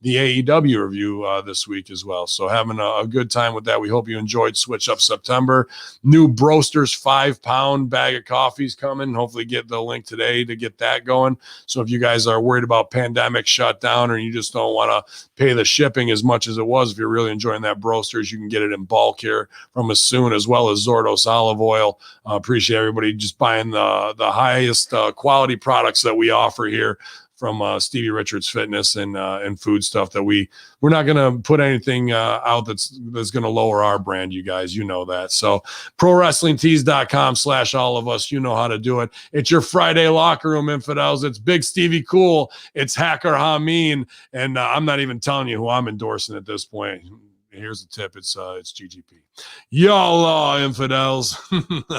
the AEW review this week as well. So having a good time with that. We hope you enjoyed Switch Up September. New Broasters 5-pound bag of coffees coming. Hopefully get the link today to get that going. So if you guys are worried about pandemic shutdown, or you just don't want to pay the shipping as much as it was, if you're really enjoying that Broasters, you can get it in bulk here from us soon, as well as Zordos olive oil. Appreciate everybody just buying the highest quality products that we offer here from Stevie Richards Fitness and food stuff that we're not going to put anything out that's going to lower our brand, you guys. You know that. So prowrestlingtees.com/all of us. You know how to do it. It's your Friday locker room, infidels. It's Big Stevie Cool. It's Hacker Hamin. And I'm not even telling you who I'm endorsing at this point. Here's the tip. It's GGP. Y'all infidels.